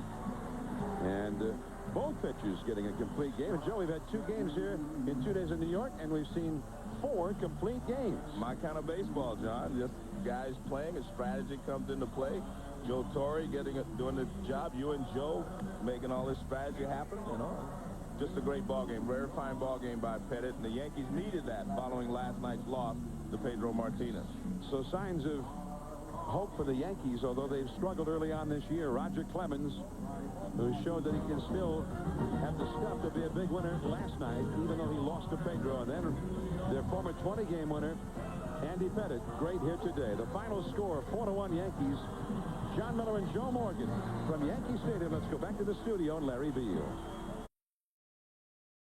And both pitchers getting a complete game. And, Joe, we've had 2 games here in 2 days in New York, and we've seen 4 complete games. My kind of baseball, John. Just guys playing, and strategy comes into play. Joe Torre doing the job. You and Joe making all this strategy happen, you know. Just a great ball game. Very fine ball game by Pettitte, and the Yankees needed that following last night's loss to Pedro Martinez. So signs of hope for the Yankees, although they've struggled early on this year. Roger Clemens, who showed that he can still have the stuff to be a big winner last night, even though he lost to Pedro. And then their former 20-game winner, Andy Pettitte, great here today. The final score, 4-1 Yankees. John Miller and Joe Morgan from Yankee Stadium. Let's go back to the studio and Larry Beal.